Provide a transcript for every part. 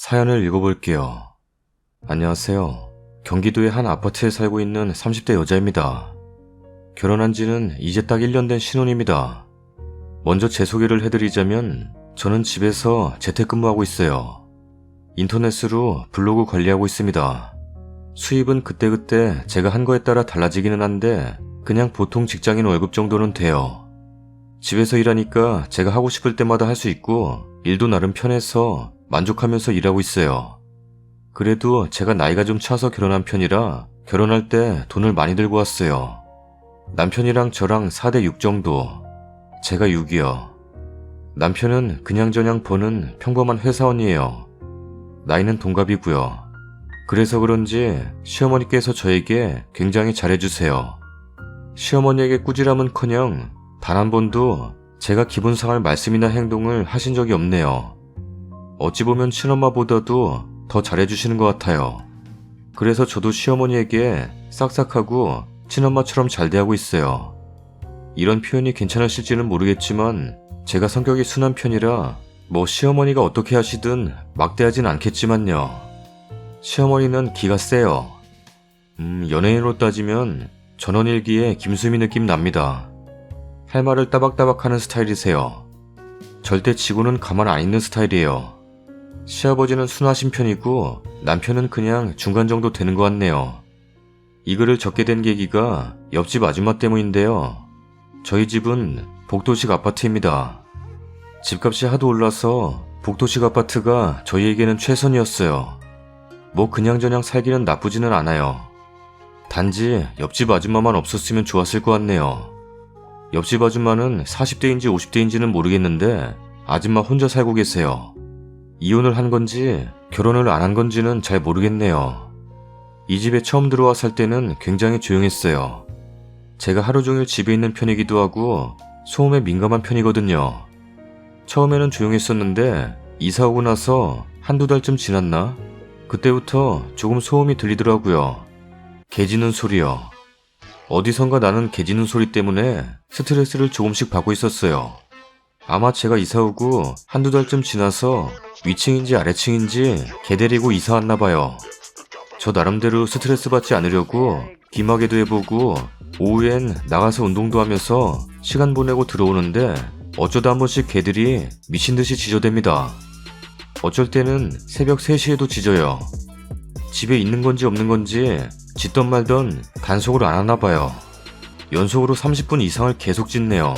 사연을 읽어볼게요. 안녕하세요. 경기도의 한 아파트에 살고 있는 30대 여자입니다. 결혼한 지는 이제 딱 1년 된 신혼입니다. 먼저 제 소개를 해드리자면 저는 집에서 재택근무하고 있어요. 인터넷으로 블로그 관리하고 있습니다. 수입은 그때그때 제가 한 거에 따라 달라지기는 한데 그냥 보통 직장인 월급 정도는 돼요. 집에서 일하니까 제가 하고 싶을 때마다 할 수 있고 일도 나름 편해서 만족하면서 일하고 있어요. 그래도 제가 나이가 좀 차서 결혼한 편이라 결혼할 때 돈을 많이 들고 왔어요. 남편이랑 저랑 4대 6 정도. 제가 6이요. 남편은 그냥저냥 버는 평범한 회사원이에요. 나이는 동갑이고요. 그래서 그런지 시어머니께서 저에게 굉장히 잘해주세요. 시어머니에게 꾸지람은커녕 단 한 번도 제가 기분 상할 말씀이나 행동을 하신 적이 없네요. 어찌 보면 친엄마보다도 더 잘해주시는 것 같아요. 그래서 저도 시어머니에게 싹싹하고 친엄마처럼 잘 대하고 있어요. 이런 표현이 괜찮으실지는 모르겠지만 제가 성격이 순한 편이라 뭐 시어머니가 어떻게 하시든 막대하진 않겠지만요. 시어머니는 기가 세요. 연예인으로 따지면 전원일기의 김수미 느낌 납니다. 할 말을 따박따박 하는 스타일이세요. 절대 지고는 가만 안 있는 스타일이에요. 시아버지는 순하신 편이고 남편은 그냥 중간 정도 되는 것 같네요. 이 글을 적게 된 계기가 옆집 아줌마 때문인데요. 저희 집은 복도식 아파트입니다. 집값이 하도 올라서 복도식 아파트가 저희에게는 최선이었어요. 뭐 그냥저냥 살기는 나쁘지는 않아요. 단지 옆집 아줌마만 없었으면 좋았을 것 같네요. 옆집 아줌마는 40대인지 50대인지는 모르겠는데 아줌마 혼자 살고 계세요. 이혼을 한 건지 결혼을 안 한 건지는 잘 모르겠네요. 이 집에 처음 들어와 살 때는 굉장히 조용했어요. 제가 하루 종일 집에 있는 편이기도 하고 소음에 민감한 편이거든요. 처음에는 조용했었는데 이사 오고 나서 한두 달쯤 지났나? 그때부터 조금 소음이 들리더라고요. 개 짖는 소리요. 어디선가 나는 개 짖는 소리 때문에 스트레스를 조금씩 받고 있었어요. 아마 제가 이사 오고 한두 달쯤 지나서 위층인지 아래층인지 개 데리고 이사 왔나봐요. 저 나름대로 스트레스 받지 않으려고 귀마개도 해보고 오후엔 나가서 운동도 하면서 시간 보내고 들어오는데 어쩌다 한 번씩 개들이 미친듯이 짖어댑니다. 어쩔 때는 새벽 3시에도 짖어요. 집에 있는 건지 없는 건지 짖던 말던 단속을 안 하나봐요. 연속으로 30분 이상을 계속 짖네요.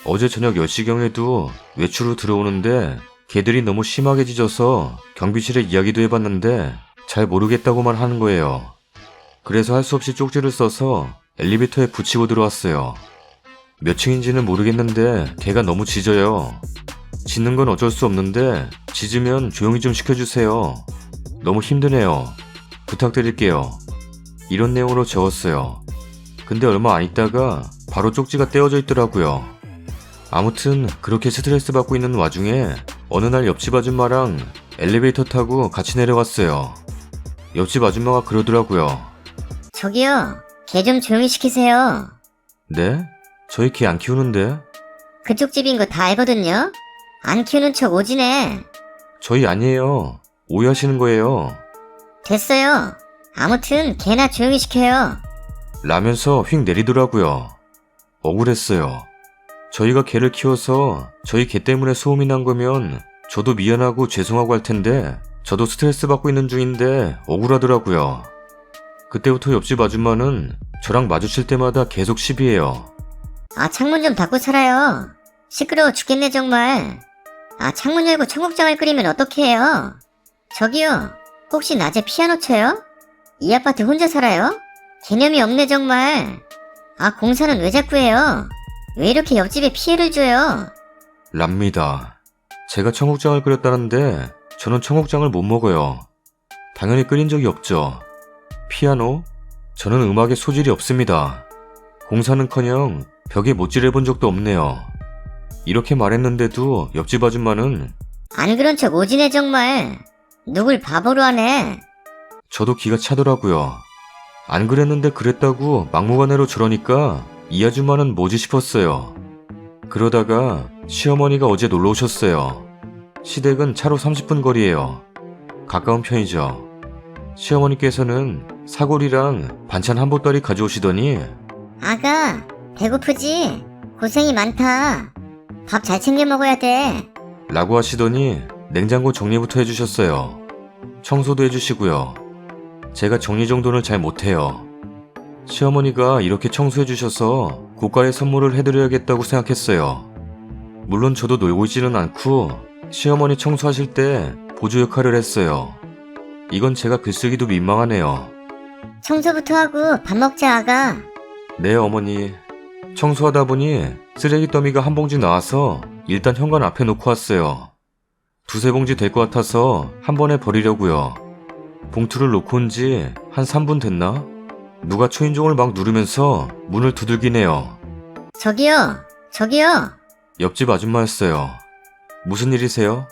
어제 저녁 10시경에도 외출로 들어오는데 개들이 너무 심하게 짖어서 경비실에 이야기도 해봤는데 잘 모르겠다고만 하는 거예요. 그래서 할 수 없이 쪽지를 써서 엘리베이터에 붙이고 들어왔어요. 몇 층인지는 모르겠는데 개가 너무 짖어요. 짖는 건 어쩔 수 없는데 짖으면 조용히 좀 시켜주세요. 너무 힘드네요. 부탁드릴게요. 이런 내용으로 적었어요. 근데 얼마 안 있다가 바로 쪽지가 떼어져 있더라고요. 아무튼 그렇게 스트레스 받고 있는 와중에 어느 날 옆집 아줌마랑 엘리베이터 타고 같이 내려갔어요. 옆집 아줌마가 그러더라고요. 저기요, 개 좀 조용히 시키세요. 네? 저희 개 안 키우는데? 그쪽 집인 거 다 알거든요. 안 키우는 척 오지네. 저희 아니에요. 오해하시는 거예요. 됐어요. 아무튼 개나 조용히 시켜요. 라면서 휙 내리더라고요. 억울했어요. 저희가 개를 키워서 저희 개 때문에 소음이 난 거면 저도 미안하고 죄송하고 할 텐데 저도 스트레스 받고 있는 중인데 억울하더라고요. 그때부터 옆집 아줌마는 저랑 마주칠 때마다 계속 시비해요. 아, 창문 좀 닫고 살아요. 시끄러워 죽겠네 정말. 아, 창문 열고 청국장을 끓이면 어떡해요. 저기요, 혹시 낮에 피아노 쳐요? 이 아파트 혼자 살아요? 개념이 없네 정말. 아, 공사는 왜 자꾸 해요? 왜 이렇게 옆집에 피해를 줘요? 랍니다. 제가 청국장을 끓였다는데 저는 청국장을 못 먹어요. 당연히 끓인 적이 없죠. 피아노? 저는 음악에 소질이 없습니다. 공사는커녕 벽에 못질 해본 적도 없네요. 이렇게 말했는데도 옆집 아줌마는 안 그런 척 오지네 정말. 누굴 바보로 하네. 저도 기가 차더라고요. 안 그랬는데 그랬다고 막무가내로 저러니까 이 아줌마는 뭐지 싶었어요. 그러다가 시어머니가 어제 놀러 오셨어요. 시댁은 차로 30분 거리예요. 가까운 편이죠. 시어머니께서는 사골이랑 반찬 한 보따리 가져오시더니 아가, 배고프지? 고생이 많다. 밥 잘 챙겨 먹어야 돼. 라고 하시더니 냉장고 정리부터 해주셨어요. 청소도 해주시고요. 제가 정리정돈을 잘 못해요. 시어머니가 이렇게 청소해주셔서 고가의 선물을 해드려야겠다고 생각했어요. 물론 저도 놀고 있지는 않고 시어머니 청소하실 때 보조 역할을 했어요. 이건 제가 글쓰기도 민망하네요. 청소부터 하고 밥 먹자, 아가. 네, 어머니. 청소하다 보니 쓰레기 더미가 한 봉지 나와서 일단 현관 앞에 놓고 왔어요. 두세 봉지 될 것 같아서 한 번에 버리려고요. 봉투를 놓고 온 지 한 3분 됐나? 누가 초인종을 막 누르면서 문을 두들기네요. 저기요. 옆집 아줌마였어요. 무슨 일이세요?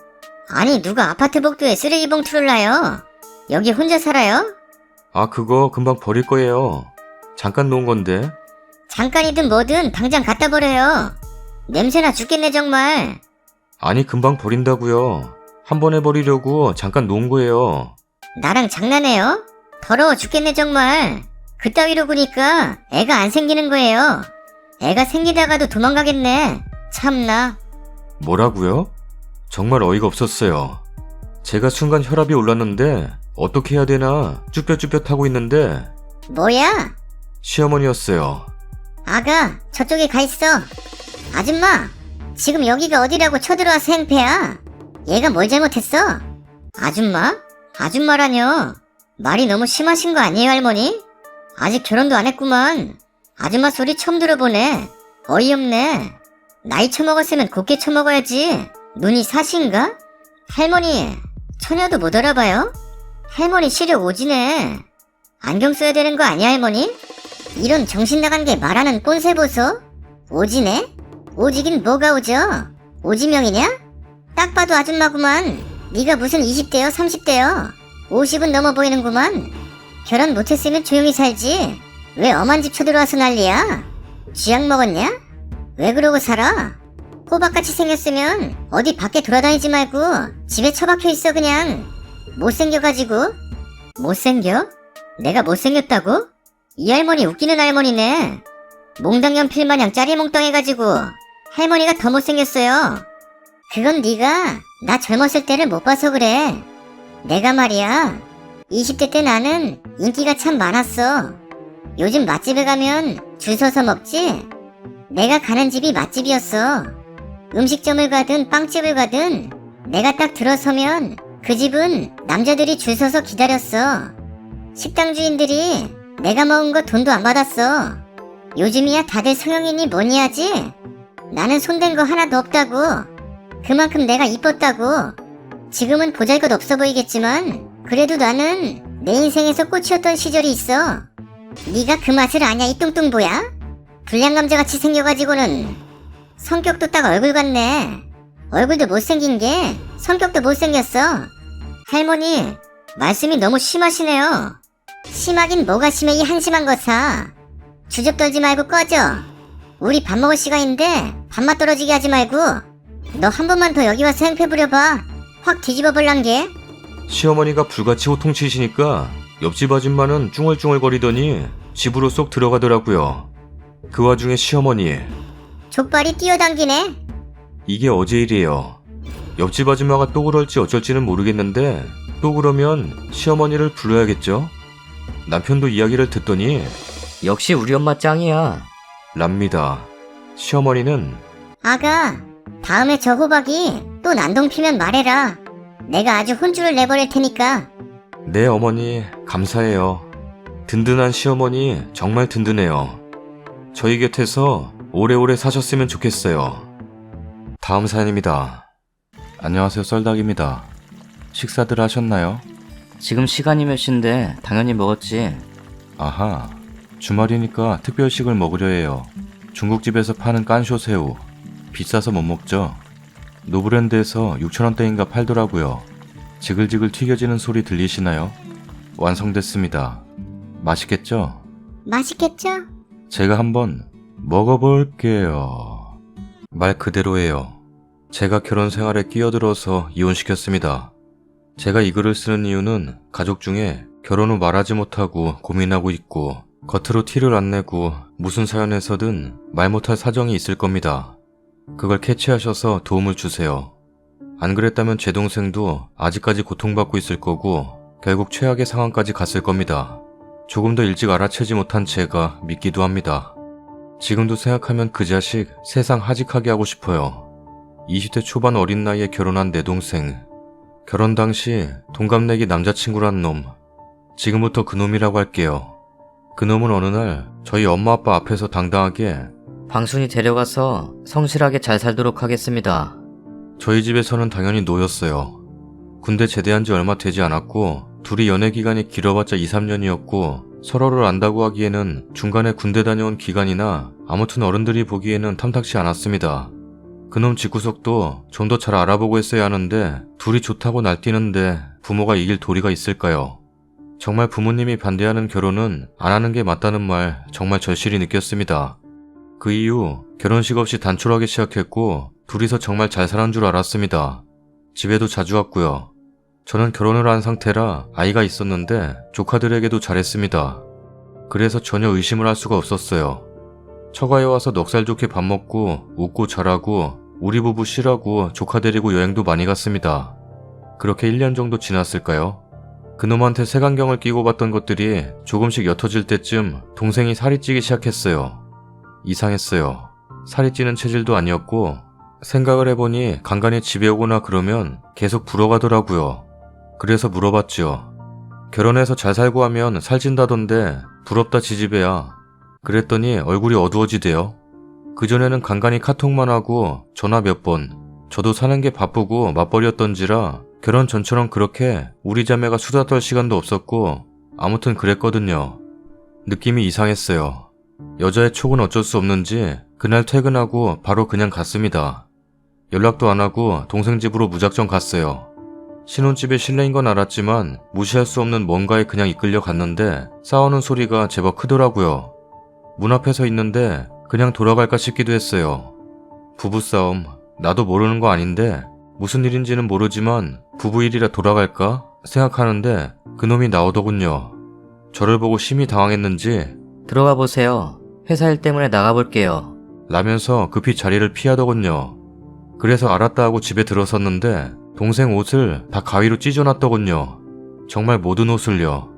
아니, 누가 아파트 복도에 쓰레기 봉투를 놔요? 여기 혼자 살아요? 아, 그거 금방 버릴 거예요. 잠깐 놓은 건데. 잠깐이든 뭐든 당장 갖다 버려요. 냄새나 죽겠네, 정말. 아니, 금방 버린다고요. 한 번에 버리려고 잠깐 놓은 거예요. 나랑 장난해요? 더러워 죽겠네, 정말. 그따위로 구니까 애가 안 생기는 거예요. 애가 생기다가도 도망가겠네. 참나. 뭐라고요? 정말 어이가 없었어요. 제가 순간 혈압이 올랐는데 어떻게 해야 되나 쭈뼛쭈뼛 하고 있는데 뭐야? 시어머니였어요. 아가, 저쪽에 가 있어. 아줌마, 지금 여기가 어디라고 쳐들어와서 행패야? 얘가 뭘 잘못했어? 아줌마? 아줌마라뇨? 말이 너무 심하신 거 아니에요, 할머니? 아직 결혼도 안 했구만. 아줌마 소리 처음 들어보네. 어이없네. 나이 처먹었으면 곱게 처먹어야지. 눈이 사신가? 할머니, 처녀도 못 알아봐요? 할머니 시력 오지네. 안경 써야 되는 거 아니야, 할머니? 이런 정신 나간 게 말하는 꼰세 보소? 오지네? 오지긴 뭐가 오죠? 오지명이냐? 딱 봐도 아줌마구만. 네가 무슨 20대요, 30대요? 50은 넘어 보이는구만. 결혼 못했으면 조용히 살지. 왜 엄한 집 쳐들어와서 난리야? 쥐약 먹었냐? 왜 그러고 살아? 호박같이 생겼으면 어디 밖에 돌아다니지 말고 집에 처박혀 있어 그냥. 못생겨가지고. 못생겨? 내가 못생겼다고? 이 할머니 웃기는 할머니네. 몽당 연필 마냥 짜리몽땅해가지고 할머니가 더 못생겼어요. 그건 네가 나 젊었을 때를 못 봐서 그래. 내가 말이야, 20대 때 나는 인기가 참 많았어. 요즘 맛집에 가면 줄 서서 먹지? 내가 가는 집이 맛집이었어. 음식점을 가든 빵집을 가든 내가 딱 들어서면 그 집은 남자들이 줄 서서 기다렸어. 식당 주인들이 내가 먹은 거 돈도 안 받았어. 요즘이야 다들 성형이니 뭐니 하지? 나는 손댄 거 하나도 없다고. 그만큼 내가 이뻤다고. 지금은 보잘것 없어 보이겠지만 그래도 나는 내 인생에서 꽃이었던 시절이 있어. 네가 그 맛을 아냐, 이 뚱뚱보야? 불량감자같이 생겨가지고는. 성격도 딱 얼굴 같네. 얼굴도 못생긴 게 성격도 못생겼어. 할머니, 말씀이 너무 심하시네요. 심하긴 뭐가 심해, 이 한심한 거사. 주접 떨지 말고 꺼져. 우리 밥 먹을 시간인데 밥맛 떨어지게 하지 말고. 너 한 번만 더 여기 와서 행패 부려봐. 확 뒤집어 볼란 게. 시어머니가 불같이 호통치시니까 옆집 아줌마는 쭝얼쭝얼거리더니 집으로 쏙 들어가더라고요. 그 와중에 시어머니, 족발이 뛰어당기네. 이게 어제 일이에요. 옆집 아줌마가 또 그럴지 어쩔지는 모르겠는데 또 그러면 시어머니를 불러야겠죠? 남편도 이야기를 듣더니 역시 우리 엄마 짱이야. 랍니다. 시어머니는 아가, 다음에 저 호박이 또 난동 피면 말해라. 내가 아주 혼쭐을 내버릴 테니까. 네, 어머니 감사해요. 든든한 시어머니 정말 든든해요. 저희 곁에서 오래오래 사셨으면 좋겠어요. 다음 사연입니다. 안녕하세요, 썰닭입니다. 식사들 하셨나요? 지금 시간이 몇 시인데 당연히 먹었지. 아하, 주말이니까 특별식을 먹으려 해요. 중국집에서 파는 깐쇼새우. 비싸서 못 먹죠. 노브랜드에서 6,000원대인가 팔더라고요. 지글지글 튀겨지는 소리 들리시나요? 완성됐습니다. 맛있겠죠? 맛있겠죠? 제가 한번 먹어볼게요. 말 그대로예요. 제가 결혼 생활에 끼어들어서 이혼시켰습니다. 제가 이 글을 쓰는 이유는 가족 중에 결혼 후 말하지 못하고 고민하고 있고 겉으로 티를 안 내고 무슨 사연에서든 말 못할 사정이 있을 겁니다. 그걸 캐치하셔서 도움을 주세요. 안 그랬다면 제 동생도 아직까지 고통받고 있을 거고 결국 최악의 상황까지 갔을 겁니다. 조금 더 일찍 알아채지 못한 제가 믿기도 합니다. 지금도 생각하면 그 자식 세상 하직하게 하고 싶어요. 20대 초반 어린 나이에 결혼한 내 동생. 결혼 당시 동갑내기 남자친구란 놈. 지금부터 그 놈이라고 할게요. 그 놈은 어느 날 저희 엄마 아빠 앞에서 당당하게 방순이 데려가서 성실하게 잘 살도록 하겠습니다. 저희 집에서는 당연히 노였어요. 군대 제대한 지 얼마 되지 않았고 둘이 연애 기간이 길어봤자 2, 3년이었고 서로를 안다고 하기에는 중간에 군대 다녀온 기간이나 아무튼 어른들이 보기에는 탐탁치 않았습니다. 그놈 집구석도 좀 더 잘 알아보고 했어야 하는데 둘이 좋다고 날뛰는데 부모가 이길 도리가 있을까요? 정말 부모님이 반대하는 결혼은 안 하는 게 맞다는 말 정말 절실히 느꼈습니다. 그 이후 결혼식 없이 단촐하게 시작했고 둘이서 정말 잘 사는 줄 알았습니다. 집에도 자주 왔고요. 저는 결혼을 한 상태라 아이가 있었는데 조카들에게도 잘했습니다. 그래서 전혀 의심을 할 수가 없었어요. 처가에 와서 넉살 좋게 밥 먹고 웃고 잘하고 우리 부부 쉬라고 조카 데리고 여행도 많이 갔습니다. 그렇게 1년 정도 지났을까요? 그놈한테 색안경을 끼고 봤던 것들이 조금씩 옅어질 때쯤 동생이 살이 찌기 시작했어요. 이상했어요. 살이 찌는 체질도 아니었고 생각을 해보니 간간히 집에 오거나 그러면 계속 불어가더라고요. 그래서 물어봤죠. 결혼해서 잘 살고 하면 살찐다던데 부럽다 지지배야. 그랬더니 얼굴이 어두워지대요. 그전에는 간간히 카톡만 하고 전화 몇 번. 저도 사는 게 바쁘고 맞벌이였던지라 결혼 전처럼 그렇게 우리 자매가 수다 떨 시간도 없었고 아무튼 그랬거든요. 느낌이 이상했어요. 여자의 촉은 어쩔 수 없는지 그날 퇴근하고 바로 그냥 갔습니다. 연락도 안 하고 동생 집으로 무작정 갔어요. 신혼집에 실내인 건 알았지만 무시할 수 없는 뭔가에 그냥 이끌려 갔는데 싸우는 소리가 제법 크더라고요. 문 앞에 서 있는데 그냥 돌아갈까 싶기도 했어요. 부부싸움, 나도 모르는 거 아닌데 무슨 일인지는 모르지만 부부 일이라 돌아갈까 생각하는데 그놈이 나오더군요. 저를 보고 심히 당황했는지 들어가 보세요. 회사 일 때문에 나가볼게요. 라면서 급히 자리를 피하더군요. 그래서 알았다 하고 집에 들어섰는데 동생 옷을 다 가위로 찢어놨더군요. 정말 모든 옷을요.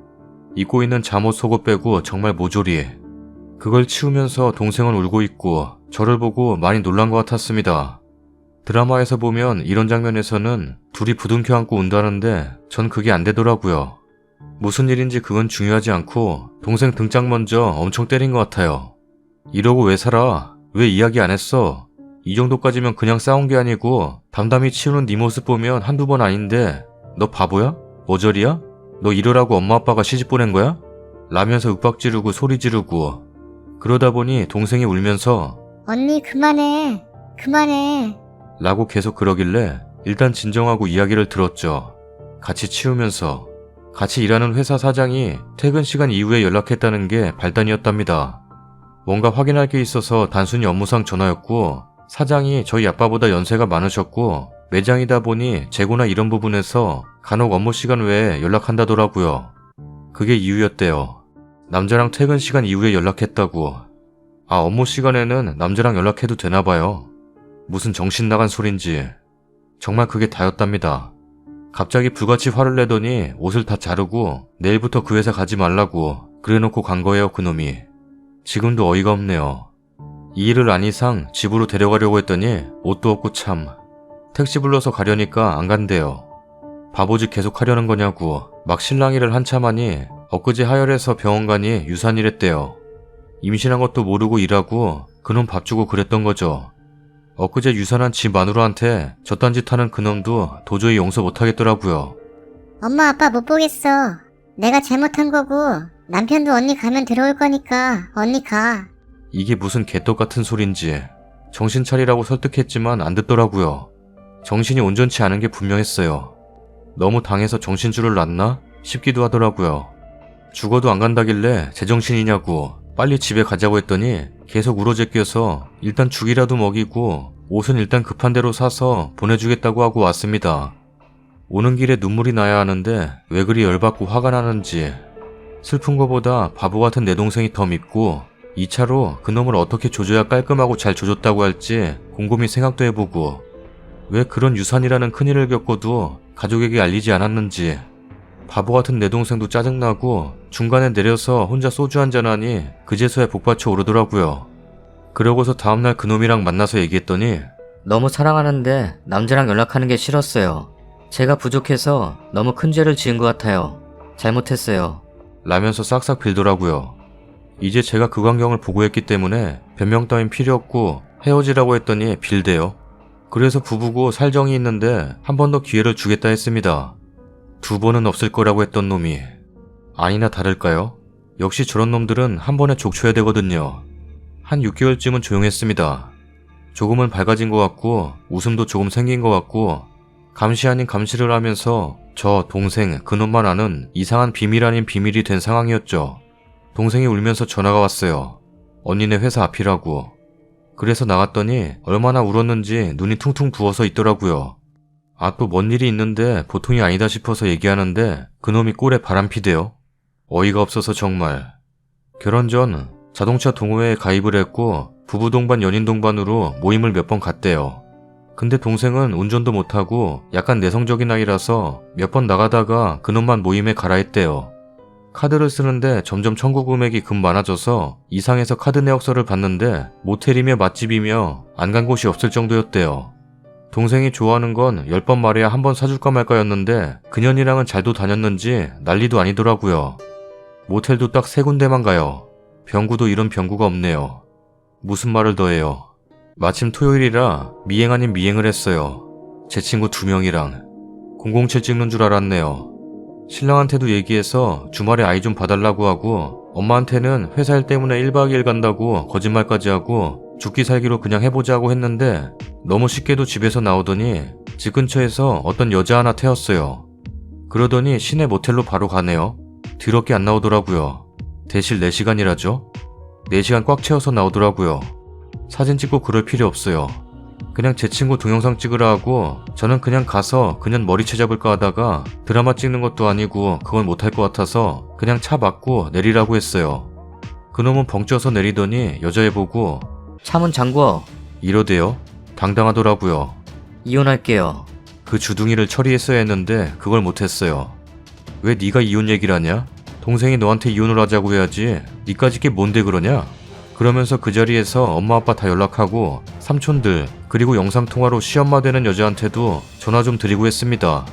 입고 있는 잠옷 속옷 빼고 정말 모조리. 그걸 치우면서 동생은 울고 있고 저를 보고 많이 놀란 것 같았습니다. 드라마에서 보면 이런 장면에서는 둘이 부둥켜 안고 운다는데 전 그게 안 되더라고요. 무슨 일인지 그건 중요하지 않고 동생 등짝 먼저 엄청 때린 것 같아요. 이러고 왜 살아? 왜 이야기 안 했어? 이 정도까지면 그냥 싸운 게 아니고 담담히 치우는 네 모습 보면 한두 번 아닌데 너 바보야? 머저리야? 너 이러라고 엄마 아빠가 시집 보낸 거야? 라면서 윽박 지르고 소리 지르고 그러다 보니 동생이 울면서 언니 그만해. 그만해. 라고 계속 그러길래 일단 진정하고 이야기를 들었죠. 같이 치우면서 같이 일하는 회사 사장이 퇴근 시간 이후에 연락했다는 게 발단이었답니다. 뭔가 확인할 게 있어서 단순히 업무상 전화였고 사장이 저희 아빠보다 연세가 많으셨고 매장이다 보니 재고나 이런 부분에서 간혹 업무 시간 외에 연락한다더라고요. 그게 이유였대요. 남자랑 퇴근 시간 이후에 연락했다고. 아, 업무 시간에는 남자랑 연락해도 되나봐요. 무슨 정신 나간 소린지. 정말 그게 다였답니다. 갑자기 불같이 화를 내더니 옷을 다 자르고 내일부터 그 회사 가지 말라고 그래놓고 간 거예요, 그놈이. 지금도 어이가 없네요. 이 일을 안 이상 집으로 데려가려고 했더니 옷도 없고 참. 택시 불러서 가려니까 안 간대요. 바보짓 계속 하려는 거냐고 막 실랑이를 한참 하니 엊그제 하혈해서 병원 가니 유산이랬대요. 임신한 것도 모르고 일하고 그놈 밥 주고 그랬던 거죠. 엊그제 유산한 지 마누라한테 저딴 짓 하는 그놈도 도저히 용서 못하겠더라고요. 엄마 아빠 못 보겠어. 내가 잘못한 거고 남편도 언니 가면 들어올 거니까 언니 가. 이게 무슨 개떡 같은 소린지. 정신 차리라고 설득했지만 안 듣더라고요. 정신이 온전치 않은 게 분명했어요. 너무 당해서 정신줄을 놨나 싶기도 하더라고요. 죽어도 안 간다길래 제정신이냐고 빨리 집에 가자고 했더니 계속 울어제껴서 일단 죽이라도 먹이고 옷은 일단 급한 대로 사서 보내주겠다고 하고 왔습니다. 오는 길에 눈물이 나야 하는데 왜 그리 열받고 화가 나는지. 슬픈 거보다 바보 같은 내 동생이 더 밉고 2차로 그놈을 어떻게 조져야 깔끔하고 잘 조졌다고 할지 곰곰이 생각도 해보고 왜 그런 유산이라는 큰일을 겪어도 가족에게 알리지 않았는지. 바보 같은 내 동생도 짜증나고 중간에 내려서 혼자 소주 한잔하니 그제서야 복받쳐 오르더라고요. 그러고서 다음날 그놈이랑 만나서 얘기했더니 너무 사랑하는데 남자랑 연락하는 게 싫었어요. 제가 부족해서 너무 큰 죄를 지은 것 같아요. 잘못했어요. 라면서 싹싹 빌더라고요. 이제 제가 그 광경을 보고 했기 때문에 변명 따윈 필요 없고 헤어지라고 했더니 빌대요. 그래서 부부고 살정이 있는데 한 번 더 기회를 주겠다 했습니다. 2번은 없을 거라고 했던 놈이 아니나 다를까요? 역시 저런 놈들은 한 번에 족쳐야 되거든요. 한 6개월쯤은 조용했습니다. 조금은 밝아진 것 같고 웃음도 조금 생긴 것 같고 감시 아닌 감시를 하면서 저 동생 그놈만 아는 이상한 비밀 아닌 비밀이 된 상황이었죠. 동생이 울면서 전화가 왔어요. 언니네 회사 앞이라고. 그래서 나갔더니 얼마나 울었는지 눈이 퉁퉁 부어서 있더라고요. 아, 또 뭔 일이 있는데 보통이 아니다 싶어서 얘기하는데 그놈이 꼴에 바람피대요. 어이가 없어서 정말. 결혼 전 자동차 동호회에 가입을 했고 부부 동반 연인 동반으로 모임을 몇 번 갔대요. 근데 동생은 운전도 못하고 약간 내성적인 아이라서 몇 번 나가다가 그놈만 모임에 가라 했대요. 카드를 쓰는데 점점 청구 금액이 금 많아져서 이상해서 카드 내역서를 봤는데 모텔이며 맛집이며 안 간 곳이 없을 정도였대요. 동생이 좋아하는 건 10번 말해야 한 번 사줄까 말까였는데 그년이랑은 잘도 다녔는지 난리도 아니더라고요. 모텔도 딱 3군데만 가요. 병구도 이런 병구가 없네요. 무슨 말을 더 해요. 마침 토요일이라 미행 아닌 미행을 했어요. 제 친구 2명이랑 007 찍는 줄 알았네요. 신랑한테도 얘기해서 주말에 아이 좀 봐달라고 하고 엄마한테는 회사 일 때문에 1박 2일 간다고 거짓말까지 하고 죽기 살기로 그냥 해보자고 했는데 너무 쉽게도 집에서 나오더니 집 근처에서 어떤 여자 하나 태웠어요. 그러더니 시내 모텔로 바로 가네요. 더럽게 안 나오더라고요. 대실 4시간이라죠? 4시간 꽉 채워서 나오더라고요. 사진 찍고 그럴 필요 없어요. 그냥 제 친구 동영상 찍으라 하고 저는 그냥 가서 그냥 머리채 잡을까 하다가 드라마 찍는 것도 아니고 그건 못할 것 같아서 그냥 차 막고 내리라고 했어요. 그놈은 벙쪄서 내리더니 여자애 보고 차문 잠궈. 이러대요. 당당하더라고요. 이혼할게요. 그 주둥이를 처리했어야 했는데 그걸 못했어요. 왜 네가 이혼 얘기를 하냐? 동생이 너한테 이혼을 하자고 해야지 니까짓 게 뭔데 그러냐? 그러면서 그 자리에서 엄마 아빠 다 연락하고 삼촌들 그리고 영상통화로 시엄마 되는 여자한테도 전화 좀 드리고 했습니다.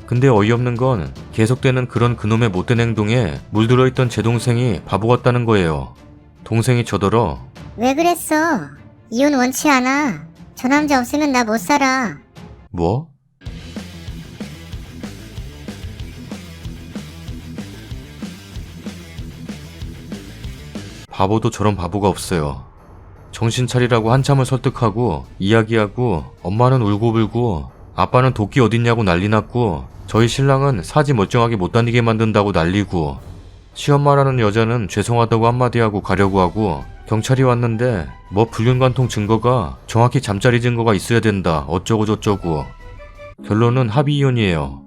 근데 어이없는 건 계속되는 그런 그놈의 못된 행동에 물들어 있던 제 동생이 바보 같다는 거예요. 동생이 저더러 왜 그랬어? 이혼 원치 않아. 저 남자 없으면 나 못 살아. 뭐? 바보도 저런 바보가 없어요. 정신 차리라고 한참을 설득하고 이야기하고 엄마는 울고불고 아빠는 도끼 어딨냐고 난리 났고 저희 신랑은 사지 멀쩡하게 못 다니게 만든다고 난리고 시엄마라는 여자는 죄송하다고 한마디 하고 가려고 하고 경찰이 왔는데 뭐 불륜관통 증거가 정확히 잠자리 증거가 있어야 된다 어쩌고 저쩌고. 결론은 합의 이혼이에요.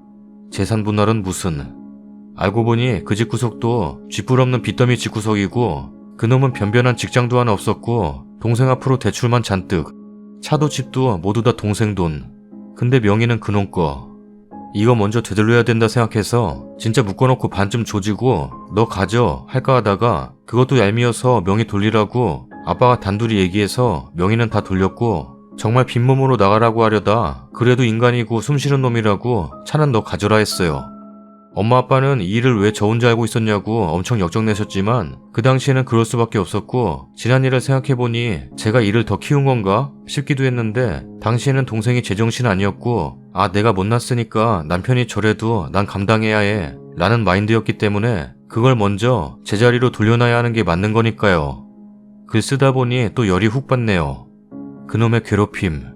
재산 분할은 무슨. 알고 보니 그 집구석도 쥐뿔없는 빚더미 집구석이고 그놈은 변변한 직장도 하나 없었고 동생 앞으로 대출만 잔뜩. 차도 집도 모두 다 동생 돈. 근데 명의는 그놈 거. 이거 먼저 되돌려야 된다 생각해서 진짜 묶어놓고 반쯤 조지고 너 가져 할까 하다가 그것도 얄미워서 명의 돌리라고 아빠가 단둘이 얘기해서 명의는 다 돌렸고 정말 빈몸으로 나가라고 하려다 그래도 인간이고 숨쉬는 놈이라고 차는 너 가져라 했어요. 엄마 아빠는 이 일을 왜 저 혼자 알고 있었냐고 엄청 역정내셨지만 그 당시에는 그럴 수밖에 없었고 지난 일을 생각해보니 제가 일을 더 키운 건가 싶기도 했는데 당시에는 동생이 제정신 아니었고 아 내가 못났으니까 남편이 저래도 난 감당해야 해 라는 마인드였기 때문에 그걸 먼저 제자리로 돌려놔야 하는 게 맞는 거니까요. 글 쓰다 보니 또 열이 훅 받네요. 그놈의 괴롭힘.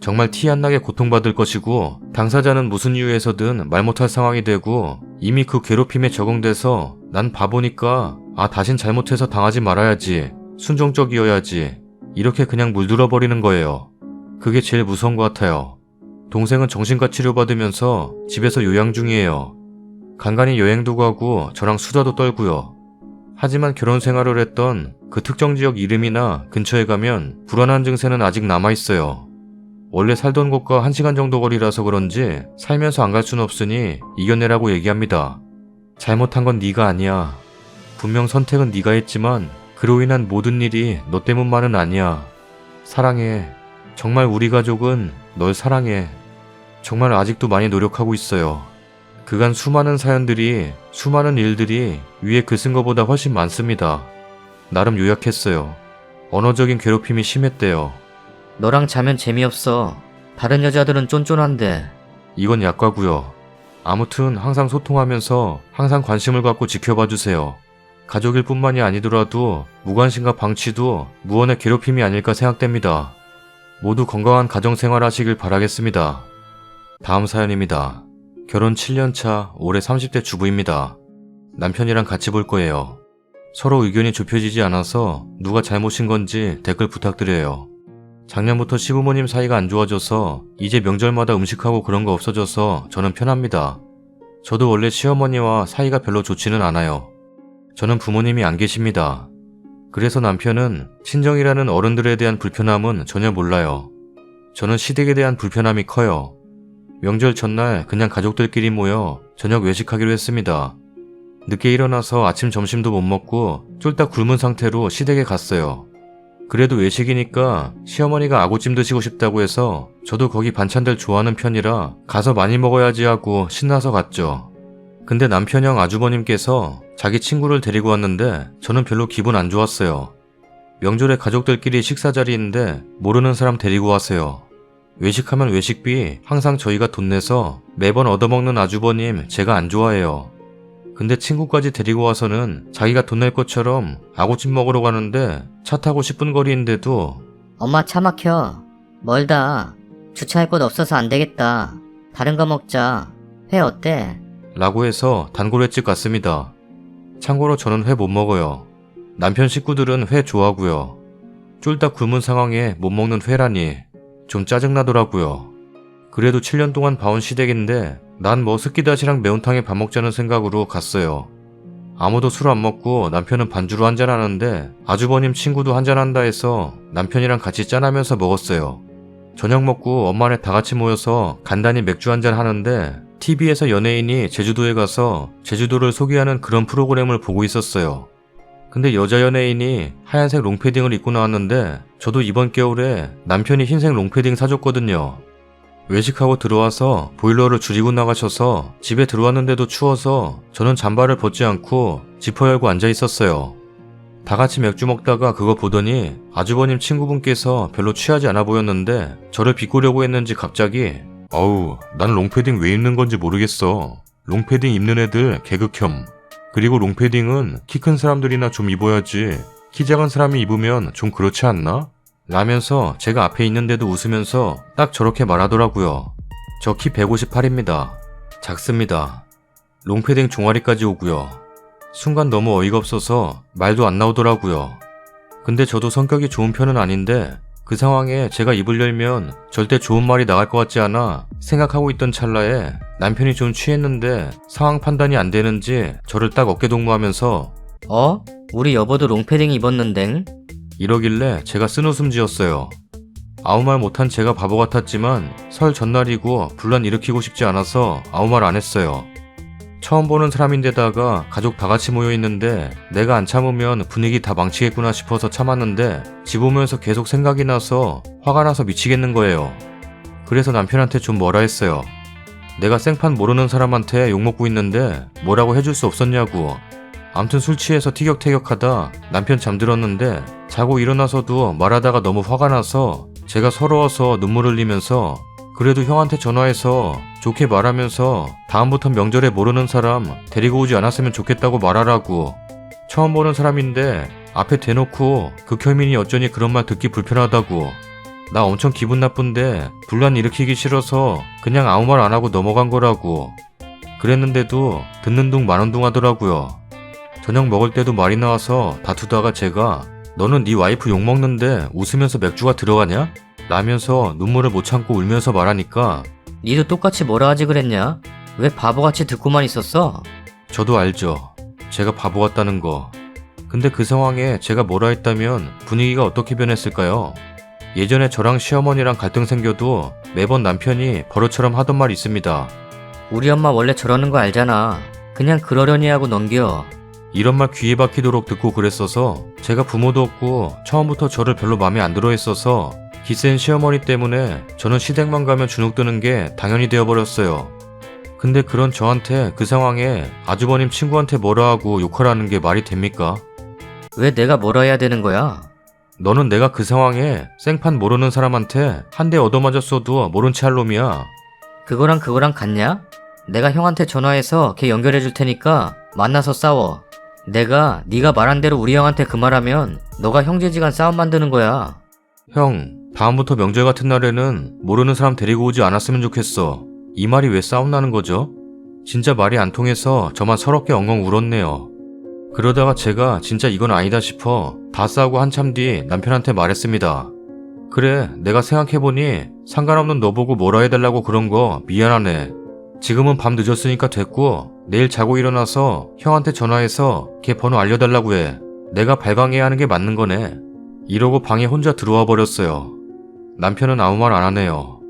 정말 티 안 나게 고통받을 것이고 당사자는 무슨 이유에서든 말 못할 상황이 되고 이미 그 괴롭힘에 적응돼서 난 바보니까 아 다신 잘못해서 당하지 말아야지 순종적이어야지 이렇게 그냥 물들어 버리는 거예요. 그게 제일 무서운 것 같아요. 동생은 정신과 치료받으면서 집에서 요양 중이에요. 간간히 여행도 가고 저랑 수다도 떨고요. 하지만 결혼 생활을 했던 그 특정 지역 이름이나 근처에 가면 불안한 증세는 아직 남아있어요. 원래 살던 곳과 1시간 정도 거리라서 그런지 살면서 안 갈 순 없으니 이겨내라고 얘기합니다. 잘못한 건 네가 아니야. 분명 선택은 네가 했지만 그로 인한 모든 일이 너 때문만은 아니야. 사랑해. 정말 우리 가족은 널 사랑해. 정말 아직도 많이 노력하고 있어요. 그간 수많은 사연들이, 수많은 일들이 위에 글 쓴 것보다 훨씬 많습니다. 나름 요약했어요. 언어적인 괴롭힘이 심했대요. 너랑 자면 재미없어. 다른 여자들은 쫀쫀한데. 이건 약과고요. 아무튼 항상 소통하면서 항상 관심을 갖고 지켜봐주세요. 가족일 뿐만이 아니더라도 무관심과 방치도 무언의 괴롭힘이 아닐까 생각됩니다. 모두 건강한 가정생활 하시길 바라겠습니다. 다음 사연입니다. 결혼 7년차 올해 30대 주부입니다. 남편이랑 같이 볼 거예요. 서로 의견이 좁혀지지 않아서 누가 잘못인 건지 댓글 부탁드려요. 작년부터 시부모님 사이가 안 좋아져서 이제 명절마다 음식하고 그런 거 없어져서 저는 편합니다. 저도 원래 시어머니와 사이가 별로 좋지는 않아요. 저는 부모님이 안 계십니다. 그래서 남편은 친정이라는 어른들에 대한 불편함은 전혀 몰라요. 저는 시댁에 대한 불편함이 커요. 명절 전날 그냥 가족들끼리 모여 저녁 외식하기로 했습니다. 늦게 일어나서 아침 점심도 못 먹고 쫄딱 굶은 상태로 시댁에 갔어요. 그래도 외식이니까 시어머니가 아구찜 드시고 싶다고 해서 저도 거기 반찬들 좋아하는 편이라 가서 많이 먹어야지 하고 신나서 갔죠. 근데 남편형 아주버님께서 자기 친구를 데리고 왔는데 저는 별로 기분 안 좋았어요. 명절에 가족들끼리 식사 자리인데 모르는 사람 데리고 와서요. 외식하면 외식비 항상 저희가 돈 내서 매번 얻어먹는 아주버님 제가 안 좋아해요. 근데 친구까지 데리고 와서는 자기가 돈 낼 것처럼 아구찜 먹으러 가는데 차 타고 10분 거리인데도 엄마 차 막혀. 멀다. 주차할 곳 없어서 안 되겠다. 다른 거 먹자. 회 어때? 라고 해서 단골횟집 갔습니다. 참고로 저는 회 못 먹어요. 남편 식구들은 회 좋아하고요. 쫄딱 굶은 상황에 못 먹는 회라니 좀 짜증나더라고요. 그래도 7년 동안 봐온 시댁인데 난 뭐 스키다시랑 매운탕에 밥 먹자는 생각으로 갔어요. 아무도 술 안 먹고 남편은 반주로 한잔하는데 아주버님 친구도 한잔한다 해서 남편이랑 같이 짠하면서 먹었어요. 저녁 먹고 엄마네 다 같이 모여서 간단히 맥주 한잔 하는데 TV에서 연예인이 제주도에 가서 제주도를 소개하는 그런 프로그램을 보고 있었어요. 근데 여자 연예인이 하얀색 롱패딩을 입고 나왔는데 저도 이번 겨울에 남편이 흰색 롱패딩 사줬거든요. 외식하고 들어와서 보일러를 줄이고 나가셔서 집에 들어왔는데도 추워서 저는 잠바를 벗지 않고 지퍼 열고 앉아 있었어요. 다 같이 맥주 먹다가 그거 보더니 아주버님 친구분께서 별로 취하지 않아 보였는데 저를 비꼬려고 했는지 갑자기 어우, 난 롱패딩 왜 입는 건지 모르겠어. 롱패딩 입는 애들 개극혐. 그리고 롱패딩은 키 큰 사람들이나 좀 입어야지. 키 작은 사람이 입으면 좀 그렇지 않나? 라면서 제가 앞에 있는데도 웃으면서 딱 저렇게 말하더라고요. 저 키 158입니다. 작습니다. 롱패딩 종아리까지 오고요. 순간 너무 어이가 없어서 말도 안 나오더라고요. 근데 저도 성격이 좋은 편은 아닌데 그 상황에 제가 입을 열면 절대 좋은 말이 나갈 것 같지 않아 생각하고 있던 찰나에 남편이 좀 취했는데 상황 판단이 안 되는지 저를 딱 어깨 동무하면서 어? 우리 여보도 롱패딩 입었는데? 이러길래 제가 쓴웃음 지었어요. 아무 말 못한 제가 바보 같았지만 설 전날이고 분란 일으키고 싶지 않아서 아무 말 안 했어요. 처음 보는 사람인데다가 가족 다 같이 모여 있는데 내가 안 참으면 분위기 다 망치겠구나 싶어서 참았는데 집 오면서 계속 생각이 나서 화가 나서 미치겠는 거예요. 그래서 남편한테 좀 뭐라 했어요. 내가 생판 모르는 사람한테 욕먹고 있는데 뭐라고 해줄 수 없었냐고. 암튼 술 취해서 티격태격하다 남편 잠들었는데 자고 일어나서도 말하다가 너무 화가 나서 제가 서러워서 눈물 흘리면서 그래도 형한테 전화해서 좋게 말하면서 다음부턴 명절에 모르는 사람 데리고 오지 않았으면 좋겠다고 말하라고. 처음 보는 사람인데 앞에 대놓고 극혐이니 어쩌니 그런 말 듣기 불편하다고. 나 엄청 기분 나쁜데 분란 일으키기 싫어서 그냥 아무 말 안 하고 넘어간 거라고. 그랬는데도 듣는 둥 마는 둥 하더라고요. 저녁 먹을 때도 말이 나와서 다투다가 제가 너는 네 와이프 욕먹는데 웃으면서 맥주가 들어가냐? 라면서 눈물을 못 참고 울면서 말하니까 니도 똑같이 뭐라 하지 그랬냐? 왜 바보같이 듣고만 있었어? 저도 알죠. 제가 바보 같다는 거. 근데 그 상황에 제가 뭐라 했다면 분위기가 어떻게 변했을까요? 예전에 저랑 시어머니랑 갈등 생겨도 매번 남편이 버릇처럼 하던 말이 있습니다. 우리 엄마 원래 저러는 거 알잖아. 그냥 그러려니 하고 넘겨. 이런 말 귀에 박히도록 듣고 그랬어서 제가 부모도 없고 처음부터 저를 별로 마음에 안 들어 했어서 기센 시어머니 때문에 저는 시댁만 가면 주눅 드는 게 당연히 되어버렸어요. 근데 그런 저한테 그 상황에 아주버님 친구한테 뭐라 하고 욕하라는 게 말이 됩니까? 왜 내가 뭐라 해야 되는 거야? 너는 내가 그 상황에 생판 모르는 사람한테 한 대 얻어맞았어도 모른 채 할 놈이야. 그거랑 같냐? 내가 형한테 전화해서 걔 연결해 줄 테니까 만나서 싸워. 내가 네가 말한 대로 우리 형한테 그 말하면 너가 형제지간 싸움 만드는 거야. 형, 다음부터 명절 같은 날에는 모르는 사람 데리고 오지 않았으면 좋겠어. 이 말이 왜 싸움 나는 거죠? 진짜 말이 안 통해서 저만 서럽게 엉엉 울었네요. 그러다가 제가 진짜 이건 아니다 싶어 다 싸우고 한참 뒤 남편한테 말했습니다. 그래, 내가 생각해보니 상관없는 너 보고 뭐라 해달라고 그런 거 미안하네. 지금은 밤 늦었으니까 됐고 내일 자고 일어나서 형한테 전화해서 걔 번호 알려달라고 해. 내가 발광해야 하는 게 맞는 거네. 이러고 방에 혼자 들어와 버렸어요. 남편은 아무 말 안 하네요.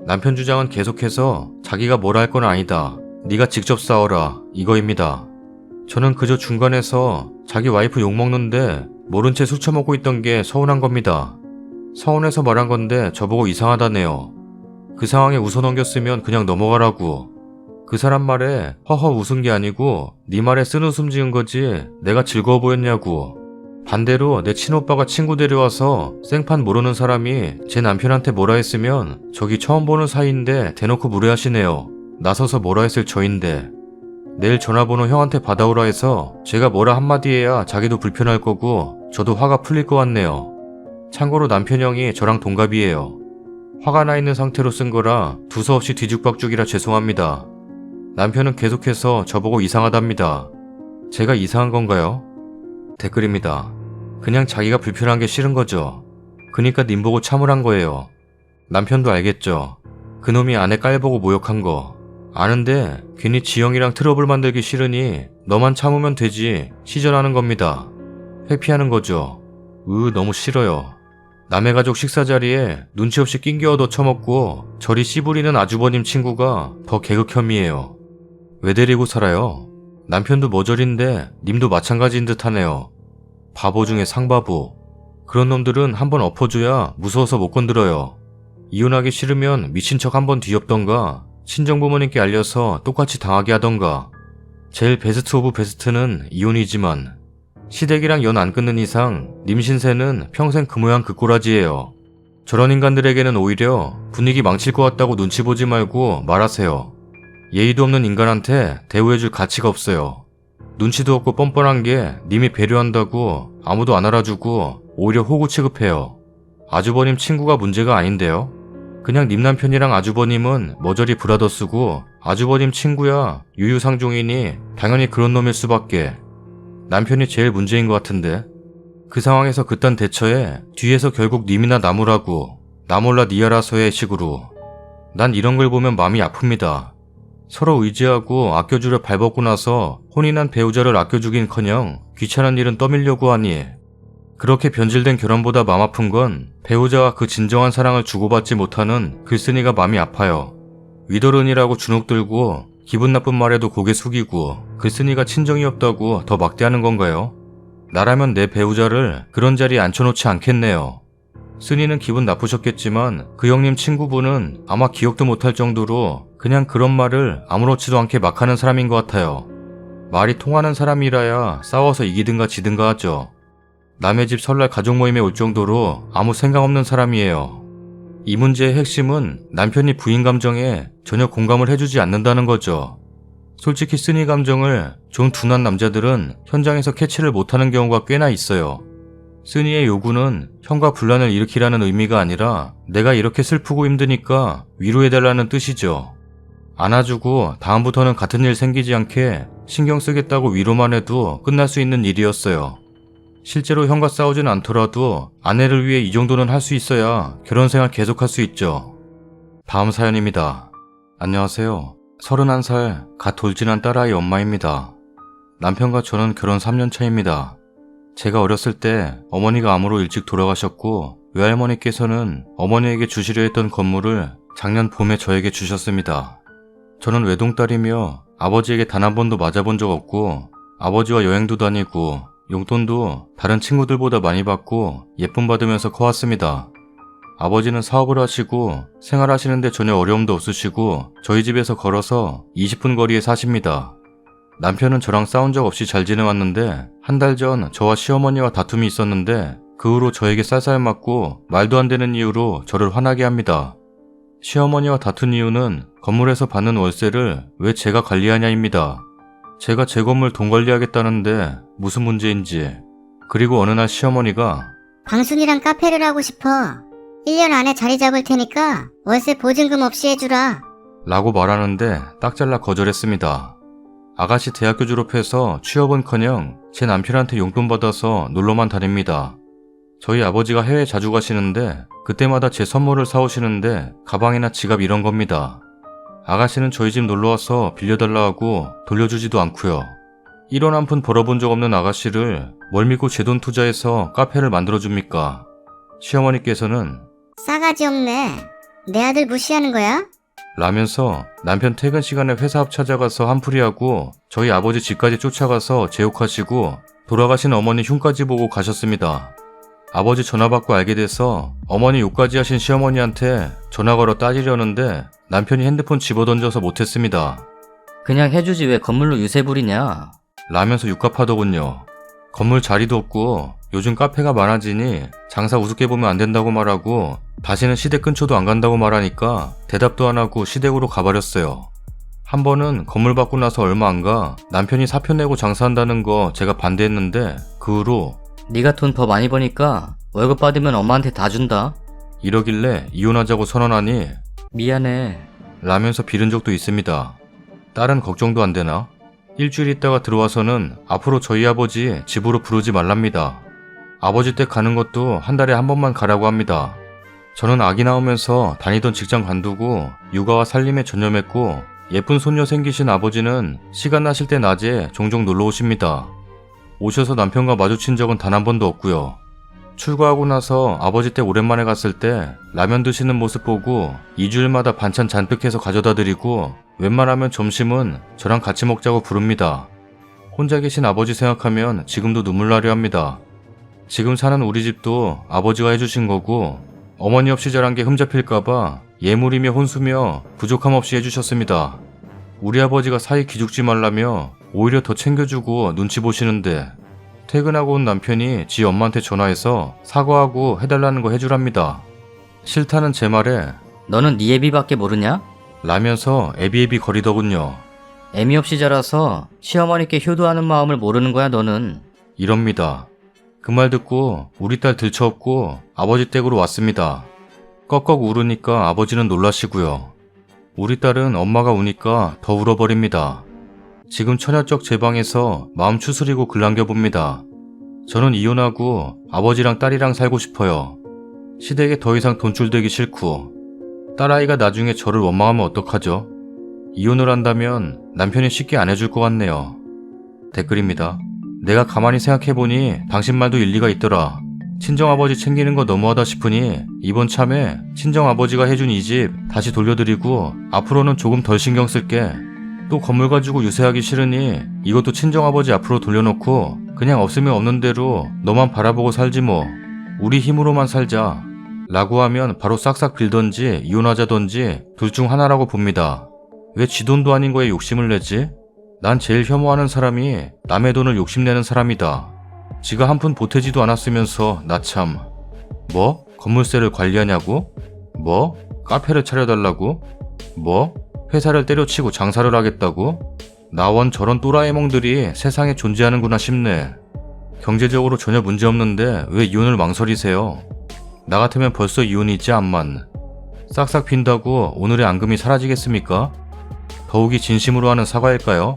남편 주장은 계속해서 자기가 뭘 할 건 아니다. 네가 직접 싸워라. 이거입니다. 저는 그저 중간에서 자기 와이프 욕먹는데 모른 채 술 처먹고 있던 게 서운한 겁니다. 서운해서 말한 건데 저보고 이상하다네요. 그 상황에 웃어넘겼으면 그냥 넘어가라고. 그 사람 말에 허허 웃은 게 아니고 네 말에 쓴웃음 지은 거지 내가 즐거워 보였냐고. 반대로 내 친오빠가 친구 데려와서 생판 모르는 사람이 제 남편한테 뭐라 했으면 저기 처음 보는 사이인데 대놓고 무례하시네요. 나서서 뭐라 했을 저인데. 내일 전화번호 형한테 받아오라 해서 제가 뭐라 한마디 해야 자기도 불편할 거고 저도 화가 풀릴 것 같네요. 참고로 남편 형이 저랑 동갑이에요. 화가 나 있는 상태로 쓴 거라 두서없이 뒤죽박죽이라 죄송합니다. 남편은 계속해서 저보고 이상하답니다. 제가 이상한 건가요? 댓글입니다. 그냥 자기가 불편한 게 싫은 거죠. 그니까 님 보고 참으란 거예요. 남편도 알겠죠. 그놈이 아내 깔보고 모욕한 거. 아는데 괜히 지영이랑 트러블 만들기 싫으니 너만 참으면 되지 시전하는 겁니다. 회피하는 거죠. 너무 싫어요. 남의 가족 식사 자리에 눈치 없이 낑겨 얻어 처먹고 저리 씨부리는 아주버님 친구가 더 계극혐이에요. 왜 데리고 살아요? 남편도 머저린데 님도 마찬가지인 듯 하네요. 바보 중에 상바보. 그런 놈들은 한번 엎어줘야 무서워서 못 건드려요. 이혼하기 싫으면 미친 척 한번 뒤엎던가 친정부모님께 알려서 똑같이 당하게 하던가. 제일 베스트 오브 베스트는 이혼이지만 시댁이랑 연 안 끊는 이상 님 신세는 평생 그 모양 그 꼬라지예요. 저런 인간들에게는 오히려 분위기 망칠 것 같다고 눈치 보지 말고 말하세요. 예의도 없는 인간한테 대우해줄 가치가 없어요. 눈치도 없고 뻔뻔한 게 님이 배려한다고 아무도 안 알아주고 오히려 호구 취급해요. 아주버님 친구가 문제가 아닌데요. 그냥 님 남편이랑 아주버님은 머저리 브라더 쓰고 아주버님 친구야 유유상종이니 당연히 그런 놈일 수밖에. 남편이 제일 문제인 것 같은데. 그 상황에서 그딴 대처에 뒤에서 결국 님이나 나무라고 나 몰라 니 알아서의 식으로. 난 이런 걸 보면 마음이 아픕니다. 서로 의지하고 아껴주려 발벗고 나서 혼이 난 배우자를 아껴주긴커녕 귀찮은 일은 떠밀려고 하니. 그렇게 변질된 결혼보다 맘 아픈 건 배우자와 그 진정한 사랑을 주고받지 못하는 글쓴이가 마음이 아파요. 위도른이라고 주눅 들고 기분 나쁜 말에도 고개 숙이고 글쓴이가 친정이 없다고 더 막대하는 건가요? 나라면 내 배우자를 그런 자리에 앉혀놓지 않겠네요. 쓴이는 기분 나쁘셨겠지만 그 형님 친구분은 아마 기억도 못할 정도로 그냥 그런 말을 아무렇지도 않게 막 하는 사람인 것 같아요. 말이 통하는 사람이라야 싸워서 이기든가 지든가 하죠. 남의 집 설날 가족 모임에 올 정도로 아무 생각 없는 사람이에요. 이 문제의 핵심은 남편이 부인 감정에 전혀 공감을 해주지 않는다는 거죠. 솔직히 쓴이 감정을 좀 둔한 남자들은 현장에서 캐치를 못하는 경우가 꽤나 있어요. 쓴이의 요구는 형과 분란을 일으키라는 의미가 아니라 내가 이렇게 슬프고 힘드니까 위로해달라는 뜻이죠. 안아주고 다음부터는 같은 일 생기지 않게 신경 쓰겠다고 위로만 해도 끝날 수 있는 일이었어요. 실제로 형과 싸우진 않더라도 아내를 위해 이 정도는 할 수 있어야 결혼생활 계속할 수 있죠. 다음 사연입니다. 안녕하세요. 31살 갓 돌진한 딸아이 엄마입니다. 남편과 저는 결혼 3년 차입니다. 제가 어렸을 때 어머니가 암으로 일찍 돌아가셨고 외할머니께서는 어머니에게 주시려 했던 건물을 작년 봄에 저에게 주셨습니다. 저는 외동딸이며 아버지에게 단 한 번도 맞아본 적 없고 아버지와 여행도 다니고 용돈도 다른 친구들보다 많이 받고 예쁨 받으면서 커왔습니다. 아버지는 사업을 하시고 생활하시는데 전혀 어려움도 없으시고 저희 집에서 걸어서 20분 거리에 사십니다. 남편은 저랑 싸운 적 없이 잘 지내왔는데 한 달 전 저와 시어머니와 다툼이 있었는데 그 후로 저에게 쌀쌀 맞고 말도 안 되는 이유로 저를 화나게 합니다. 시어머니와 다툰 이유는 건물에서 받는 월세를 왜 제가 관리하냐입니다. 제가 제 건물 돈 관리하겠다는데 무슨 문제인지. 그리고 어느 날 시어머니가 방순이랑 카페를 하고 싶어. 1년 안에 자리 잡을 테니까 월세 보증금 없이 해주라. 라고 말하는데 딱 잘라 거절했습니다. 아가씨 대학교 졸업해서 취업은커녕 제 남편한테 용돈 받아서 놀러만 다닙니다. 저희 아버지가 해외 자주 가시는데 그때마다 제 선물을 사오시는데 가방이나 지갑 이런 겁니다. 아가씨는 저희 집 놀러와서 빌려달라 하고 돌려주지도 않고요. 1원 한 푼 벌어본 적 없는 아가씨를 뭘 믿고 제 돈 투자해서 카페를 만들어줍니까? 시어머니께서는 싸가지 없네. 내 아들 무시하는 거야? 라면서 남편 퇴근 시간에 회사 앞 찾아가서 한풀이하고 저희 아버지 집까지 쫓아가서 제욕하시고 돌아가신 어머니 흉까지 보고 가셨습니다. 아버지 전화 받고 알게 돼서 어머니 욕까지 하신 시어머니한테 전화 걸어 따지려는데 남편이 핸드폰 집어던져서 못했습니다. 그냥 해주지 왜 건물로 유세 부리냐? 라면서 육갑하더군요. 건물 자리도 없고 요즘 카페가 많아지니 장사 우습게 보면 안 된다고 말하고 다시는 시댁 근처도 안 간다고 말하니까 대답도 안 하고 시댁으로 가버렸어요. 한 번은 건물 받고 나서 얼마 안 가 남편이 사표 내고 장사한다는 거 제가 반대했는데 그 후로 네가 돈 더 많이 버니까 월급 받으면 엄마한테 다 준다. 이러길래 이혼하자고 선언하니 미안해. 라면서 빌은 적도 있습니다. 딸은 걱정도 안 되나? 일주일 있다가 들어와서는 앞으로 저희 아버지 집으로 부르지 말랍니다. 아버지 댁 가는 것도 한 달에 한 번만 가라고 합니다. 저는 아기 낳으면서 다니던 직장 관두고 육아와 살림에 전념했고 예쁜 손녀 생기신 아버지는 시간 나실 때 낮에 종종 놀러 오십니다. 오셔서 남편과 마주친 적은 단 한 번도 없고요. 출가하고 나서 아버지 댁 오랜만에 갔을 때 라면 드시는 모습 보고 2주일마다 반찬 잔뜩 해서 가져다 드리고 웬만하면 점심은 저랑 같이 먹자고 부릅니다. 혼자 계신 아버지 생각하면 지금도 눈물 나려 합니다. 지금 사는 우리 집도 아버지가 해주신 거고 어머니 없이 자란 게 흠잡힐까봐 예물이며 혼수며 부족함 없이 해주셨습니다. 우리 아버지가 사이 기죽지 말라며 오히려 더 챙겨주고 눈치 보시는데 퇴근하고 온 남편이 지 엄마한테 전화해서 사과하고 해달라는 거 해주랍니다. 싫다는 제 말에 너는 네 애비밖에 모르냐? 라면서 애비애비 거리더군요. 애미 없이 자라서 시어머니께 효도하는 마음을 모르는 거야 너는. 이럽니다. 그 말 듣고 우리 딸 들쳐업고 아버지 댁으로 왔습니다. 꺽꺽 울으니까 아버지는 놀라시고요. 우리 딸은 엄마가 우니까 더 울어버립니다. 지금 처녀적 제 방에서 마음 추스리고 글 남겨봅니다. 저는 이혼하고 아버지랑 딸이랑 살고 싶어요. 시댁에 더 이상 돈줄 대기 싫고 딸아이가 나중에 저를 원망하면 어떡하죠? 이혼을 한다면 남편이 쉽게 안 해줄 것 같네요. 댓글입니다. 내가 가만히 생각해보니 당신 말도 일리가 있더라. 친정아버지 챙기는 거 너무하다 싶으니 이번 참에 친정아버지가 해준 이 집 다시 돌려드리고 앞으로는 조금 덜 신경 쓸게. 또 건물 가지고 유세하기 싫으니 이것도 친정아버지 앞으로 돌려놓고 그냥 없으면 없는 대로 너만 바라보고 살지 뭐. 우리 힘으로만 살자. 라고 하면 바로 싹싹 빌던지 이혼하자던지 둘 중 하나라고 봅니다. 왜 지 돈도 아닌 거에 욕심을 내지? 난 제일 혐오하는 사람이 남의 돈을 욕심내는 사람이다. 지가 한 푼 보태지도 않았으면서 나 참. 뭐? 건물세를 관리하냐고? 뭐? 카페를 차려달라고? 뭐? 회사를 때려치고 장사를 하겠다고? 나원 저런 또라이몽들이 세상에 존재하는구나 싶네. 경제적으로 전혀 문제없는데 왜 이혼을 망설이세요? 나 같으면 벌써 이혼이지 암만. 싹싹 빈다고 오늘의 앙금이 사라지겠습니까? 더욱이 진심으로 하는 사과일까요?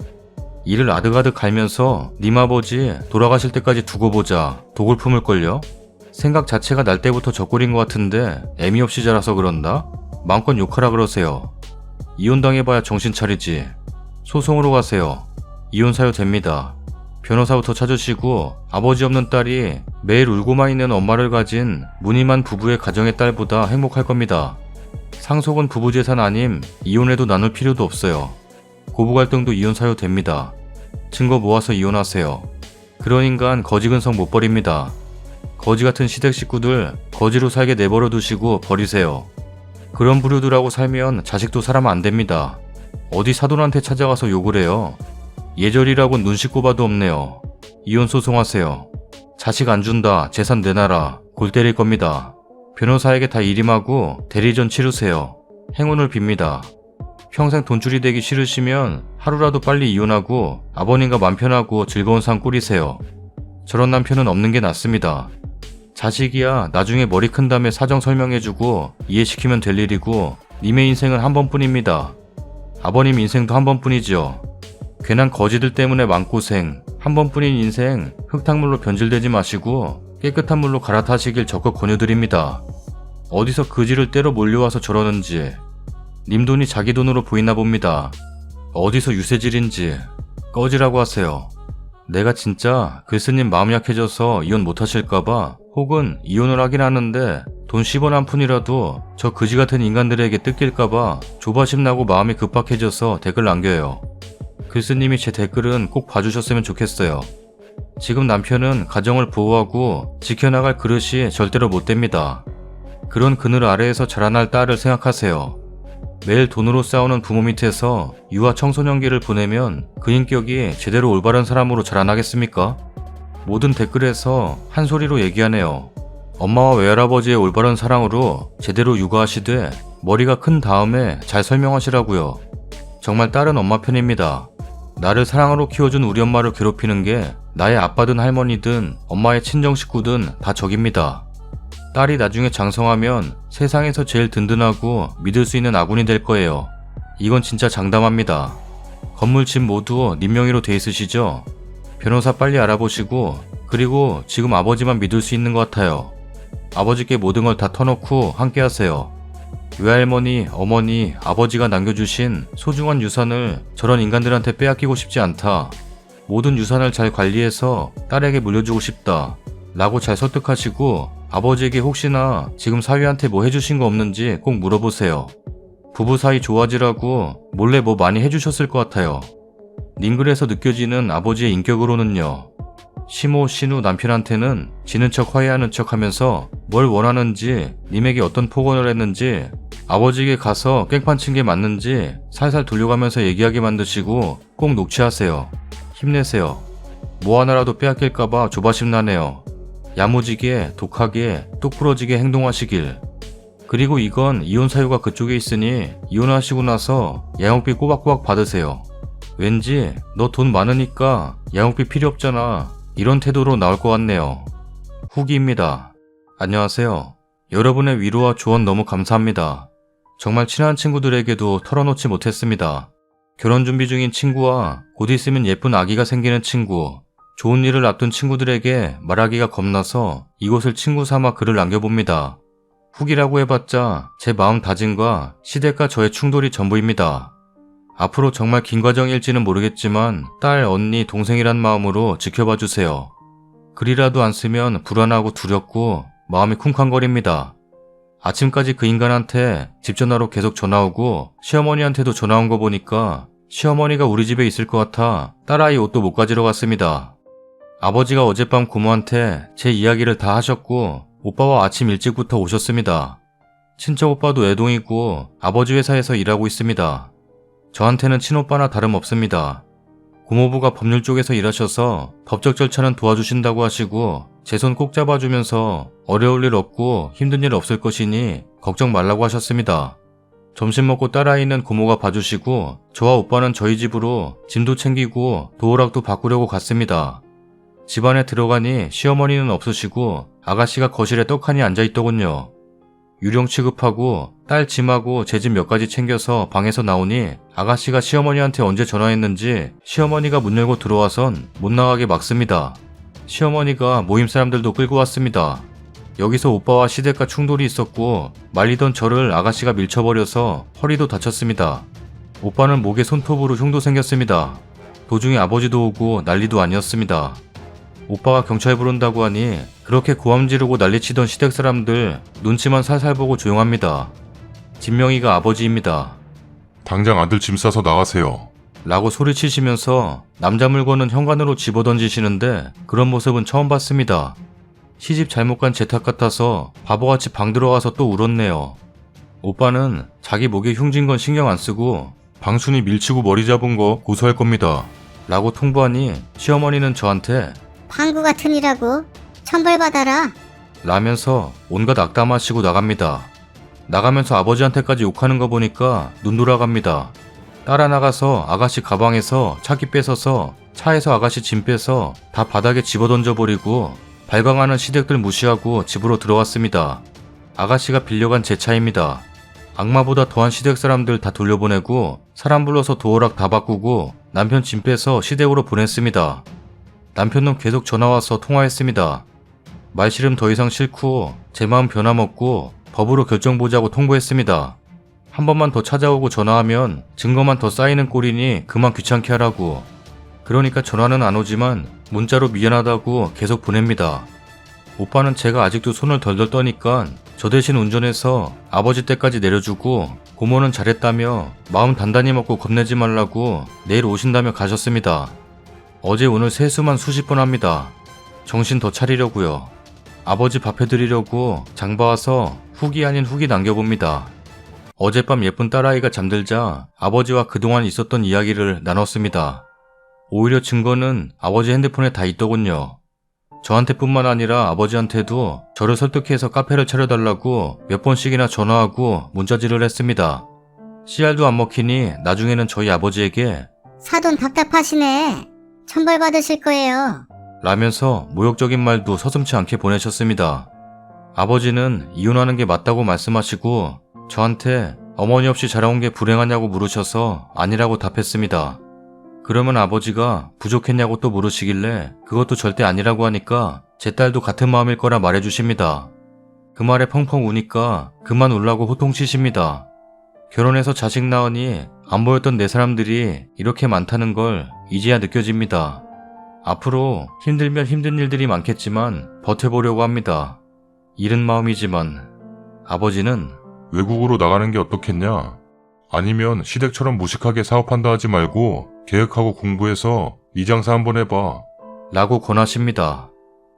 이를 아득아득 갈면서 님 아버지 돌아가실 때까지 두고 보자 독을 품을걸요? 생각 자체가 날 때부터 적골인 것 같은데 애미 없이 자라서 그런다? 마음껏 욕하라 그러세요. 이혼당해봐야 정신 차리지. 소송으로 가세요. 이혼 사유 됩니다. 변호사부터 찾으시고 아버지 없는 딸이 매일 울고만 있는 엄마를 가진 무늬만 부부의 가정의 딸보다 행복할 겁니다. 상속은 부부 재산 아님 이혼해도 나눌 필요도 없어요. 고부 갈등도 이혼 사유 됩니다. 증거 모아서 이혼하세요. 그런 인간 거지 근성 못 버립니다. 거지 같은 시댁 식구들 거지로 살게 내버려 두시고 버리세요. 그런 부류들하고 살면 자식도 사람 안 됩니다. 어디 사돈한테 찾아가서 욕을 해요. 예절이라곤 눈 씻고 봐도 없네요. 이혼 소송하세요. 자식 안 준다, 재산 내놔라, 골 때릴 겁니다. 변호사에게 다 일임하고 대리전 치르세요. 행운을 빕니다. 평생 돈줄이 되기 싫으시면 하루라도 빨리 이혼하고 아버님과 맘 편하고 즐거운 삶 꾸리세요. 저런 남편은 없는 게 낫습니다. 자식이야 나중에 머리 큰 다음에 사정 설명해주고 이해시키면 될 일이고 님의 인생은 한 번뿐입니다. 아버님 인생도 한 번뿐이죠. 괜한 거지들 때문에 마음고생, 한 번뿐인 인생 흙탕물로 변질되지 마시고 깨끗한 물로 갈아타시길 적극 권유드립니다. 어디서 그지를 때로 몰려와서 저러는지 님 돈이 자기 돈으로 보이나 봅니다. 어디서 유세질인지 꺼지라고 하세요. 내가 진짜 글쓰님 마음 약해져서 이혼 못하실까봐 혹은 이혼을 하긴 하는데 돈 10원 한 푼이라도 저 그지 같은 인간들에게 뜯길까봐 조바심 나고 마음이 급박해져서 댓글 남겨요. 글쓰님이 제 댓글은 꼭 봐주셨으면 좋겠어요. 지금 남편은 가정을 보호하고 지켜나갈 그릇이 절대로 못 됩니다. 그런 그늘 아래에서 자라날 딸을 생각하세요. 매일 돈으로 싸우는 부모 밑에서 유아 청소년기를 보내면 그 인격이 제대로 올바른 사람으로 자라나겠습니까? 모든 댓글에서 한 소리로 얘기하네요. 엄마와 외할아버지의 올바른 사랑으로 제대로 육아하시되 머리가 큰 다음에 잘 설명하시라고요. 정말 딸은 엄마 편입니다. 나를 사랑으로 키워준 우리 엄마를 괴롭히는 게 나의 아빠든 할머니든 엄마의 친정 식구든 다 적입니다. 딸이 나중에 장성하면 세상에서 제일 든든하고 믿을 수 있는 아군이 될 거예요. 이건 진짜 장담합니다. 건물 집 모두 님 명의로 돼 있으시죠? 변호사 빨리 알아보시고 그리고 지금 아버지만 믿을 수 있는 것 같아요. 아버지께 모든 걸 다 터놓고 함께 하세요. 외할머니, 어머니, 아버지가 남겨주신 소중한 유산을 저런 인간들한테 빼앗기고 싶지 않다. 모든 유산을 잘 관리해서 딸에게 물려주고 싶다. 라고 잘 설득하시고 아버지에게 혹시나 지금 사위한테 뭐 해주신 거 없는지 꼭 물어보세요. 부부 사이 좋아지라고 몰래 뭐 많이 해주셨을 것 같아요. 닝글에서 느껴지는 아버지의 인격으로는요. 시모, 신우 남편한테는 지는 척 화해하는 척 하면서 뭘 원하는지 님에게 어떤 폭언을 했는지 아버지에게 가서 깽판 친 게 맞는지 살살 돌려가면서 얘기하게 만드시고 꼭 녹취하세요. 힘내세요. 뭐 하나라도 빼앗길까봐 조바심 나네요. 야무지게, 독하게, 똑부러지게 행동하시길. 그리고 이건 이혼 사유가 그쪽에 있으니 이혼하시고 나서 양육비 꼬박꼬박 받으세요. 왠지 너 돈 많으니까 양육비 필요 없잖아. 이런 태도로 나올 것 같네요. 후기입니다. 안녕하세요. 여러분의 위로와 조언 너무 감사합니다. 정말 친한 친구들에게도 털어놓지 못했습니다. 결혼 준비 중인 친구와 곧 있으면 예쁜 아기가 생기는 친구, 좋은 일을 앞둔 친구들에게 말하기가 겁나서 이곳을 친구 삼아 글을 남겨봅니다. 후기라고 해봤자 제 마음다짐과 시댁과 저의 충돌이 전부입니다. 앞으로 정말 긴 과정일지는 모르겠지만 딸, 언니, 동생이란 마음으로 지켜봐 주세요. 글이라도 안 쓰면 불안하고 두렵고 마음이 쿵쾅거립니다. 아침까지 그 인간한테 집 전화로 계속 전화 오고 시어머니한테도 전화 온 거 보니까 시어머니가 우리 집에 있을 것 같아 딸아이 옷도 못 가지러 갔습니다. 아버지가 어젯밤 고모한테 제 이야기를 다 하셨고 오빠와 아침 일찍부터 오셨습니다. 친척 오빠도 애동이고 아버지 회사에서 일하고 있습니다. 저한테는 친오빠나 다름없습니다. 고모부가 법률 쪽에서 일하셔서 법적 절차는 도와주신다고 하시고 제 손 꼭 잡아주면서 어려울 일 없고 힘든 일 없을 것이니 걱정 말라고 하셨습니다. 점심 먹고 딸아이는 고모가 봐주시고 저와 오빠는 저희 집으로 짐도 챙기고 도어락도 바꾸려고 갔습니다. 집 안에 들어가니 시어머니는 없으시고 아가씨가 거실에 떡하니 앉아있더군요. 유령 취급하고 딸 짐하고 제 집 몇 가지 챙겨서 방에서 나오니 아가씨가 시어머니한테 언제 전화했는지 시어머니가 문 열고 들어와선 못 나가게 막습니다. 시어머니가 모임 사람들도 끌고 왔습니다. 여기서 오빠와 시댁과 충돌이 있었고 말리던 저를 아가씨가 밀쳐버려서 허리도 다쳤습니다. 오빠는 목에 손톱으로 흉도 생겼습니다. 도중에 아버지도 오고 난리도 아니었습니다. 오빠가 경찰 부른다고 하니 그렇게 고함 지르고 난리치던 시댁 사람들 눈치만 살살 보고 조용합니다. 진명이가 아버지입니다. 당장 아들 짐 싸서 나가세요. 라고 소리치시면서 남자 물건은 현관으로 집어던지시는데 그런 모습은 처음 봤습니다. 시집 잘못 간 제 탓 같아서 바보같이 방 들어가서 또 울었네요. 오빠는 자기 목에 흉진 건 신경 안 쓰고 방순이 밀치고 머리 잡은 거 고소할 겁니다. 라고 통보하니 시어머니는 저한테 방구 같은 이라고 천벌받아라. 라면서 온갖 악담하시고 나갑니다. 나가면서 아버지한테까지 욕하는 거 보니까 눈 돌아갑니다. 따라 나가서 아가씨 가방에서 차키 뺏어서 차에서 아가씨 짐 빼서 다 바닥에 집어던져버리고 발광하는 시댁들 무시하고 집으로 들어왔습니다. 아가씨가 빌려간 제 차입니다. 악마보다 더한 시댁 사람들 다 돌려보내고 사람 불러서 도어락 다 바꾸고 남편 짐 빼서 시댁으로 보냈습니다. 남편은 계속 전화와서 통화했습니다. 말씨름 더 이상 싫고 제 마음 변함없고 법으로 결정 보자고 통보했습니다. 한 번만 더 찾아오고 전화하면 증거만 더 쌓이는 꼴이니 그만 귀찮게 하라고. 그러니까 전화는 안 오지만 문자로 미안하다고 계속 보냅니다. 오빠는 제가 아직도 손을 덜덜 떠니까 저 대신 운전해서 아버지 댁까지 내려주고 고모는 잘했다며 마음 단단히 먹고 겁내지 말라고 내일 오신다며 가셨습니다. 어제 오늘 세수만 수십 번 합니다. 정신 더 차리려고요. 아버지 밥 해드리려고 장 봐와서 훅이 아닌 훅이 남겨봅니다. 어젯밤 예쁜 딸아이가 잠들자 아버지와 그동안 있었던 이야기를 나눴습니다. 오히려 증거는 아버지 핸드폰에 다 있더군요. 저한테뿐만 아니라 아버지한테도 저를 설득해서 카페를 차려달라고 몇 번씩이나 전화하고 문자질을 했습니다. 씨알도 안 먹히니 나중에는 저희 아버지에게 사돈 답답하시네. 천벌받으실 거예요. 라면서 모욕적인 말도 서슴지 않게 보내셨습니다. 아버지는 이혼하는 게 맞다고 말씀하시고 저한테 어머니 없이 자라온 게 불행하냐고 물으셔서 아니라고 답했습니다. 그러면 아버지가 부족했냐고 또 물으시길래 그것도 절대 아니라고 하니까 제 딸도 같은 마음일 거라 말해주십니다. 그 말에 펑펑 우니까 그만 울라고 호통치십니다. 결혼해서 자식 낳으니 안 보였던 내 사람들이 이렇게 많다는 걸 이제야 느껴집니다. 앞으로 힘들면 힘든 일들이 많겠지만 버텨보려고 합니다. 이른 마음이지만 아버지는 외국으로 나가는 게 어떻겠냐? 아니면 시댁처럼 무식하게 사업한다 하지 말고 계획하고 공부해서 이 장사 한번 해봐. 라고 권하십니다.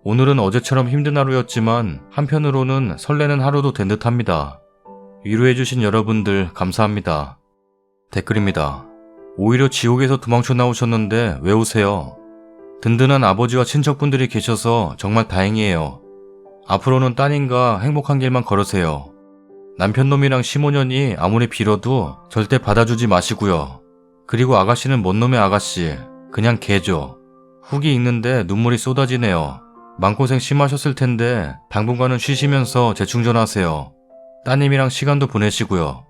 오늘은 어제처럼 힘든 하루였지만 한편으로는 설레는 하루도 된 듯합니다. 위로해주신 여러분들 감사합니다. 댓글입니다. 오히려 지옥에서 도망쳐 나오셨는데 왜 오세요? 든든한 아버지와 친척분들이 계셔서 정말 다행이에요. 앞으로는 따님과 행복한 길만 걸으세요. 남편놈이랑 15년이 아무리 빌어도 절대 받아주지 마시고요. 그리고 아가씨는 뭔 놈의 아가씨, 그냥 개죠. 훅이 익는데 눈물이 쏟아지네요. 마음고생 심하셨을 텐데 당분간은 쉬시면서 재충전하세요. 따님이랑 시간도 보내시고요.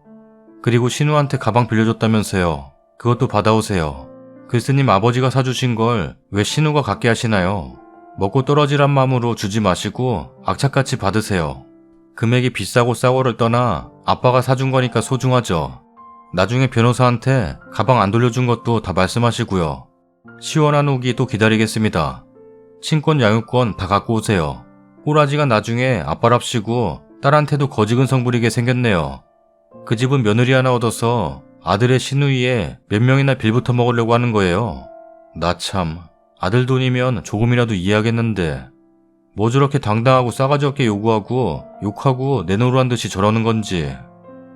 그리고 신우한테 가방 빌려줬다면서요. 그것도 받아오세요. 글쓰님 아버지가 사주신 걸 왜 신우가 갖게 하시나요? 먹고 떨어지란 마음으로 주지 마시고 악착같이 받으세요. 금액이 비싸고 싸고를 떠나 아빠가 사준 거니까 소중하죠. 나중에 변호사한테 가방 안 돌려준 것도 다 말씀하시고요. 시원한 후기 또 기다리겠습니다. 친권 양육권 다 갖고 오세요. 꼬라지가 나중에 아빠랍시고 딸한테도 거지근성 부리게 생겼네요. 그 집은 며느리 하나 얻어서 아들의 시누이에 몇 명이나 빌부터 먹으려고 하는 거예요. 나 참, 아들 돈이면 조금이라도 이해하겠는데 뭐 저렇게 당당하고 싸가지 없게 요구하고 욕하고 내노루한 듯이 저러는 건지.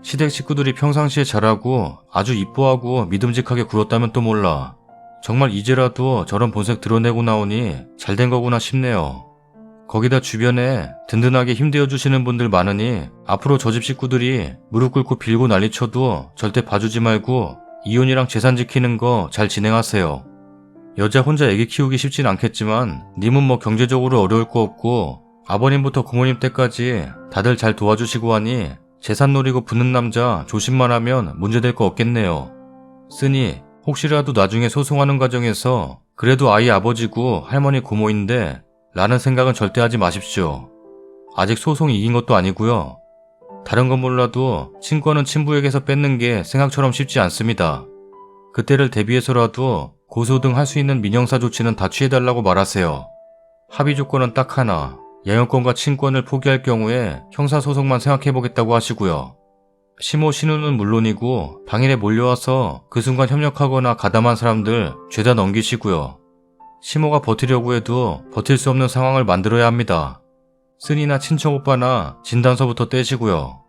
시댁 식구들이 평상시에 잘하고 아주 이뻐하고 믿음직하게 굴었다면 또 몰라. 정말 이제라도 저런 본색 드러내고 나오니 잘된 거구나 싶네요. 거기다 주변에 든든하게 힘대어 주시는 분들 많으니 앞으로 저 집 식구들이 무릎 꿇고 빌고 난리쳐도 절대 봐주지 말고 이혼이랑 재산 지키는 거 잘 진행하세요. 여자 혼자 애기 키우기 쉽진 않겠지만 님은 뭐 경제적으로 어려울 거 없고 아버님부터 고모님 때까지 다들 잘 도와주시고 하니 재산 노리고 붙는 남자 조심만 하면 문제될 거 없겠네요. 쓰니 혹시라도 나중에 소송하는 과정에서 그래도 아이 아버지고 할머니 고모인데 라는 생각은 절대 하지 마십시오. 아직 소송이 이긴 것도 아니고요. 다른 건 몰라도 친권은 친부에게서 뺏는 게 생각처럼 쉽지 않습니다. 그때를 대비해서라도 고소 등 할 수 있는 민형사 조치는 다 취해달라고 말하세요. 합의 조건은 딱 하나, 양형권과 친권을 포기할 경우에 형사소송만 생각해보겠다고 하시고요. 시모 신우는 물론이고 당일에 몰려와서 그 순간 협력하거나 가담한 사람들 죄다 넘기시고요. 시모가 버티려고 해도 버틸 수 없는 상황을 만들어야 합니다. 쓴이나 친척 오빠나 진단서부터 떼시고요.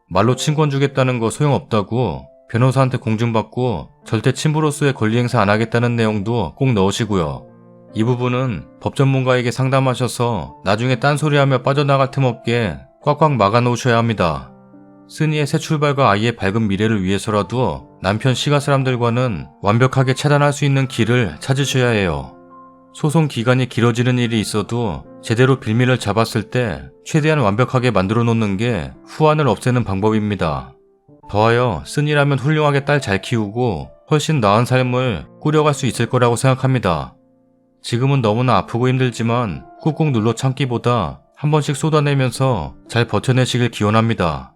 말로 친권 주겠다는 거 소용없다고 변호사한테 공증받고 절대 친부로서의 권리 행사 안 하겠다는 내용도 꼭 넣으시고요. 이 부분은 법 전문가에게 상담하셔서 나중에 딴소리하며 빠져나갈 틈 없게 꽉꽉 막아 놓으셔야 합니다. 쓴이의 새 출발과 아이의 밝은 미래를 위해서라도 남편 시가 사람들과는 완벽하게 차단할 수 있는 길을 찾으셔야 해요. 소송 기간이 길어지는 일이 있어도 제대로 빌미를 잡았을 때 최대한 완벽하게 만들어 놓는 게 후환을 없애는 방법입니다. 더하여 쓴이라면 훌륭하게 딸 잘 키우고 훨씬 나은 삶을 꾸려갈 수 있을 거라고 생각합니다. 지금은 너무나 아프고 힘들지만 꾹꾹 눌러 참기보다 한 번씩 쏟아내면서 잘 버텨내시길 기원합니다.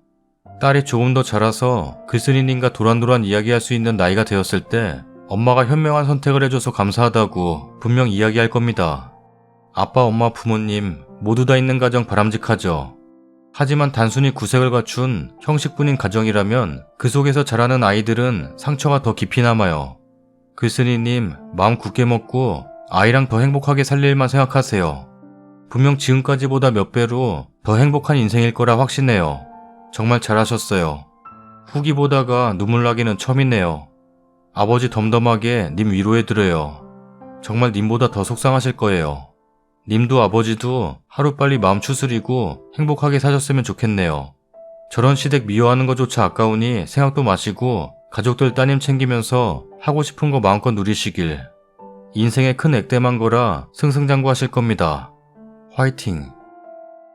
딸이 조금 더 자라서 글쓴이님과 도란도란 이야기할 수 있는 나이가 되었을 때 엄마가 현명한 선택을 해줘서 감사하다고 분명 이야기할 겁니다. 아빠, 엄마, 부모님 모두 다 있는 가정 바람직하죠. 하지만 단순히 구색을 갖춘 형식뿐인 가정이라면 그 속에서 자라는 아이들은 상처가 더 깊이 남아요. 글쓴이님 마음 굳게 먹고 아이랑 더 행복하게 살 일만 생각하세요. 분명 지금까지보다 몇 배로 더 행복한 인생일 거라 확신해요. 정말 잘하셨어요. 후기보다가 눈물 나기는 처음이네요. 아버지 덤덤하게 님 위로해드려요. 정말 님보다 더 속상하실 거예요. 님도 아버지도 하루빨리 마음 추스리고 행복하게 사셨으면 좋겠네요. 저런 시댁 미워하는 것조차 아까우니 생각도 마시고 가족들 따님 챙기면서 하고 싶은 거 마음껏 누리시길. 인생의 큰 액땜한 거라 승승장구하실 겁니다. 화이팅!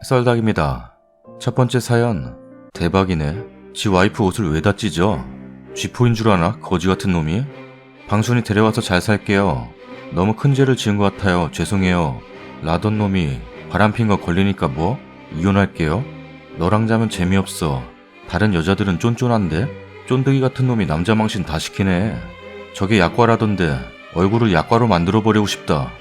썰닭입니다. 첫 번째 사연. 대박이네. 지 와이프 옷을 왜 다 찢어? 쥐포인 줄 아나? 거지 같은 놈이? 방순이 데려와서 잘 살게요. 너무 큰 죄를 지은 것 같아요. 죄송해요. 라던 놈이 바람핀 거 걸리니까 뭐? 이혼할게요. 너랑 자면 재미없어. 다른 여자들은 쫀쫀한데? 쫀득이 같은 놈이 남자 망신 다 시키네. 저게 약과라던데 얼굴을 약과로 만들어버리고 싶다.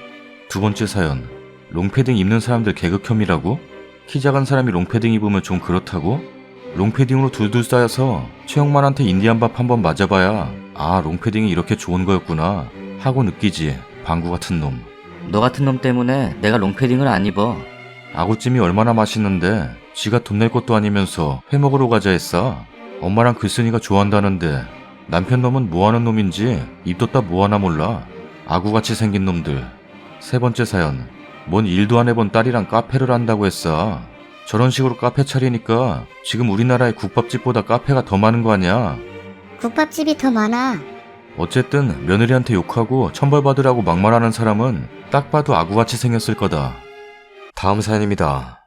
두 번째 사연. 롱패딩 입는 사람들 계극혐이라고? 키 작은 사람이 롱패딩 입으면 좀 그렇다고? 롱패딩으로 둘둘 쌓여서 최영만한테 인디안밥 한번 맞아봐야 아 롱패딩이 이렇게 좋은 거였구나 하고 느끼지. 방구 같은 놈. 너 같은 놈 때문에 내가 롱패딩을 안 입어. 아구찜이 얼마나 맛있는데 지가 돈 낼 것도 아니면서 회 먹으러 가자 했어. 엄마랑 글쓴이가 좋아한다는데 남편 놈은 뭐하는 놈인지 입 뒀다 뭐하나 몰라. 아구같이 생긴 놈들. 세 번째 사연. 뭔 일도 안 해본 딸이랑 카페를 한다고 했어. 저런 식으로 카페 차리니까 지금 우리나라의 국밥집보다 카페가 더 많은 거 아니야. 국밥집이 더 많아. 어쨌든 며느리한테 욕하고 천벌받으라고 막말하는 사람은 딱 봐도 아구같이 생겼을 거다. 다음 사연입니다.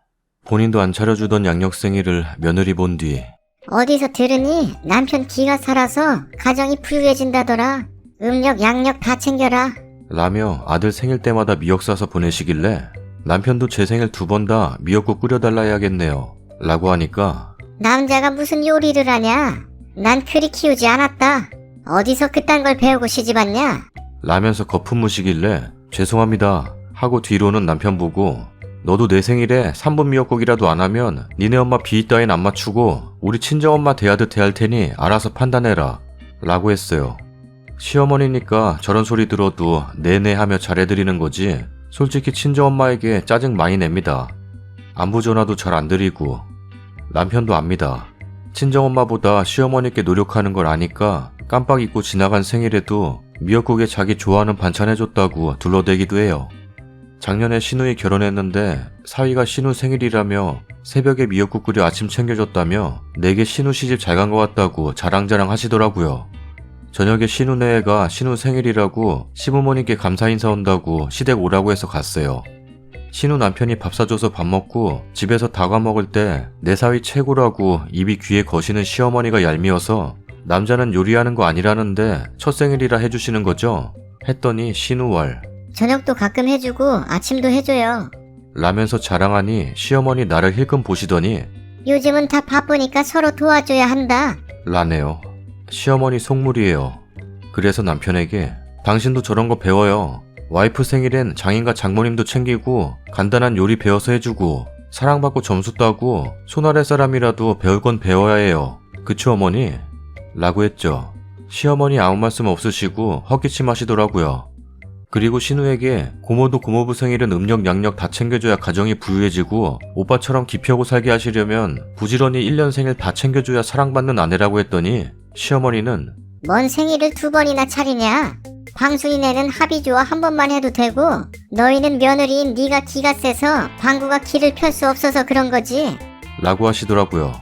본인도 안 차려주던 양력생이를 며느리 본 뒤. 어디서 들으니 남편 기가 살아서 가정이 부유해진다더라. 음력 양력 다 챙겨라. 라며 아들 생일 때마다 미역 싸서 보내시길래 남편도 제 생일 2번 다 미역국 끓여달라 해야겠네요. 라고 하니까 남자가 무슨 요리를 하냐? 난 그리 키우지 않았다. 어디서 그딴 걸 배우고 시집왔냐? 라면서 거품 무시길래 죄송합니다 하고 뒤로는 남편 보고 너도 내 생일에 3분 미역국이라도 안 하면 니네 엄마 비위 따윈 안 맞추고 우리 친정엄마 대하듯 대할 테니 알아서 판단해라 라고 했어요. 시어머니니까 저런 소리 들어도 네네 하며 잘해드리는 거지 솔직히 친정엄마에게 짜증 많이 냅니다. 안부 전화도 잘 안 드리고 남편도 압니다. 친정엄마보다 시어머니께 노력하는 걸 아니까 깜빡 잊고 지나간 생일에도 미역국에 자기 좋아하는 반찬 해줬다고 둘러대기도 해요. 작년에 신우이 결혼했는데 사위가 신우 생일이라며 새벽에 미역국 끓여 아침 챙겨줬다며 내게 신우 시집 잘 간 것 같다고 자랑자랑 하시더라고요. 저녁에 신우네가 신우 생일이라고 시부모님께 감사 인사 온다고 시댁 오라고 해서 갔어요. 신우 남편이 밥 사줘서 밥 먹고 집에서 다과 먹을 때 내 사위 최고라고 입이 귀에 거시는 시어머니가 얄미워서 남자는 요리하는 거 아니라는데 첫 생일이라 해주시는 거죠? 했더니 신우월. 저녁도 가끔 해주고 아침도 해줘요. 라면서 자랑하니 시어머니 나를 힐끔 보시더니 요즘은 다 바쁘니까 서로 도와줘야 한다. 라네요. 시어머니 속물이에요. 그래서 남편에게 당신도 저런 거 배워요. 와이프 생일엔 장인과 장모님도 챙기고 간단한 요리 배워서 해주고 사랑받고 점수 따고 손 아래 사람이라도 배울 건 배워야 해요. 그쵸 어머니? 라고 했죠. 시어머니 아무 말씀 없으시고 헛기침 하시더라고요. 그리고 신우에게 고모도 고모부 생일은 음력 양력 다 챙겨줘야 가정이 부유해지고 오빠처럼 기피하고 살게 하시려면 부지런히 1년 생일 다 챙겨줘야 사랑받는 아내라고 했더니 시어머니는 뭔 생일을 2번이나 차리냐? 광순이네는 합의조와 한 번만 해도 되고 너희는 며느리인 네가 기가 세서 방구가 길을 펼 수 없어서 그런 거지. 라고 하시더라고요.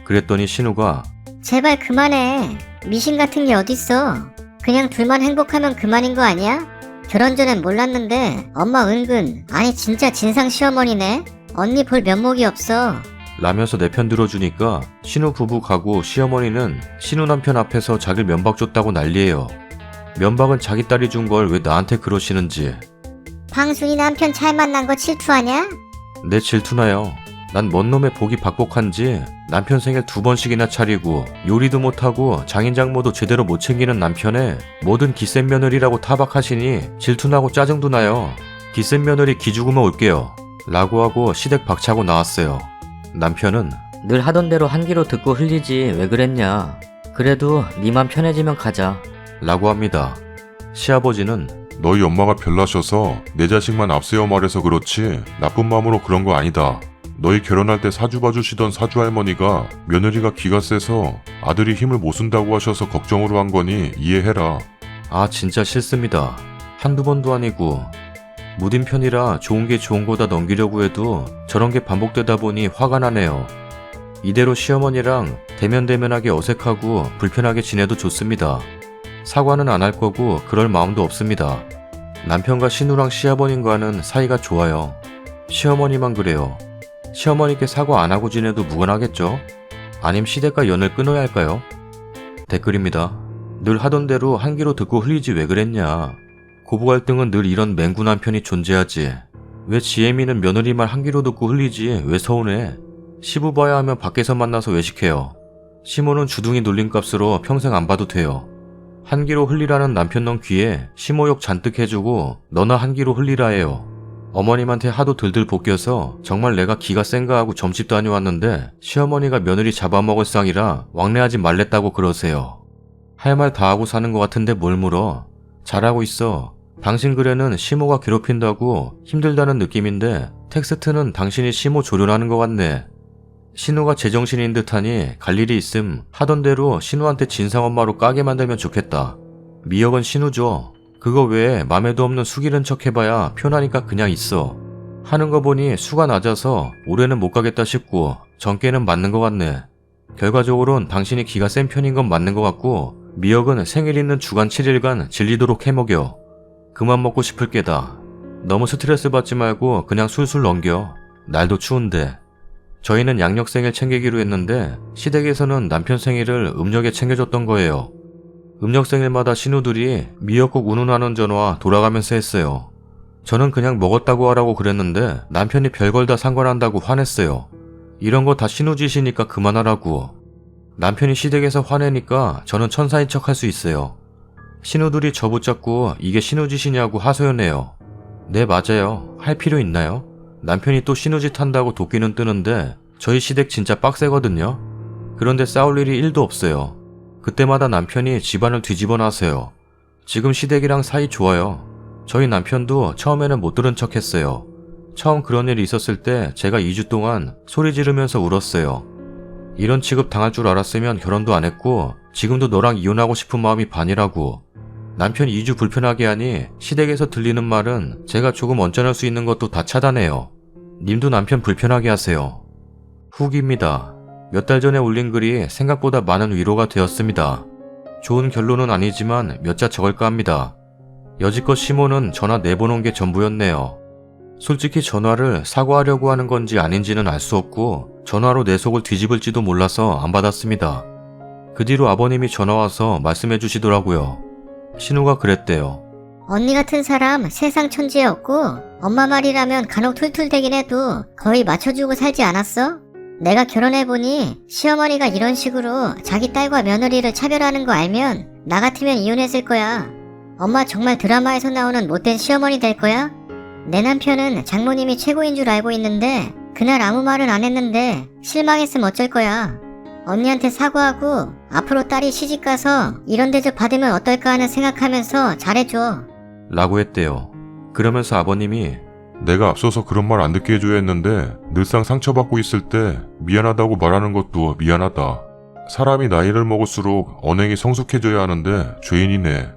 그랬더니 신우가 제발 그만해. 미신 같은 게 어딨어. 그냥 둘만 행복하면 그만인 거 아니야? 결혼 전엔 몰랐는데 엄마 은근 아니 진짜 진상 시어머니네. 언니 볼 면목이 없어. 라면서 내 편 들어주니까 신우 부부 가고 시어머니는 신우 남편 앞에서 자기를 면박 줬다고 난리예요. 면박은 자기 딸이 준 걸 왜 나한테 그러시는지. 광순이 남편 잘 만난 거 질투하냐? 내 질투나요. 난 뭔 놈의 복이 박복한지 남편 생일 2번씩이나 차리고 요리도 못하고 장인장모도 제대로 못 챙기는 남편에 뭐든 기센 며느리라고 타박하시니 질투나고 짜증도 나요. 기센 며느리 기죽으면 올게요. 라고 하고 시댁 박차고 나왔어요. 남편은 늘 하던 대로 한 귀로 듣고 흘리지 왜 그랬냐. 그래도 네 맘 편해지면 가자. 라고 합니다. 시아버지는 너희 엄마가 별나셔서 내 자식만 앞세워 말해서 그렇지 나쁜 마음으로 그런 거 아니다. 너희 결혼할 때 사주 봐주시던 사주 할머니가 며느리가 기가 세서 아들이 힘을 못 쓴다고 하셔서 걱정으로 한 거니 이해해라. 아 진짜 싫습니다. 한두 번도 아니고 무딘 편이라 좋은 게 좋은 거다 넘기려고 해도 저런 게 반복되다 보니 화가 나네요. 이대로 시어머니랑 대면대면하게 어색하고 불편하게 지내도 좋습니다. 사과는 안 할 거고 그럴 마음도 없습니다. 남편과 신우랑 시아버님과는 사이가 좋아요. 시어머니만 그래요. 시어머니께 사과 안 하고 지내도 무관하겠죠? 아님 시댁과 연을 끊어야 할까요? 댓글입니다. 늘 하던 대로 한 귀로 듣고 흘리지 왜 그랬냐. 고부 갈등은 늘 이런 맹구 남편이 존재하지. 왜 지혜미는 며느리 말 한 귀로 듣고 흘리지 왜 서운해. 시부 봐야 하면 밖에서 만나서 외식해요. 시모는 주둥이 놀림 값으로 평생 안 봐도 돼요. 한 귀로 흘리라는 남편 놈 귀에 시모욕 잔뜩 해주고 너나 한 귀로 흘리라 해요. 어머님한테 하도 들들 볶여서 정말 내가 기가 센가 하고 점집 다녀왔는데 시어머니가 며느리 잡아먹을 상이라 왕래하지 말랬다고 그러세요. 할 말 다 하고 사는 것 같은데 뭘 물어. 잘하고 있어. 당신 글에는 시모가 괴롭힌다고 힘들다는 느낌인데 텍스트는 당신이 시모 조련하는 것 같네. 신우가 제정신인 듯하니 갈 일이 있음 하던 대로 신우한테 진상엄마로 까게 만들면 좋겠다. 미역은 신우죠. 그거 외에 맘에도 없는 수 기른 척 해봐야 편하니까 그냥 있어. 하는 거 보니 수가 낮아서 올해는 못 가겠다 싶고 전께는 맞는 것 같네. 결과적으로는 당신이 기가 센 편인 건 맞는 것 같고 미역은 생일 있는 주간 7일간 질리도록 해먹여. 그만 먹고 싶을 게다. 너무 스트레스 받지 말고 그냥 술술 넘겨. 날도 추운데. 저희는 양력 생일 챙기기로 했는데 시댁에서는 남편 생일을 음력에 챙겨줬던 거예요. 음력 생일마다 신우들이 미역국 운운하는 전화 돌아가면서 했어요. 저는 그냥 먹었다고 하라고 그랬는데 남편이 별걸 다 상관한다고 화냈어요. 이런 거 다 신우 짓이니까 그만하라고. 남편이 시댁에서 화내니까 저는 천사인 척 할 수 있어요. 신우들이 저 붙잡고 이게 신우 짓이냐고 하소연해요. 네 맞아요. 할 필요 있나요? 남편이 또 신우짓 한다고 도끼는 뜨는데 저희 시댁 진짜 빡세거든요. 그런데 싸울 일이 1도 없어요. 그때마다 남편이 집안을 뒤집어 놔서요. 지금 시댁이랑 사이 좋아요. 저희 남편도 처음에는 못 들은 척 했어요. 처음 그런 일이 있었을 때 제가 2주 동안 소리 지르면서 울었어요. 이런 취급 당할 줄 알았으면 결혼도 안 했고 지금도 너랑 이혼하고 싶은 마음이 반이라고. 남편 2주 불편하게 하니 시댁에서 들리는 말은 제가 조금 언짢을 수 있는 것도 다 차단해요. 님도 남편 불편하게 하세요. 후기입니다. 몇 달 전에 올린 글이 생각보다 많은 위로가 되었습니다. 좋은 결론은 아니지만 몇 자 적을까 합니다. 여지껏 시모는 전화 내보낸 게 전부였네요. 솔직히 전화를 사과하려고 하는 건지 아닌지는 알 수 없고 전화로 내 속을 뒤집을지도 몰라서 안 받았습니다. 그 뒤로 아버님이 전화와서 말씀해 주시더라고요. 신우가 그랬대요. 언니 같은 사람 세상 천지에 없고 엄마 말이라면 간혹 툴툴대긴 해도 거의 맞춰주고 살지 않았어? 내가 결혼해보니 시어머니가 이런 식으로 자기 딸과 며느리를 차별하는 거 알면 나 같으면 이혼했을 거야. 엄마 정말 드라마에서 나오는 못된 시어머니 될 거야? 내 남편은 장모님이 최고인 줄 알고 있는데 그날 아무 말은 안 했는데 실망했으면 어쩔 거야. 언니한테 사과하고 앞으로 딸이 시집가서 이런 대접 받으면 어떨까 하는 생각하면서 잘해줘. 라고 했대요. 그러면서 아버님이 내가 앞서서 그런 말 안 듣게 해줘야 했는데 늘상 상처받고 있을 때 미안하다고 말하는 것도 미안하다. 사람이 나이를 먹을수록 언행이 성숙해져야 하는데 죄인이네.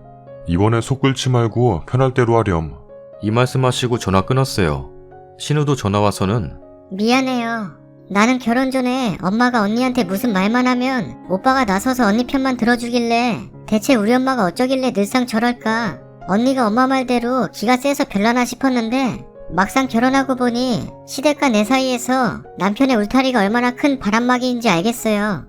이번엔 속 끓지 말고 편할 대로 하렴. 이 말씀하시고 전화 끊었어요. 신우도 전화 와서는 미안해요. 나는 결혼 전에 엄마가 언니한테 무슨 말만 하면 오빠가 나서서 언니 편만 들어주길래 대체 우리 엄마가 어쩌길래 늘상 저럴까. 언니가 엄마 말대로 기가 세서 별나나 싶었는데 막상 결혼하고 보니 시댁과 내 사이에서 남편의 울타리가 얼마나 큰 바람막이인지 알겠어요.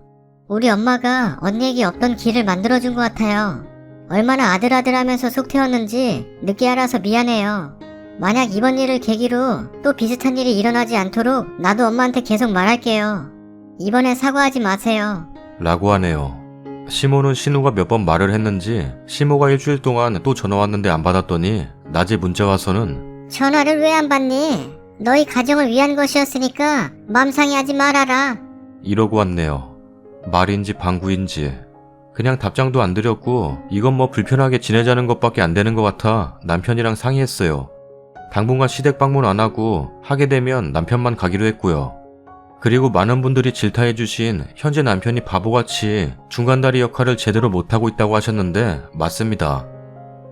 우리 엄마가 언니에게 없던 길을 만들어준 것 같아요. 얼마나 아들아들하면서 속 태웠는지 늦게 알아서 미안해요. 만약 이번 일을 계기로 또 비슷한 일이 일어나지 않도록 나도 엄마한테 계속 말할게요. 이번엔 사과하지 마세요. 라고 하네요. 시모는 신우가 몇 번 말을 했는지 시모가 일주일 동안 또 전화 왔는데 안 받았더니 낮에 문자 와서는 전화를 왜 안 받니? 너희 가정을 위한 것이었으니까 맘 상해하지 말아라. 이러고 왔네요. 말인지 방구인지 그냥 답장도 안 드렸고 이건 뭐 불편하게 지내자는 것밖에 안 되는 것 같아 남편이랑 상의했어요. 당분간 시댁 방문 안 하고 하게 되면 남편만 가기로 했고요. 그리고 많은 분들이 질타해주신 현재 남편이 바보같이 중간다리 역할을 제대로 못하고 있다고 하셨는데 맞습니다.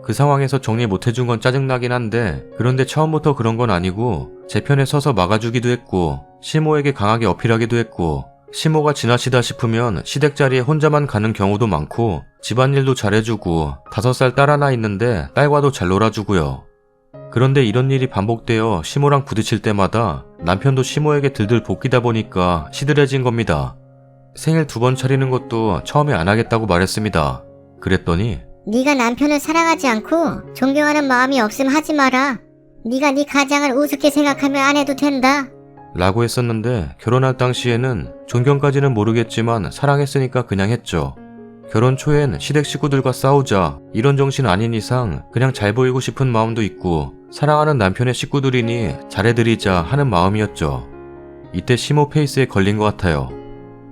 그 상황에서 정리 못해준 건 짜증나긴 한데 그런데 처음부터 그런 건 아니고 제 편에 서서 막아주기도 했고 시모에게 강하게 어필하기도 했고 시모가 지나치다 싶으면 시댁 자리에 혼자만 가는 경우도 많고 집안일도 잘해주고 5살 딸 하나 있는데 딸과도 잘 놀아주고요. 그런데 이런 일이 반복되어 시모랑 부딪힐 때마다 남편도 시모에게 들들 볶이다 보니까 시들해진 겁니다. 생일 2번 차리는 것도 처음에 안 하겠다고 말했습니다. 그랬더니 네가 남편을 사랑하지 않고 존경하는 마음이 없으면 하지 마라. 네가 네 가장을 우습게 생각하면 안 해도 된다. 라고 했었는데 결혼할 당시에는 존경까지는 모르겠지만 사랑했으니까 그냥 했죠. 결혼 초엔 시댁 식구들과 싸우자 이런 정신 아닌 이상 그냥 잘 보이고 싶은 마음도 있고 사랑하는 남편의 식구들이니 잘해드리자 하는 마음이었죠. 이때 시모 페이스에 걸린 것 같아요.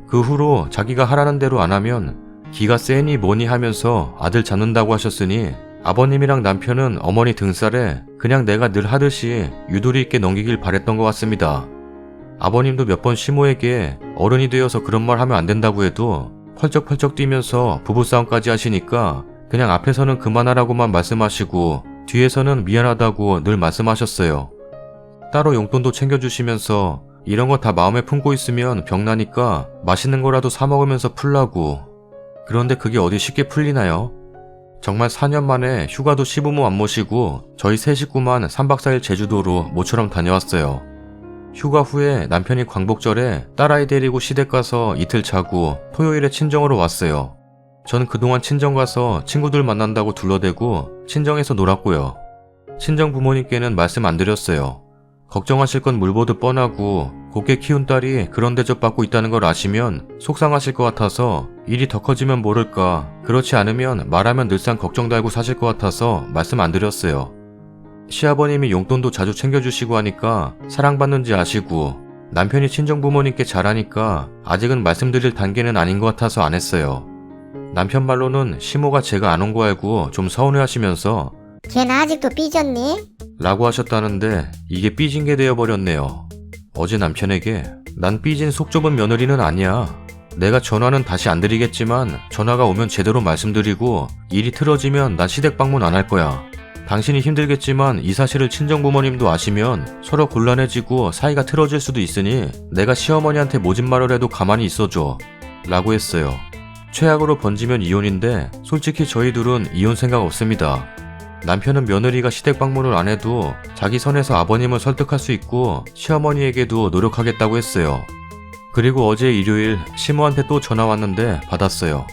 그 후로 자기가 하라는 대로 안 하면 기가 세니 뭐니 하면서 아들 잡는다고 하셨으니 아버님이랑 남편은 어머니 등살에 그냥 내가 늘 하듯이 유도리 있게 넘기길 바랬던 것 같습니다. 아버님도 몇 번 시모에게 어른이 되어서 그런 말 하면 안 된다고 해도 펄쩍펄쩍 뛰면서 부부싸움까지 하시니까 그냥 앞에서는 그만하라고만 말씀하시고 뒤에서는 미안하다고 늘 말씀하셨어요. 따로 용돈도 챙겨주시면서 이런 거 다 마음에 품고 있으면 병나니까 맛있는 거라도 사 먹으면서 풀라고. 그런데 그게 어디 쉽게 풀리나요? 정말 4년 만에 휴가도 시부모 안 모시고 저희 세 식구만 3박 4일 제주도로 모처럼 다녀왔어요. 휴가 후에 남편이 광복절에 딸아이 데리고 시댁 가서 이틀 자고 토요일에 친정으로 왔어요. 전 그동안 친정 가서 친구들 만난다고 둘러대고 친정에서 놀았고요. 친정 부모님께는 말씀 안 드렸어요. 걱정하실 건 물보듯 뻔하고 곱게 키운 딸이 그런 대접 받고 있다는 걸 아시면 속상하실 것 같아서 일이 더 커지면 모를까, 그렇지 않으면 말하면 늘상 걱정 달고 사실 것 같아서 말씀 안 드렸어요. 시아버님이 용돈도 자주 챙겨주시고 하니까 사랑받는지 아시고 남편이 친정부모님께 잘하니까 아직은 말씀드릴 단계는 아닌 것 같아서 안 했어요. 남편 말로는 시모가 제가 안 온 거 알고 좀 서운해하시면서 걔는 아직도 삐졌니? 라고 하셨다는데 이게 삐진 게 되어버렸네요. 어제 남편에게 난 삐진 속 좁은 며느리는 아니야. 내가 전화는 다시 안 드리겠지만 전화가 오면 제대로 말씀드리고 일이 틀어지면 난 시댁 방문 안 할 거야. 당신이 힘들겠지만 이 사실을 친정부모님도 아시면 서로 곤란해지고 사이가 틀어질 수도 있으니 내가 시어머니한테 모진 말을 해도 가만히 있어줘. 라고 했어요. 최악으로 번지면 이혼인데 솔직히 저희 둘은 이혼 생각 없습니다. 남편은 며느리가 시댁 방문을 안 해도 자기 선에서 아버님을 설득할 수 있고 시어머니에게도 노력하겠다고 했어요. 그리고 어제 일요일 시모한테 또 전화 왔는데 받았어요.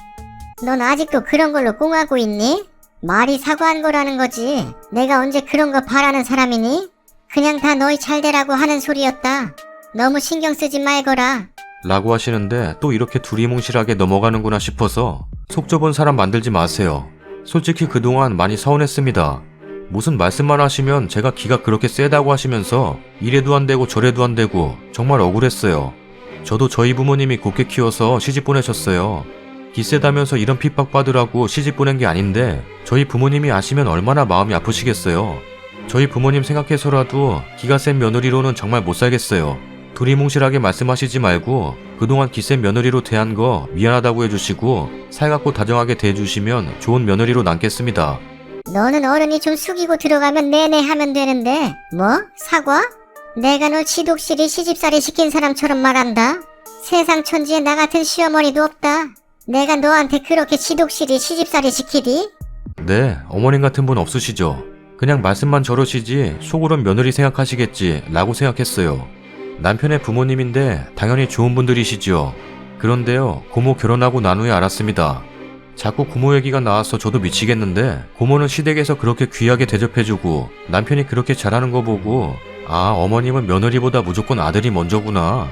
넌 아직도 그런 걸로 꽁하고 있니? 말이 사과한 거라는 거지. 내가 언제 그런 거 바라는 사람이니? 그냥 다 너희 잘 되라고 하는 소리였다. 너무 신경 쓰지 말거라. 라고 하시는데 또 이렇게 두리뭉실하게 넘어가는구나 싶어서 속 좁은 사람 만들지 마세요. 솔직히 그동안 많이 서운했습니다. 무슨 말씀만 하시면 제가 기가 그렇게 세다고 하시면서 이래도 안 되고 저래도 안 되고 정말 억울했어요. 저도 저희 부모님이 곱게 키워서 시집 보내셨어요. 기세다면서 이런 핍박 받으라고 시집 보낸 게 아닌데 저희 부모님이 아시면 얼마나 마음이 아프시겠어요. 저희 부모님 생각해서라도 기가 센 며느리로는 정말 못 살겠어요. 두리뭉실하게 말씀하시지 말고 그동안 기센 며느리로 대한 거 미안하다고 해주시고 살갑고 다정하게 대해주시면 좋은 며느리로 남겠습니다. 너는 어른이 좀 숙이고 들어가면 네네 하면 되는데 뭐? 사과? 내가 널 지독실이 시집살이 시킨 사람처럼 말한다. 세상 천지에 나 같은 시어머니도 없다. 내가 너한테 그렇게 지독실이 시집살이 시키디? 네, 어머님 같은 분 없으시죠? 그냥 말씀만 저러시지 속으론 며느리 생각하시겠지 라고 생각했어요. 남편의 부모님인데 당연히 좋은 분들이시죠. 그런데요, 고모 결혼하고 난 후에 알았습니다. 자꾸 고모 얘기가 나와서 저도 미치겠는데 고모는 시댁에서 그렇게 귀하게 대접해주고 남편이 그렇게 잘하는 거 보고 아, 어머님은 며느리보다 무조건 아들이 먼저구나.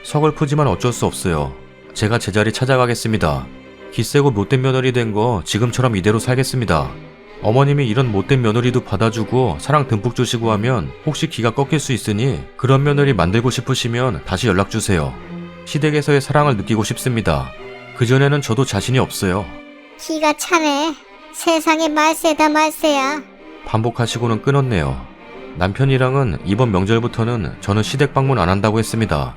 서글프지만 어쩔 수 없어요. 제가 제자리 찾아가겠습니다. 기세고 못된 며느리 된 거 지금처럼 이대로 살겠습니다. 어머님이 이런 못된 며느리도 받아주고 사랑 듬뿍 주시고 하면 혹시 기가 꺾일 수 있으니 그런 며느리 만들고 싶으시면 다시 연락주세요. 시댁에서의 사랑을 느끼고 싶습니다. 그전에는 저도 자신이 없어요. 기가 차네. 세상에 말세다 말세야. 반복하시고는 끊었네요. 남편이랑은 이번 명절부터는 저는 시댁 방문 안 한다고 했습니다.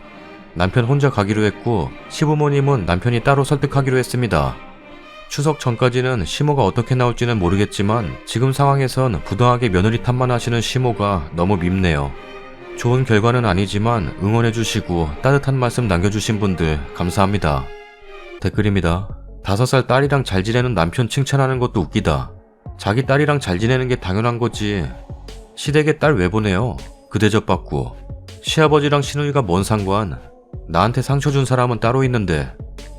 남편 혼자 가기로 했고 시부모님은 남편이 따로 설득하기로 했습니다. 추석 전까지는 시모가 어떻게 나올지는 모르겠지만 지금 상황에선 부당하게 며느리 탓만 하시는 시모가 너무 밉네요. 좋은 결과는 아니지만 응원해주시고 따뜻한 말씀 남겨주신 분들 감사합니다. 댓글입니다. 5살 딸이랑 잘 지내는 남편 칭찬하는 것도 웃기다. 자기 딸이랑 잘 지내는 게 당연한 거지. 시댁에 딸 왜 보내요? 그 대접받고. 시아버지랑 시누이가 뭔 상관? 나한테 상처 준 사람은 따로 있는데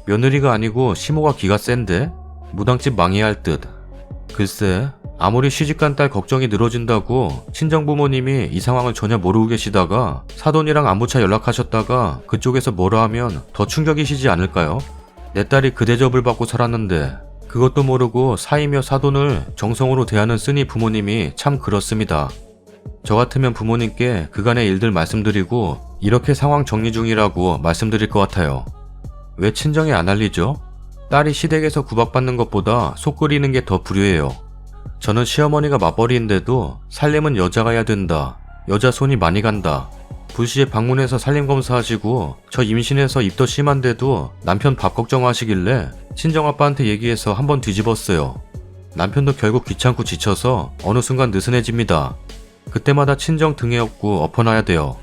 며느리가 아니고 시모가 기가 센데? 무당집 망해야 할 듯. 글쎄, 아무리 시집간 딸 걱정이 늘어진다고 친정부모님이 이 상황을 전혀 모르고 계시다가 사돈이랑 안부차 연락하셨다가 그쪽에서 뭐라 하면 더 충격이시지 않을까요? 내 딸이 그 대접을 받고 살았는데 그것도 모르고 사이며 사돈을 정성으로 대하는 쓰니 부모님이 참 그렇습니다. 저 같으면 부모님께 그간의 일들 말씀드리고 이렇게 상황 정리 중이라고 말씀드릴 것 같아요. 왜 친정에 안 알리죠? 딸이 시댁에서 구박받는 것보다 속 끓이는 게 더 불효해요. 저는 시어머니가 맞벌이인데도 살림은 여자가 해야 된다. 여자 손이 많이 간다. 불시에 방문해서 살림검사하시고 저 임신해서 입덧 심한데도 남편 밥 걱정하시길래 친정아빠한테 얘기해서 한번 뒤집었어요. 남편도 결국 귀찮고 지쳐서 어느 순간 느슨해집니다. 그때마다 친정 등에 업고 엎어놔야 돼요.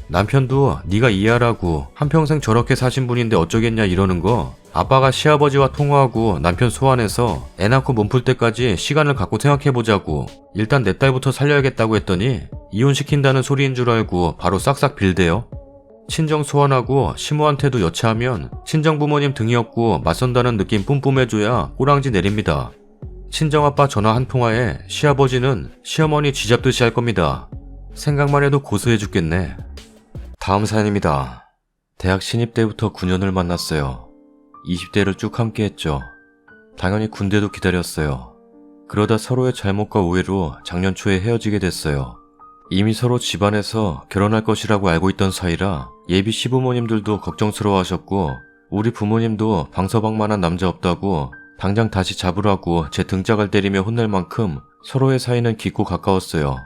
남편도 네가 이해하라고 한평생 저렇게 사신 분인데 어쩌겠냐 이러는 거 아빠가 시아버지와 통화하고 남편 소환해서 애 낳고 몸풀 때까지 시간을 갖고 생각해보자고 일단 내 딸부터 살려야겠다고 했더니 이혼시킨다는 소리인 줄 알고 바로 싹싹 빌대요. 친정 소환하고 시모한테도 여차하면 친정 부모님 등이 없고 맞선다는 느낌 뿜뿜해줘야 꼬랑지 내립니다. 친정아빠 전화 한 통화에 시아버지는 시어머니 쥐잡듯이 할 겁니다. 생각만 해도 고소해 죽겠네. 다음 사연입니다. 대학 신입 때부터 9년을 만났어요. 20대를 쭉 함께 했죠. 당연히 군대도 기다렸어요. 그러다 서로의 잘못과 오해로 작년 초에 헤어지게 됐어요. 이미 서로 집안에서 결혼할 것이라고 알고 있던 사이라 예비 시부모님들도 걱정스러워하셨고 우리 부모님도 방서방만한 남자 없다고 당장 다시 잡으라고 제 등짝을 때리며 혼낼 만큼 서로의 사이는 깊고 가까웠어요.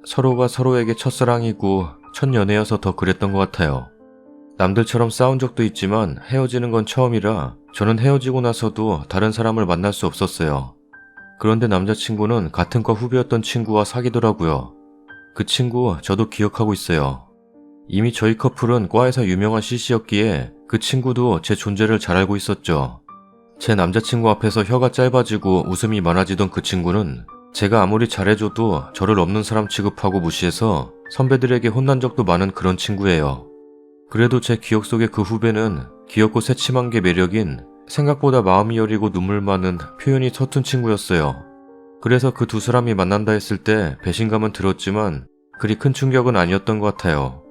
서로가 서로에게 첫사랑이고 첫 연애여서 더 그랬던 것 같아요. 남들처럼 싸운 적도 있지만 헤어지는 건 처음이라 저는 헤어지고 나서도 다른 사람을 만날 수 없었어요. 그런데 남자친구는 같은 과 후배였던 친구와 사귀더라고요. 그 친구 저도 기억하고 있어요. 이미 저희 커플은 과에서 유명한 CC였기에 그 친구도 제 존재를 잘 알고 있었죠. 제 남자친구 앞에서 혀가 짧아지고 웃음이 많아지던 그 친구는 제가 아무리 잘해줘도 저를 없는 사람 취급하고 무시해서 선배들에게 혼난 적도 많은 그런 친구예요. 그래도 제 기억 속의 그 후배는 귀엽고 새침한 게 매력인 생각보다 마음이 여리고 눈물 많은 표현이 서툰 친구였어요. 그래서 그 두 사람이 만난다 했을 때 배신감은 들었지만 그리 큰 충격은 아니었던 것 같아요.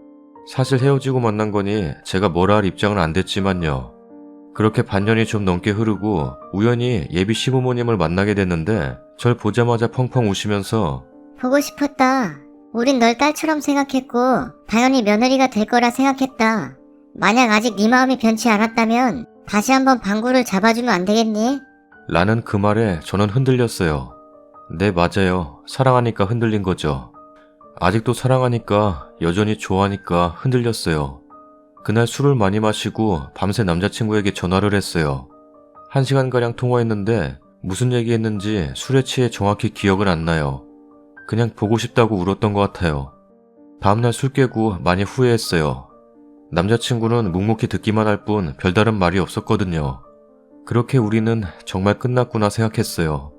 사실 헤어지고 만난 거니 제가 뭐라 할 입장은 안 됐지만요. 그렇게 반년이 좀 넘게 흐르고 우연히 예비 시부모님을 만나게 됐는데 절 보자마자 펑펑 우시면서 보고 싶었다. 우린 널 딸처럼 생각했고 당연히 며느리가 될 거라 생각했다. 만약 아직 네 마음이 변치 않았다면 다시 한번 방구를 잡아주면 안 되겠니? 라는 그 말에 저는 흔들렸어요. 네, 맞아요. 사랑하니까 흔들린 거죠. 아직도 사랑하니까, 여전히 좋아하니까 흔들렸어요. 그날 술을 많이 마시고 밤새 남자친구에게 전화를 했어요. 1시간가량 통화했는데 무슨 얘기했는지 술에 취해 정확히 기억은 안 나요. 그냥 보고 싶다고 울었던 것 같아요. 다음날 술 깨고 많이 후회했어요. 남자친구는 묵묵히 듣기만 할 뿐 별다른 말이 없었거든요. 그렇게 우리는 정말 끝났구나 생각했어요.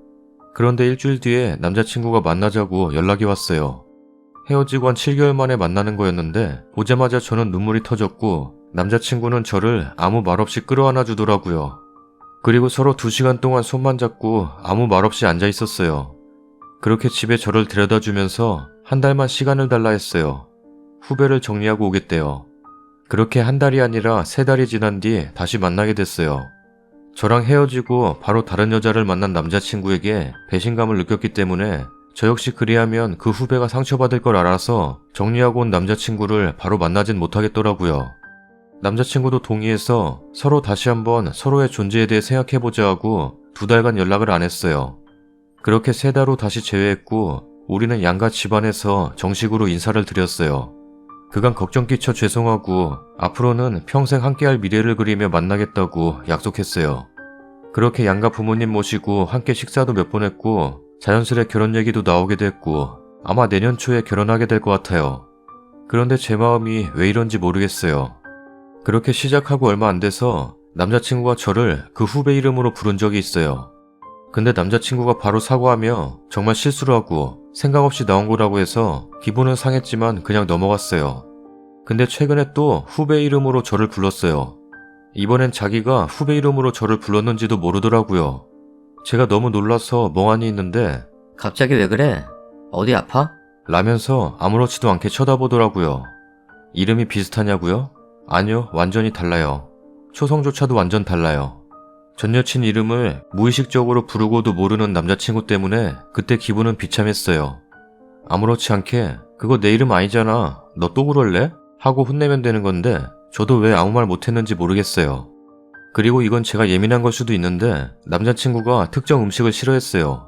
그런데 일주일 뒤에 남자친구가 만나자고 연락이 왔어요. 헤어지고 한 7개월 만에 만나는 거였는데 보자마자 저는 눈물이 터졌고 남자친구는 저를 아무 말 없이 끌어안아 주더라고요. 그리고 서로 2시간 동안 손만 잡고 아무 말 없이 앉아 있었어요. 그렇게 집에 저를 데려다 주면서 한 달만 시간을 달라 했어요. 후배를 정리하고 오겠대요. 그렇게 한 달이 아니라 3달이 지난 뒤 다시 만나게 됐어요. 저랑 헤어지고 바로 다른 여자를 만난 남자친구에게 배신감을 느꼈기 때문에 저 역시 그리하면 그 후배가 상처받을 걸 알아서 정리하고 온 남자친구를 바로 만나진 못하겠더라고요. 남자친구도 동의해서 서로 다시 한번 서로의 존재에 대해 생각해보자 하고 2달간 연락을 안 했어요. 그렇게 3달 후 다시 재회했고 우리는 양가 집안에서 정식으로 인사를 드렸어요. 그간 걱정 끼쳐 죄송하고 앞으로는 평생 함께할 미래를 그리며 만나겠다고 약속했어요. 그렇게 양가 부모님 모시고 함께 식사도 몇 번 했고 자연스레 결혼 얘기도 나오게 됐고 아마 내년 초에 결혼하게 될 것 같아요. 그런데 제 마음이 왜 이런지 모르겠어요. 그렇게 시작하고 얼마 안 돼서 남자친구가 저를 그 후배 이름으로 부른 적이 있어요. 근데 남자친구가 바로 사과하며 정말 실수를 하고 생각 없이 나온 거라고 해서 기분은 상했지만 그냥 넘어갔어요. 근데 최근에 또 후배 이름으로 저를 불렀어요. 이번엔 자기가 후배 이름으로 저를 불렀는지도 모르더라고요. 제가 너무 놀라서 멍하니 있는데 갑자기 왜 그래? 어디 아파? 라면서 아무렇지도 않게 쳐다보더라고요. 이름이 비슷하냐고요? 아니요, 완전히 달라요. 초성조차도 완전 달라요. 전 여친 이름을 무의식적으로 부르고도 모르는 남자친구 때문에 그때 기분은 비참했어요. 아무렇지 않게 그거 내 이름 아니잖아. 너 또 그럴래? 하고 혼내면 되는 건데 저도 왜 아무 말 못했는지 모르겠어요. 그리고 이건 제가 예민한 걸 수도 있는데 남자친구가 특정 음식을 싫어했어요.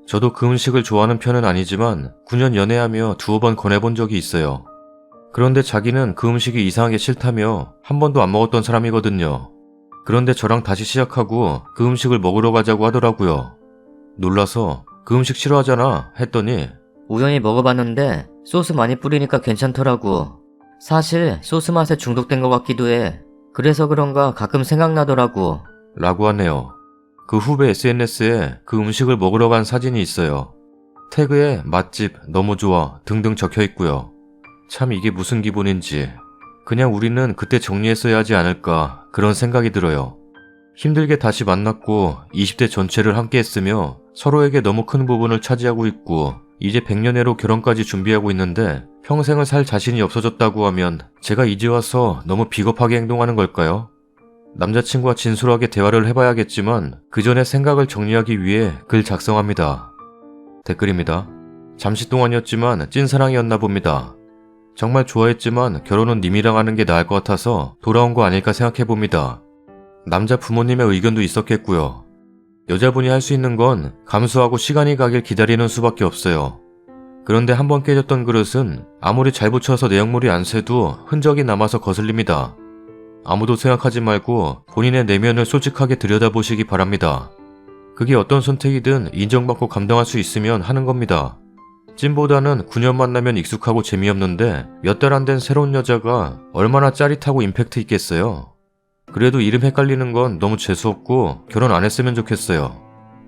저도 그 음식을 좋아하는 편은 아니지만 9년 연애하며 2번 권해본 적이 있어요. 그런데 자기는 그 음식이 이상하게 싫다며 한 번도 안 먹었던 사람이거든요. 그런데 저랑 다시 시작하고 그 음식을 먹으러 가자고 하더라고요. 놀라서 그 음식 싫어하잖아 했더니 우연히 먹어봤는데 소스 많이 뿌리니까 괜찮더라고. 사실 소스 맛에 중독된 것 같기도 해. 그래서 그런가 가끔 생각나더라고. 라고 하네요. 그 후배 SNS에 그 음식을 먹으러 간 사진이 있어요. 태그에 맛집, 너무 좋아 등등 적혀 있고요. 참 이게 무슨 기분인지 그냥 우리는 그때 정리했어야 하지 않을까 그런 생각이 들어요. 힘들게 다시 만났고 20대 전체를 함께 했으며 서로에게 너무 큰 부분을 차지하고 있고 이제 100년애로 결혼까지 준비하고 있는데 평생을 살 자신이 없어졌다고 하면 제가 이제 와서 너무 비겁하게 행동하는 걸까요? 남자친구와 진솔하게 대화를 해봐야겠지만 그 전에 생각을 정리하기 위해 글 작성합니다. 댓글입니다. 잠시 동안이었지만 찐사랑이었나 봅니다. 정말 좋아했지만 결혼은 님이랑 하는 게 나을 것 같아서 돌아온 거 아닐까 생각해봅니다. 남자 부모님의 의견도 있었겠고요. 여자분이 할 수 있는 건 감수하고 시간이 가길 기다리는 수밖에 없어요. 그런데 한번 깨졌던 그릇은 아무리 잘 붙여서 내용물이 안 새도 흔적이 남아서 거슬립니다. 아무도 생각하지 말고 본인의 내면을 솔직하게 들여다보시기 바랍니다. 그게 어떤 선택이든 인정받고 감당할 수 있으면 하는 겁니다. 찐보다는 9년 만나면 익숙하고 재미없는데 몇 달 안 된 새로운 여자가 얼마나 짜릿하고 임팩트 있겠어요. 그래도 이름 헷갈리는 건 너무 재수없고 결혼 안 했으면 좋겠어요.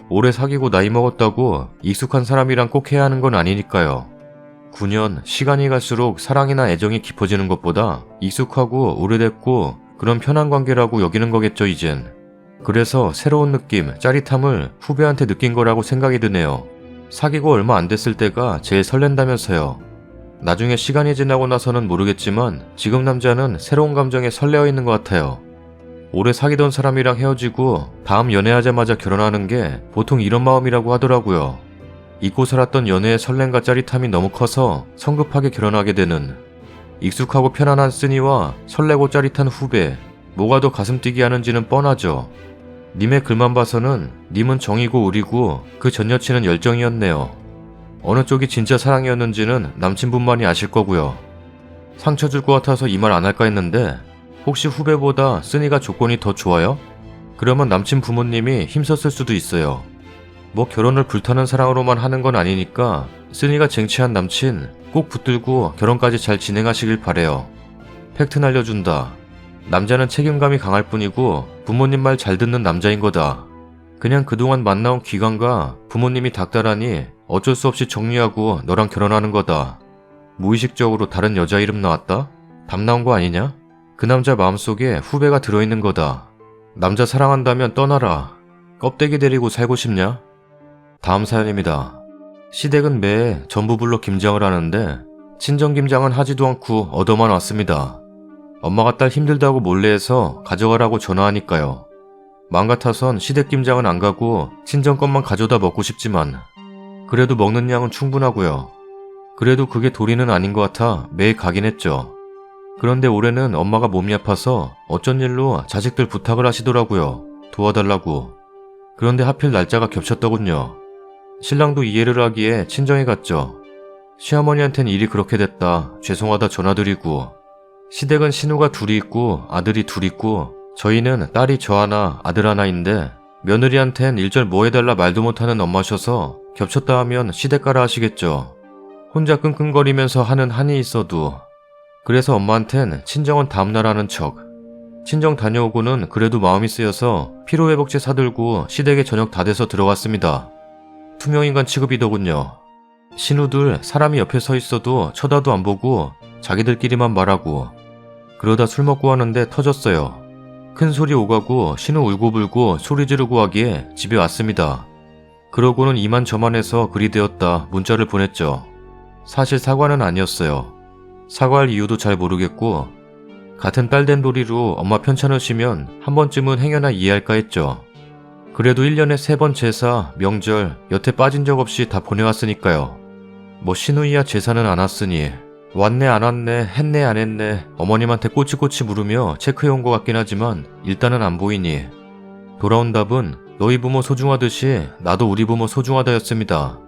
오래 사귀고 나이 먹었다고 익숙한 사람이랑 꼭 해야 하는 건 아니니까요. 9년, 시간이 갈수록 사랑이나 애정이 깊어지는 것보다 익숙하고 오래됐고 그런 편한 관계라고 여기는 거겠죠 이젠. 그래서 새로운 느낌, 짜릿함을 후배한테 느낀 거라고 생각이 드네요. 사귀고 얼마 안 됐을 때가 제일 설렌다면서요. 나중에 시간이 지나고 나서는 모르겠지만 지금 남자는 새로운 감정에 설레어 있는 것 같아요. 오래 사귀던 사람이랑 헤어지고 다음 연애하자마자 결혼하는 게 보통 이런 마음이라고 하더라고요. 잊고 살았던 연애의 설렘과 짜릿함이 너무 커서 성급하게 결혼하게 되는, 익숙하고 편안한 쓰니와 설레고 짜릿한 후배, 뭐가 더 가슴 뛰게 하는지는 뻔하죠. 님의 글만 봐서는 님은 정이고 의리고 그 전 여친은 열정이었네요. 어느 쪽이 진짜 사랑이었는지는 남친분만이 아실 거고요. 상처 줄 것 같아서 이 말 안 할까 했는데 혹시 후배보다 쓰니가 조건이 더 좋아요? 그러면 남친 부모님이 힘썼을 수도 있어요. 뭐 결혼을 불타는 사랑으로만 하는 건 아니니까 쓰니가 쟁취한 남친 꼭 붙들고 결혼까지 잘 진행하시길 바래요. 팩트 날려준다. 남자는 책임감이 강할 뿐이고 부모님 말 잘 듣는 남자인 거다. 그냥 그동안 만나온 기간과 부모님이 닥달하니 어쩔 수 없이 정리하고 너랑 결혼하는 거다. 무의식적으로 다른 여자 이름 나왔다? 답 나온 거 아니냐? 그 남자 마음속에 후배가 들어있는 거다. 남자 사랑한다면 떠나라. 껍데기 데리고 살고 싶냐? 다음 사연입니다. 시댁은 매해 전부불로 김장을 하는데 친정 김장은 하지도 않고 얻어만 왔습니다. 엄마가 딸 힘들다고 몰래해서 가져가라고 전화하니까요. 마음 같아선 시댁 김장은 안 가고 친정 것만 가져다 먹고 싶지만 그래도 먹는 양은 충분하고요. 그래도 그게 도리는 아닌 것 같아 매일 가긴 했죠. 그런데 올해는 엄마가 몸이 아파서 어쩐 일로 자식들 부탁을 하시더라고요. 도와달라고. 그런데 하필 날짜가 겹쳤더군요. 신랑도 이해를 하기에 친정에 갔죠. 시어머니한텐 일이 그렇게 됐다. 죄송하다 전화드리고. 시댁은 신우가 둘이 있고 아들이 둘 있고 저희는 딸이 저 하나 아들 하나인데 며느리한텐 일절 뭐 해달라 말도 못하는 엄마셔서 겹쳤다 하면 시댁 가라 하시겠죠. 혼자 끙끙거리면서 하는 한이 있어도. 그래서 엄마한텐 친정은 다음날 하는 척. 친정 다녀오고는 그래도 마음이 쓰여서 피로회복제 사들고 시댁에 저녁 다 돼서 들어갔습니다. 투명인간 취급이더군요. 신우들 사람이 옆에 서 있어도 쳐다도 안 보고 자기들끼리만 말하고. 그러다 술 먹고 하는데 터졌어요. 큰 소리 오가고 신우 울고불고 소리 지르고 하기에 집에 왔습니다. 그러고는 이만저만해서 그리 되었다 문자를 보냈죠. 사실 사과는 아니었어요. 사과할 이유도 잘 모르겠고 같은 딸된 도리로 엄마 편찮으시면 한 번쯤은 행여나 이해할까 했죠. 그래도 1년에 3번 제사, 명절 여태 빠진 적 없이 다 보내왔으니까요. 뭐 신우이야 제사는 안 왔으니 왔네 안 왔네 했네 안 했네 어머님한테 꼬치꼬치 물으며 체크해온 것 같긴 하지만 일단은 안 보이니 돌아온 답은 너희 부모 소중하듯이 나도 우리 부모 소중하다였습니다.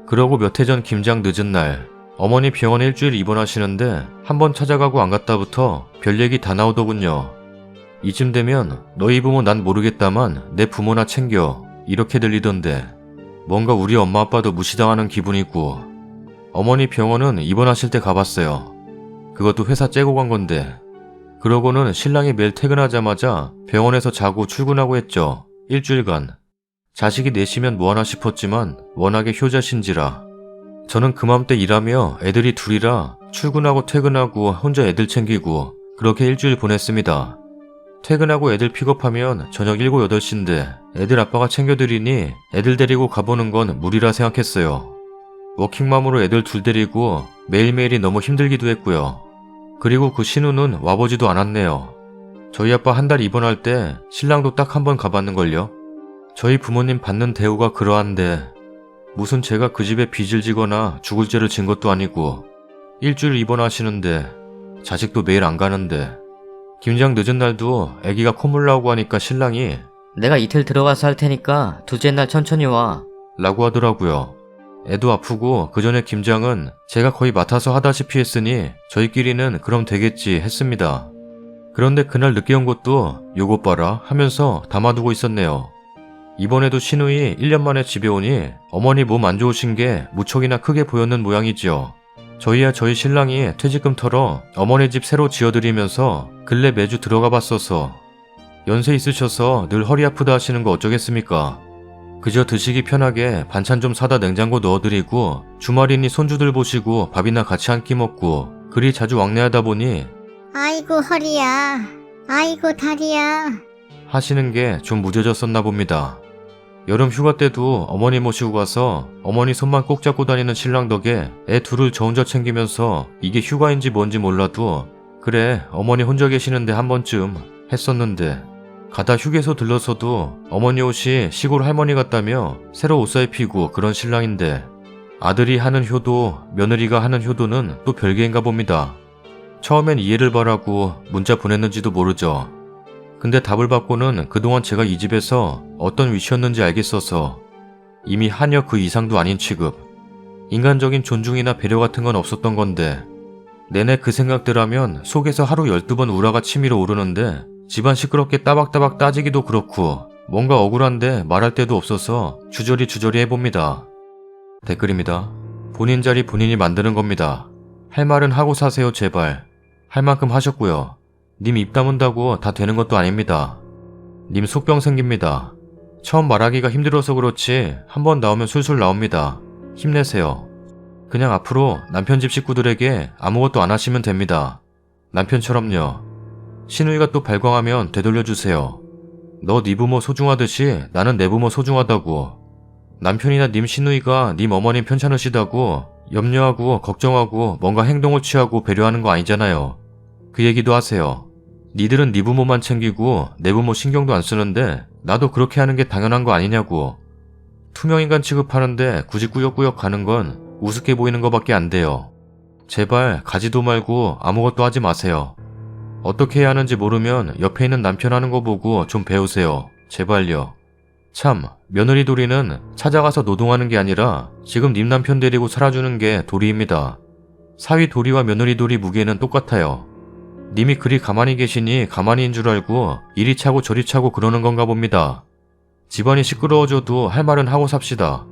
그러고 몇 해 전 김장 늦은 날 어머니 병원에 일주일 입원하시는데 한번 찾아가고 안 갔다부터 별 얘기 다 나오더군요. 이쯤 되면 너희 부모 난 모르겠다만 내 부모나 챙겨 이렇게 들리던데 뭔가 우리 엄마 아빠도 무시당하는 기분이고. 어머니 병원은 입원하실 때 가봤어요. 그것도 회사 째고 간 건데. 그러고는 신랑이 매일 퇴근하자마자 병원에서 자고 출근하고 했죠. 일주일간. 자식이 넷이면 뭐하나 싶었지만 워낙에 효자신지라. 저는 그맘때 일하며 애들이 둘이라 출근하고 퇴근하고 혼자 애들 챙기고 그렇게 일주일 보냈습니다. 퇴근하고 애들 픽업하면 저녁 7, 8시인데 애들 아빠가 챙겨드리니 애들 데리고 가보는 건 무리라 생각했어요. 워킹맘으로 애들 둘 데리고 매일매일이 너무 힘들기도 했고요. 그리고 그 신우는 와보지도 않았네요. 저희 아빠 한 달 입원할 때 신랑도 딱 한 번 가봤는걸요. 저희 부모님 받는 대우가 그러한데 무슨 제가 그 집에 빚을 지거나 죽을 죄를 진 것도 아니고 일주일 입원하시는데 자식도 매일 안 가는데 김장 늦은 날도 아기가 콧물 나오고 하니까 신랑이 내가 이틀 들어가서 할 테니까 둘째 날 천천히 와. 라고 하더라고요. 애도 아프고 그 전에 김장은 제가 거의 맡아서 하다시피 했으니 저희끼리는 그럼 되겠지 했습니다. 그런데 그날 늦게 온 것도 요것 봐라 하면서 담아두고 있었네요. 이번에도 신우이 1년 만에 집에 오니 어머니 몸 안 좋으신 게 무척이나 크게 보였는 모양이지요. 저희야 저희 신랑이 퇴직금 털어 어머니 집 새로 지어드리면서 근래 매주 들어가 봤어서 연세 있으셔서 늘 허리 아프다 하시는 거 어쩌겠습니까. 그저 드시기 편하게 반찬 좀 사다 냉장고 넣어드리고 주말이니 손주들 보시고 밥이나 같이 한 끼 먹고 그리 자주 왕래하다 보니 아이고 허리야. 아이고 다리야. 하시는 게 좀 무뎌졌었나 봅니다. 여름 휴가 때도 어머니 모시고 가서 어머니 손만 꼭 잡고 다니는 신랑 덕에 애 둘을 저 혼자 챙기면서 이게 휴가인지 뭔지 몰라도 그래 어머니 혼자 계시는데 한 번쯤 했었는데 가다 휴게소 들러서도 어머니 옷이 시골 할머니 같다며 새로 옷 사입히고 그런 신랑인데 아들이 하는 효도 며느리가 하는 효도는 또 별개인가 봅니다. 처음엔 이해를 바라고 문자 보냈는지도 모르죠. 근데 답을 받고는 그동안 제가 이 집에서 어떤 위치였는지 알겠어서 이미 하녀 그 이상도 아닌 취급. 인간적인 존중이나 배려 같은 건 없었던 건데 내내 그 생각들 하면 속에서 하루 12번 우라가 치밀어 오르는데 집안 시끄럽게 따박따박 따지기도 그렇고 뭔가 억울한데 말할 데도 없어서 주저리 해봅니다. 댓글입니다. 본인 자리 본인이 만드는 겁니다. 할 말은 하고 사세요 제발. 할 만큼 하셨고요. 님 입 다문다고 다 되는 것도 아닙니다. 님 속병 생깁니다. 처음 말하기가 힘들어서 그렇지 한번 나오면 술술 나옵니다. 힘내세요. 그냥 앞으로 남편 집 식구들에게 아무것도 안 하시면 됩니다. 남편처럼요. 시누이가 또 발광하면 되돌려주세요. 너 네 부모 소중하듯이 나는 내 부모 소중하다고. 남편이나 님 시누이가 님 어머님 편찮으시다고 염려하고 걱정하고 뭔가 행동을 취하고 배려하는 거 아니잖아요. 그 얘기도 하세요. 니들은 네 부모만 챙기고 내 부모 신경도 안 쓰는데 나도 그렇게 하는 게 당연한 거 아니냐고. 투명인간 취급하는데 굳이 꾸역꾸역 가는 건 우습게 보이는 것밖에 안 돼요. 제발 가지도 말고 아무것도 하지 마세요. 어떻게 해야 하는지 모르면 옆에 있는 남편 하는 거 보고 좀 배우세요. 제발요. 참, 며느리 도리는 찾아가서 노동하는 게 아니라 지금 님 남편 데리고 살아주는 게 도리입니다. 사위 도리와 며느리 도리 무게는 똑같아요. 님이 그리 가만히 계시니 가만히인 줄 알고 이리 차고 저리 차고 그러는 건가 봅니다. 집안이 시끄러워져도 할 말은 하고 삽시다.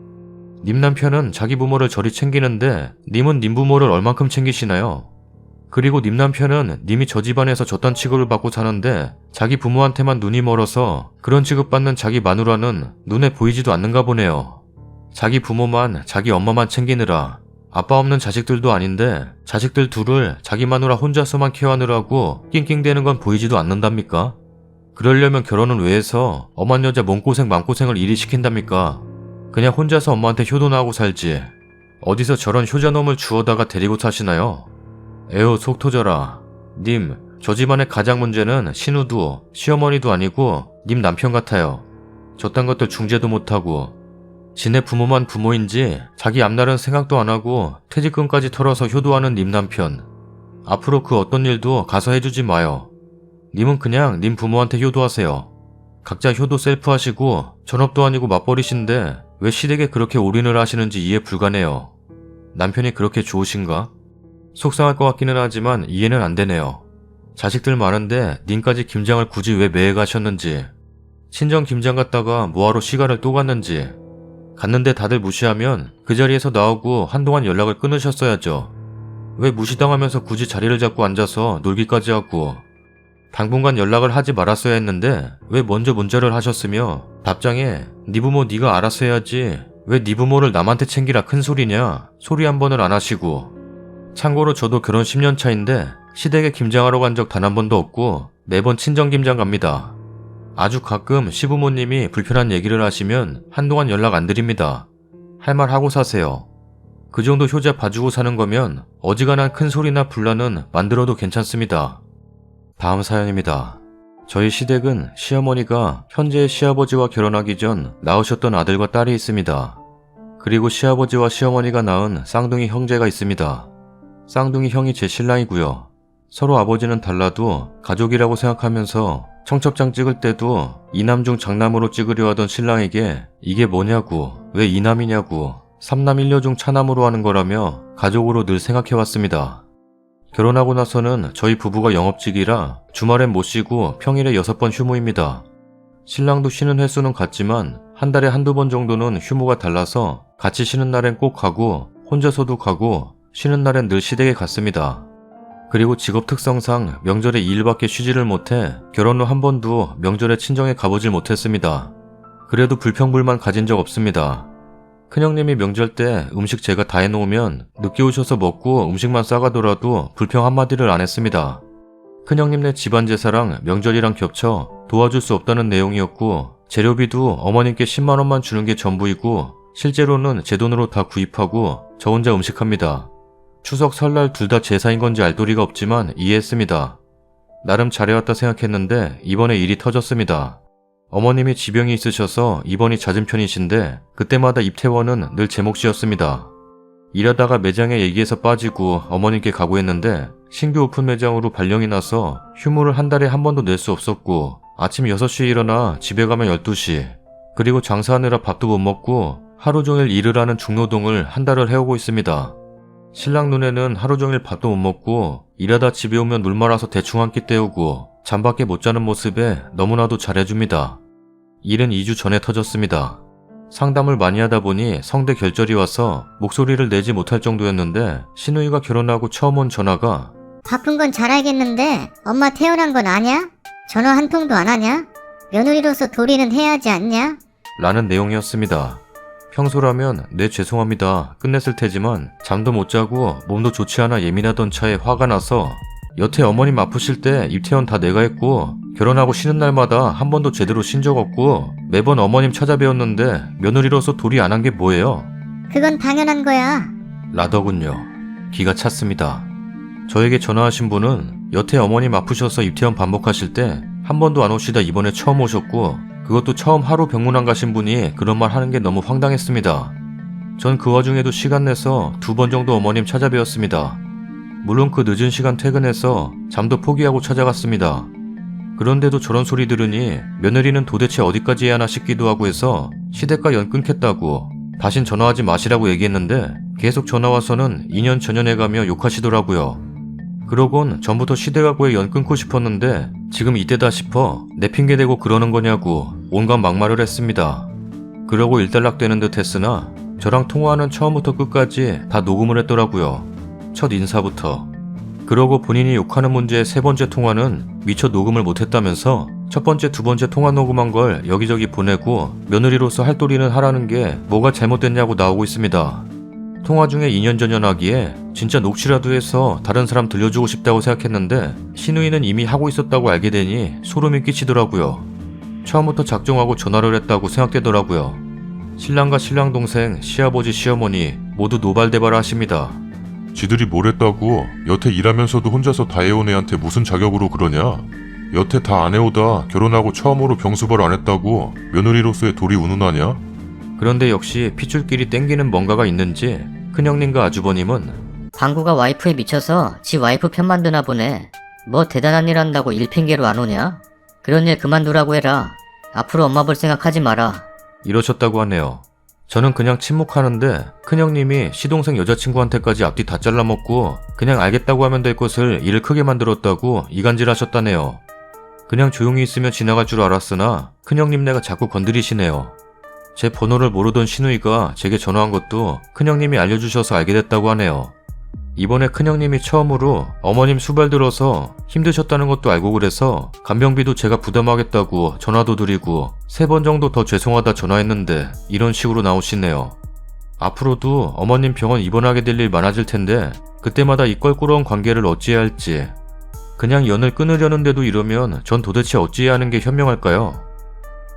님 남편은 자기 부모를 저리 챙기는데 님은 님 부모를 얼만큼 챙기시나요? 그리고 님 남편은 님이 저 집안에서 저딴 취급을 받고 사는데 자기 부모한테만 눈이 멀어서 그런 취급받는 자기 마누라는 눈에 보이지도 않는가 보네요. 자기 부모만 자기 엄마만 챙기느라 아빠 없는 자식들도 아닌데 자식들 둘을 자기 마누라 혼자서만 케어하느라고 낑낑대는 건 보이지도 않는답니까? 그러려면 결혼은 왜 해서 엄한 여자 몸고생 맘고생을 이리 시킨답니까? 그냥 혼자서 엄마한테 효도나 하고 살지. 어디서 저런 효자놈을 주워다가 데리고 사시나요? 에휴 속 터져라. 님, 저 집안의 가장 문제는 신우도 시어머니도 아니고 님 남편 같아요. 저딴 것들 중재도 못하고 지네 부모만 부모인지 자기 앞날은 생각도 안 하고 퇴직금까지 털어서 효도하는 님 남편. 앞으로 그 어떤 일도 가서 해주지 마요. 님은 그냥 님 부모한테 효도하세요. 각자 효도 셀프 하시고 전업도 아니고 맞벌이신데 왜 시댁에 그렇게 올인을 하시는지 이해 불가네요. 남편이 그렇게 좋으신가? 속상할 것 같기는 하지만 이해는 안 되네요. 자식들 많은데 님까지 김장을 굳이 왜 매해 가셨는지, 친정 김장 갔다가 뭐하러 시간을 또 갔는지, 갔는데 다들 무시하면 그 자리에서 나오고 한동안 연락을 끊으셨어야죠. 왜 무시당하면서 굳이 자리를 잡고 앉아서 놀기까지 하고, 당분간 연락을 하지 말았어야 했는데 왜 먼저 문자를 하셨으며 답장에 네 부모 네가 알아서 해야지 왜 네 부모를 남한테 챙기라 큰 소리냐 소리 한 번을 안 하시고. 참고로 저도 결혼 10년 차인데 시댁에 김장하러 간 적 단 한 번도 없고 매번 친정 김장 갑니다. 아주 가끔 시부모님이 불편한 얘기를 하시면 한동안 연락 안 드립니다. 할 말 하고 사세요. 그 정도 효자 봐주고 사는 거면 어지간한 큰 소리나 분란은 만들어도 괜찮습니다. 다음 사연입니다. 저희 시댁은 시어머니가 현재의 시아버지와 결혼하기 전 낳으셨던 아들과 딸이 있습니다. 그리고 시아버지와 시어머니가 낳은 쌍둥이 형제가 있습니다. 쌍둥이 형이 제 신랑이고요. 서로 아버지는 달라도 가족이라고 생각하면서 청첩장 찍을 때도 이남 중 장남으로 찍으려 하던 신랑에게 이게 뭐냐고, 왜 이남이냐고, 삼남 일녀 중 차남으로 하는 거라며 가족으로 늘 생각해왔습니다. 결혼하고 나서는 저희 부부가 영업직이라 주말엔 못 쉬고 평일에 6번 휴무입니다. 신랑도 쉬는 횟수는 같지만 한 달에 한두 번 정도는 휴무가 달라서 같이 쉬는 날엔 꼭 가고 혼자서도 가고 쉬는 날엔 늘 시댁에 갔습니다. 그리고 직업 특성상 명절에 2일밖에 쉬지를 못해 결혼 후 한 번도 명절에 친정에 가보질 못했습니다. 그래도 불평불만 가진 적 없습니다. 큰형님이 명절 때 음식 제가 다 해놓으면 늦게 오셔서 먹고 음식만 싸가더라도 불평 한마디를 안 했습니다. 큰형님네 집안 제사랑 명절이랑 겹쳐 도와줄 수 없다는 내용이었고 재료비도 어머님께 10만 원만 주는 게 전부이고 실제로는 제 돈으로 다 구입하고 저 혼자 음식합니다. 추석 설날 둘 다 제사인 건지 알 도리가 없지만 이해했습니다. 나름 잘해왔다 생각했는데 이번에 일이 터졌습니다. 어머님이 지병이 있으셔서 입원이 잦은 편이신데 그때마다 입퇴원은 늘 제 몫이었습니다. 일하다가 매장에 얘기해서 빠지고 어머님께 각오했는데 신규 오픈 매장으로 발령이 나서 휴무를 한 달에 한 번도 낼 수 없었고 아침 6시에 일어나 집에 가면 12시 그리고 장사하느라 밥도 못 먹고 하루 종일 일을 하는 중노동을 한 달을 해오고 있습니다. 신랑 눈에는 하루 종일 밥도 못 먹고 일하다 집에 오면 물 말아서 대충 한 끼 때우고 잠밖에 못 자는 모습에 너무나도 잘해줍니다. 일은 2주 전에 터졌습니다. 상담을 많이 하다 보니 성대 결절이 와서 목소리를 내지 못할 정도였는데 시누이가 결혼하고 처음 온 전화가 바쁜 건 잘 알겠는데 엄마 태어난 건 아냐? 전화 한 통도 안 하냐? 며느리로서 도리는 해야 하지 않냐? 라는 내용이었습니다. 평소라면 네 죄송합니다 끝냈을 테지만 잠도 못 자고 몸도 좋지 않아 예민하던 차에 화가 나서 여태 어머님 아프실 때 입퇴원 다 내가 했고 결혼하고 쉬는 날마다 한 번도 제대로 쉰 적 없고 매번 어머님 찾아뵈었는데 며느리로서 도리 안 한 게 뭐예요? 그건 당연한 거야. 라더군요. 기가 찼습니다. 저에게 전화하신 분은 여태 어머님 아프셔서 입퇴원 반복하실 때 한 번도 안 오시다 이번에 처음 오셨고 그것도 처음 하루 병문 안 가신 분이 그런 말 하는 게 너무 황당했습니다. 전 그 와중에도 시간 내서 2번 정도 어머님 찾아뵈었습니다. 물론 그 늦은 시간 퇴근해서 잠도 포기하고 찾아갔습니다. 그런데도 저런 소리 들으니 며느리는 도대체 어디까지 해야 하나 싶기도 하고 해서 시댁과 연 끊겠다고 다신 전화하지 마시라고 얘기했는데 계속 전화와서는 2년 전연해가며 욕하시더라고요. 그러곤 전부터 시댁하고의 연 끊고 싶었는데 지금 이때다 싶어 내 핑계대고 그러는 거냐고 온갖 막말을 했습니다. 그러고 일단락되는 듯 했으나 저랑 통화하는 처음부터 끝까지 다 녹음을 했더라고요. 첫 인사부터. 그러고 본인이 욕하는 문제의 3번째 통화는 미처 녹음을 못했다면서 첫 번째, 2번째 통화 녹음한 걸 여기저기 보내고 며느리로서 할 도리는 하라는 게 뭐가 잘못됐냐고 나오고 있습니다. 통화 중에 2년 전연하기에 진짜 녹취라도 해서 다른 사람 들려주고 싶다고 생각했는데 시누이는 이미 하고 있었다고 알게 되니 소름이 끼치더라고요. 처음부터 작정하고 전화를 했다고 생각되더라고요. 신랑과 신랑 동생, 시아버지, 시어머니 모두 노발대발을 하십니다. 지들이 뭘 했다고 여태 일하면서도 혼자서 다 해온 애한테 무슨 자격으로 그러냐? 여태 다 안 해오다 결혼하고 처음으로 병수발 안 했다고 며느리로서의 도리 운운하냐? 그런데 역시 핏줄끼리 땡기는 뭔가가 있는지 큰형님과 아주버님은 방구가 와이프에 미쳐서 지 와이프 편만 드나 보네. 뭐 대단한 일 한다고 일 핑계로 안 오냐? 그런 일 그만두라고 해라. 앞으로 엄마 볼 생각하지 마라. 이러셨다고 하네요. 저는 그냥 침묵하는데 큰형님이 시동생 여자친구한테까지 앞뒤 다 잘라먹고 그냥 알겠다고 하면 될 것을 일을 크게 만들었다고 이간질하셨다네요. 그냥 조용히 있으면 지나갈 줄 알았으나 큰형님네가 자꾸 건드리시네요. 제 번호를 모르던 시누이가 제게 전화한 것도 큰형님이 알려주셔서 알게 됐다고 하네요. 이번에 큰형님이 처음으로 어머님 수발 들어서 힘드셨다는 것도 알고 그래서 간병비도 제가 부담하겠다고 전화도 드리고 3번 정도 더 죄송하다 전화했는데 이런 식으로 나오시네요. 앞으로도 어머님 병원 입원하게 될 일 많아질 텐데 그때마다 이 껄끄러운 관계를 어찌해야 할지 그냥 연을 끊으려는데도 이러면 전 도대체 어찌해야 하는 게 현명할까요?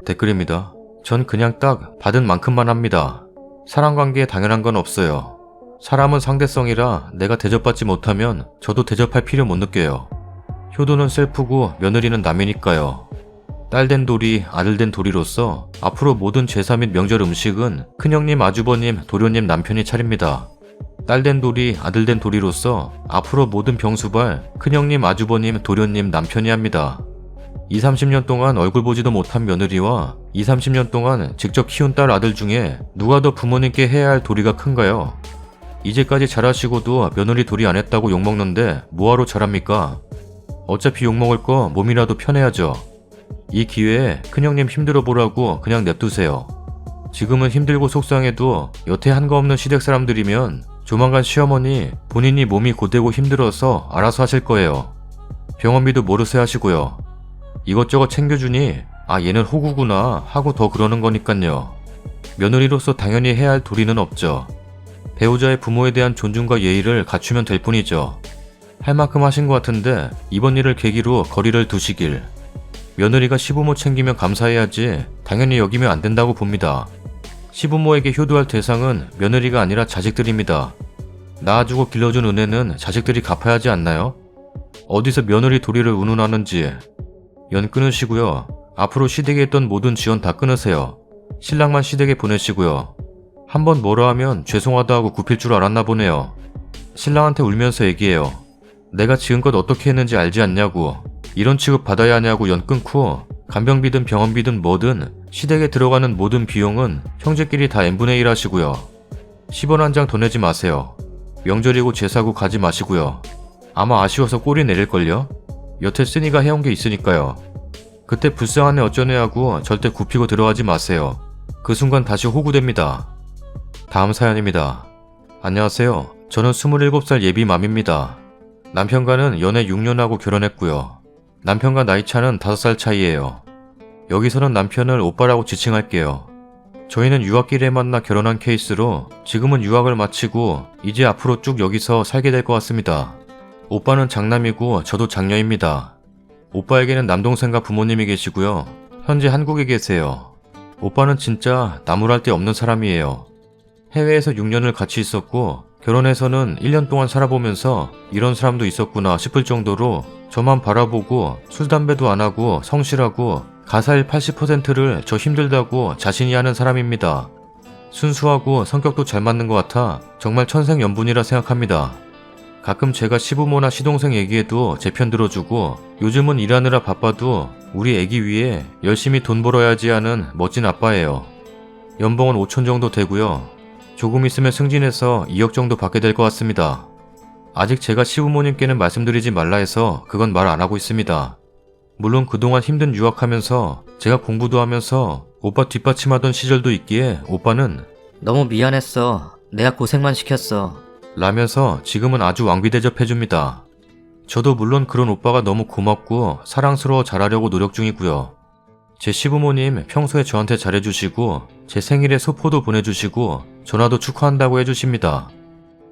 댓글입니다. 전 그냥 딱 받은 만큼만 합니다. 사랑관계에 당연한 건 없어요. 사람은 상대성이라 내가 대접받지 못하면 저도 대접할 필요 못 느껴요. 효도는 셀프고 며느리는 남이니까요. 딸된 도리, 아들된 도리로서 앞으로 모든 제사 및 명절 음식은 큰형님, 아주버님, 도련님 남편이 차립니다. 딸된 도리, 아들된 도리로서 앞으로 모든 병수발 큰형님, 아주버님, 도련님 남편이 합니다. 20-30년 동안 얼굴 보지도 못한 며느리와 20-30년 동안 직접 키운 딸 아들 중에 누가 더 부모님께 해야 할 도리가 큰가요? 이제까지 잘하시고도 며느리 도리 안 했다고 욕먹는데 뭐하러 잘합니까? 어차피 욕먹을 거 몸이라도 편해야죠. 이 기회에 큰형님 힘들어 보라고 그냥 냅두세요. 지금은 힘들고 속상해도 여태 한 거 없는 시댁 사람들이면 조만간 시어머니 본인이 몸이 고되고 힘들어서 알아서 하실 거예요. 병원비도 모르쇠 하시고요. 이것저것 챙겨주니 아 얘는 호구구나 하고 더 그러는 거니깐요. 며느리로서 당연히 해야 할 도리는 없죠. 배우자의 부모에 대한 존중과 예의를 갖추면 될 뿐이죠. 할 만큼 하신 것 같은데 이번 일을 계기로 거리를 두시길. 며느리가 시부모 챙기면 감사해야지 당연히 여기면 안 된다고 봅니다. 시부모에게 효도할 대상은 며느리가 아니라 자식들입니다. 낳아주고 길러준 은혜는 자식들이 갚아야 하지 않나요? 어디서 며느리 도리를 운운하는지. 연 끊으시고요. 앞으로 시댁에 있던 모든 지원 다 끊으세요. 신랑만 시댁에 보내시고요. 한번 뭐라 하면 죄송하다 하고 굽힐 줄 알았나 보네요. 신랑한테 울면서 얘기해요. 내가 지금껏 어떻게 했는지 알지 않냐고. 이런 취급 받아야 하냐고 연 끊고 간병비든 병원비든 뭐든 시댁에 들어가는 모든 비용은 형제끼리 다 n분의 1 하시고요. 10원 한 장 더 내지 마세요. 명절이고 제사고 가지 마시고요. 아마 아쉬워서 꼬리 내릴걸요? 여태 쓰니가 해온 게 있으니까요. 그때 불쌍하네 어쩌네 하고 절대 굽히고 들어가지 마세요. 그 순간 다시 호구됩니다. 다음 사연입니다. 안녕하세요. 저는 27살 예비맘입니다. 남편과는 연애 6년하고 결혼했고요. 남편과 나이 차는 5살 차이예요. 여기서는 남편을 오빠라고 지칭할게요. 저희는 유학길에 만나 결혼한 케이스로 지금은 유학을 마치고 이제 앞으로 쭉 여기서 살게 될 것 같습니다. 오빠는 장남이고 저도 장녀입니다. 오빠에게는 남동생과 부모님이 계시고요. 현재 한국에 계세요. 오빠는 진짜 나무랄 데 없는 사람이에요. 해외에서 6년을 같이 있었고 결혼해서는 1년 동안 살아보면서 이런 사람도 있었구나 싶을 정도로 저만 바라보고 술 담배도 안 하고 성실하고 가사일 80%를 저 힘들다고 자신이 하는 사람입니다. 순수하고 성격도 잘 맞는 것 같아 정말 천생연분이라 생각합니다. 가끔 제가 시부모나 시동생 얘기해도 제 편 들어주고 요즘은 일하느라 바빠도 우리 애기 위해 열심히 돈 벌어야지 하는 멋진 아빠예요. 연봉은 5천 정도 되고요. 조금 있으면 승진해서 2억 정도 받게 될 것 같습니다. 아직 제가 시부모님께는 말씀드리지 말라 해서 그건 말 안 하고 있습니다. 물론 그동안 힘든 유학하면서 제가 공부도 하면서 오빠 뒷받침하던 시절도 있기에 오빠는 너무 미안했어. 내가 고생만 시켰어. 라면서 지금은 아주 왕비 대접해줍니다. 저도 물론 그런 오빠가 너무 고맙고 사랑스러워 잘하려고 노력 중이고요. 제 시부모님 평소에 저한테 잘해주시고 제 생일에 소포도 보내주시고 전화도 축하한다고 해주십니다.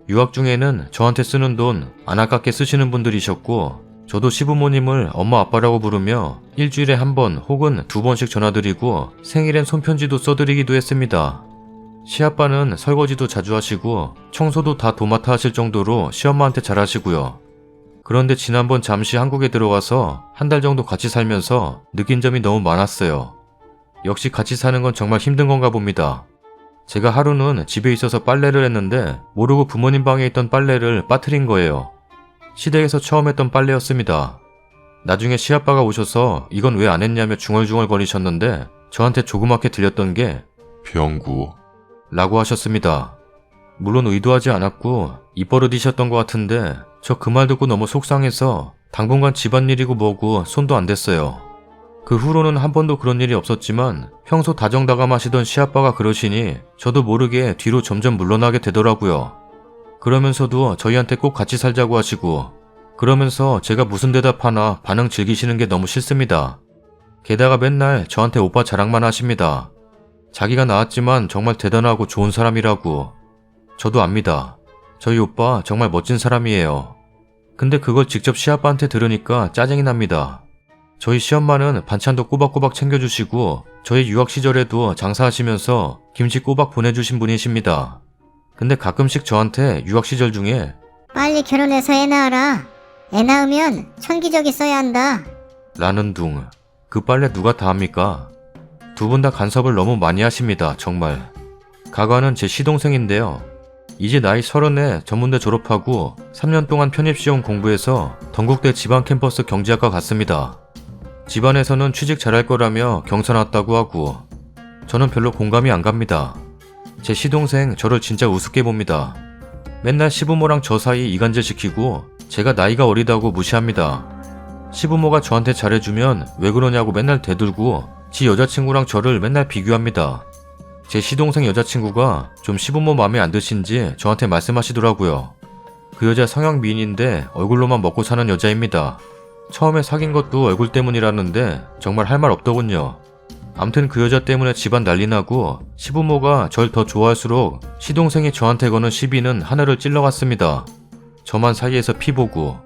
유학 중에는 저한테 쓰는 돈 안 아깝게 쓰시는 분들이셨고 저도 시부모님을 엄마 아빠라고 부르며 일주일에 한 번 혹은 2번씩 전화드리고 생일엔 손편지도 써드리기도 했습니다. 시아빠는 설거지도 자주 하시고 청소도 다 도맡아 하실 정도로 시엄마한테 잘하시고요. 그런데 지난번 잠시 한국에 들어가서 한 달 정도 같이 살면서 느낀 점이 너무 많았어요. 역시 같이 사는 건 정말 힘든 건가 봅니다. 제가 하루는 집에 있어서 빨래를 했는데 모르고 부모님 방에 있던 빨래를 빠뜨린 거예요. 시댁에서 처음 했던 빨래였습니다. 나중에 시아빠가 오셔서 이건 왜 안 했냐며 중얼중얼 거리셨는데 저한테 조그맣게 들렸던 게 병구. 라고 하셨습니다. 물론 의도하지 않았고 입버릇이셨던 것 같은데 저 그 말 듣고 너무 속상해서 당분간 집안일이고 뭐고 손도 안 댔어요. 그 후로는 한 번도 그런 일이 없었지만 평소 다정다감하시던 시아빠가 그러시니 저도 모르게 뒤로 점점 물러나게 되더라고요. 그러면서도 저희한테 꼭 같이 살자고 하시고 그러면서 제가 무슨 대답하나 반응 즐기시는 게 너무 싫습니다. 게다가 맨날 저한테 오빠 자랑만 하십니다. 자기가 낳았지만 정말 대단하고 좋은 사람이라고. 저도 압니다. 저희 오빠 정말 멋진 사람이에요. 근데 그걸 직접 시아빠한테 들으니까 짜증이 납니다. 저희 시엄마는 반찬도 꼬박꼬박 챙겨주시고 저희 유학 시절에도 장사하시면서 김치 꼬박 보내주신 분이십니다. 근데 가끔씩 저한테 유학 시절 중에 빨리 결혼해서 애 낳아라. 애 낳으면 천기저귀 써야 한다. 라는 둥. 그 빨래 누가 다 합니까? 두 분 다 간섭을 너무 많이 하십니다. 정말. 가관은 제 시동생인데요. 이제 나이 30에 전문대 졸업하고 3년 동안 편입시험 공부해서 덩국대 지방 캠퍼스 경제학과 갔습니다. 집안에서는 취직 잘할 거라며 경사 났다고 하고 저는 별로 공감이 안 갑니다. 제 시동생 저를 진짜 우습게 봅니다. 맨날 시부모랑 저 사이 이간질 시키고 제가 나이가 어리다고 무시합니다. 시부모가 저한테 잘해주면 왜 그러냐고 맨날 대들고 지 여자친구랑 저를 맨날 비교합니다. 제 시동생 여자친구가 좀 시부모 마음에 안 드신지 저한테 말씀하시더라고요. 그 여자 성형 미인인데 얼굴로만 먹고 사는 여자입니다. 처음에 사귄 것도 얼굴 때문이라는데 정말 할 말 없더군요. 암튼 그 여자 때문에 집안 난리 나고 시부모가 절 더 좋아할수록 시동생이 저한테 거는 시비는 하늘을 찔러갔습니다. 저만 사이에서 피 보고.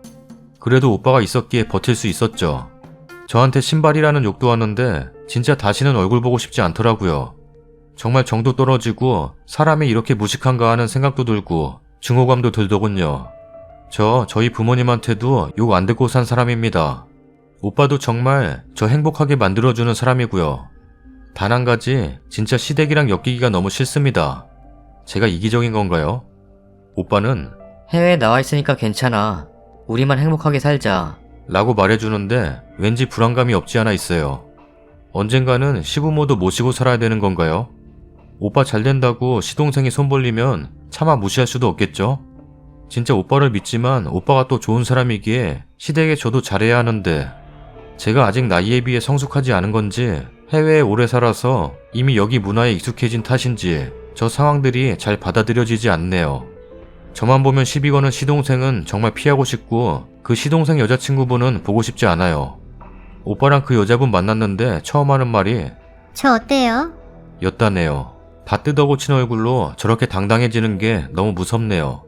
그래도 오빠가 있었기에 버틸 수 있었죠. 저한테 신발이라는 욕도 하는데 진짜 다시는 얼굴 보고 싶지 않더라고요. 정말 정도 떨어지고 사람이 이렇게 무식한가 하는 생각도 들고 증오감도 들더군요. 저희 부모님한테도 욕 안 듣고 산 사람입니다. 오빠도 정말 저 행복하게 만들어주는 사람이고요. 단 한 가지 진짜 시댁이랑 엮이기가 너무 싫습니다. 제가 이기적인 건가요? 오빠는 해외에 나와 있으니까 괜찮아. 우리만 행복하게 살자. 라고 말해주는데 왠지 불안감이 없지 않아 있어요. 언젠가는 시부모도 모시고 살아야 되는 건가요? 오빠 잘 된다고 시동생이 손 벌리면 차마 무시할 수도 없겠죠? 진짜 오빠를 믿지만 오빠가 또 좋은 사람이기에 시댁에 저도 잘해야 하는데 제가 아직 나이에 비해 성숙하지 않은 건지 해외에 오래 살아서 이미 여기 문화에 익숙해진 탓인지 저 상황들이 잘 받아들여지지 않네요. 저만 보면 시비 거는 시동생은 정말 피하고 싶고 그 시동생 여자친구분은 보고 싶지 않아요. 오빠랑 그 여자분 만났는데 처음 하는 말이 저 어때요? 였다네요. 다 뜯어고친 얼굴로 저렇게 당당해지는 게 너무 무섭네요.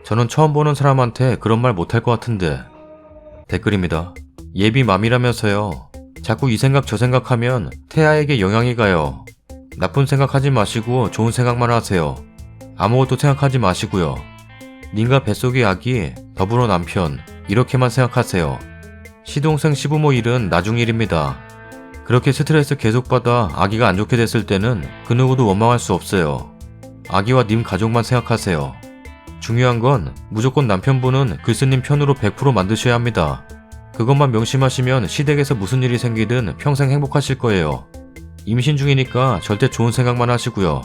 저는 처음 보는 사람한테 그런 말 못할 것 같은데. 댓글입니다. 예비맘이라면서요. 자꾸 이 생각 저 생각하면 태아에게 영향이 가요. 나쁜 생각하지 마시고 좋은 생각만 하세요. 아무것도 생각하지 마시고요. 님과 뱃속의 아기, 더불어 남편 이렇게만 생각하세요. 시동생 시부모 일은 나중 일입니다. 그렇게 스트레스 계속 받아 아기가 안 좋게 됐을 때는 그 누구도 원망할 수 없어요. 아기와 님 가족만 생각하세요. 중요한 건 무조건 남편분은 글쓰님 편으로 100% 만드셔야 합니다. 그것만 명심하시면 시댁에서 무슨 일이 생기든 평생 행복하실 거예요. 임신 중이니까 절대 좋은 생각만 하시고요.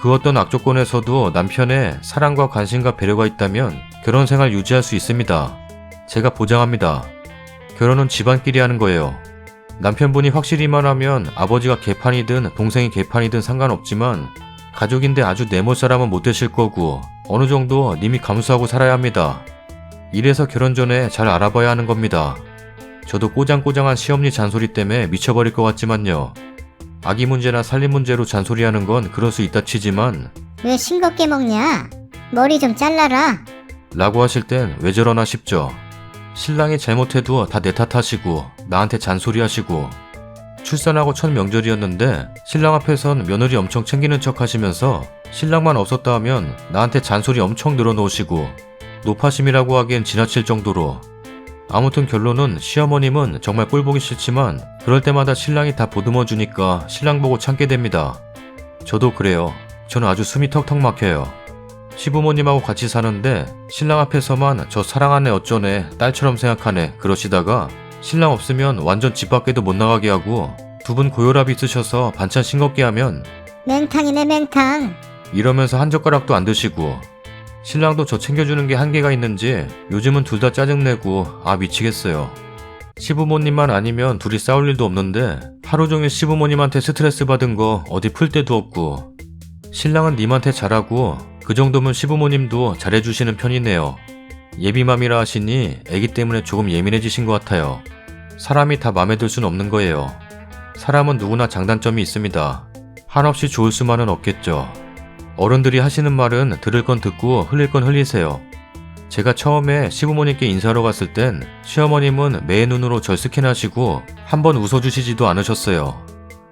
그 어떤 악조건에서도 남편의 사랑과 관심과 배려가 있다면 결혼 생활 유지할 수 있습니다. 제가 보장합니다. 결혼은 집안끼리 하는 거예요. 남편분이 확실히만 하면 아버지가 개판이든 동생이 개판이든 상관없지만 가족인데 아주 내몰 사람은 못 되실 거고 어느 정도 님이 감수하고 살아야 합니다. 이래서 결혼 전에 잘 알아봐야 하는 겁니다. 저도 꼬장꼬장한 시어머니 잔소리 때문에 미쳐버릴 것 같지만요. 아기 문제나 살림 문제로 잔소리하는 건 그럴 수 있다 치지만 왜 싱겁게 먹냐? 머리 좀 잘라라. 라고 하실 땐 왜 저러나 싶죠. 신랑이 잘못해도 다 내 탓하시고 나한테 잔소리하시고 출산하고 첫 명절이었는데 신랑 앞에선 며느리 엄청 챙기는 척 하시면서 신랑만 없었다 하면 나한테 잔소리 엄청 늘어놓으시고 노파심이라고 하기엔 지나칠 정도로. 아무튼 결론은 시어머님은 정말 꼴보기 싫지만 그럴 때마다 신랑이 다 보듬어 주니까 신랑 보고 참게 됩니다. 저도 그래요. 저는 아주 숨이 턱턱 막혀요. 시부모님하고 같이 사는데 신랑 앞에서만 저 사랑하네 어쩌네 딸처럼 생각하네 그러시다가 신랑 없으면 완전 집 밖에도 못 나가게 하고 두 분 고혈압 있으셔서 반찬 싱겁게 하면 맹탕이네 맹탕. 이러면서 한 젓가락도 안 드시고 신랑도 저 챙겨주는 게 한계가 있는지 요즘은 둘 다 짜증내고 미치겠어요. 시부모님만 아니면 둘이 싸울 일도 없는데 하루 종일 시부모님한테 스트레스 받은 거 어디 풀 데도 없고 신랑은 님한테 잘하고 그 정도면 시부모님도 잘해주시는 편이네요. 예비맘이라 하시니 애기 때문에 조금 예민해지신 것 같아요. 사람이 다 맘에 들 순 없는 거예요. 사람은 누구나 장단점이 있습니다. 한없이 좋을 수만은 없겠죠. 어른들이 하시는 말은 들을 건 듣고 흘릴 건 흘리세요. 제가 처음에 시부모님께 인사하러 갔을 땐 시어머님은 매의 눈으로 절 스캔하시고 한 번 웃어주시지도 않으셨어요.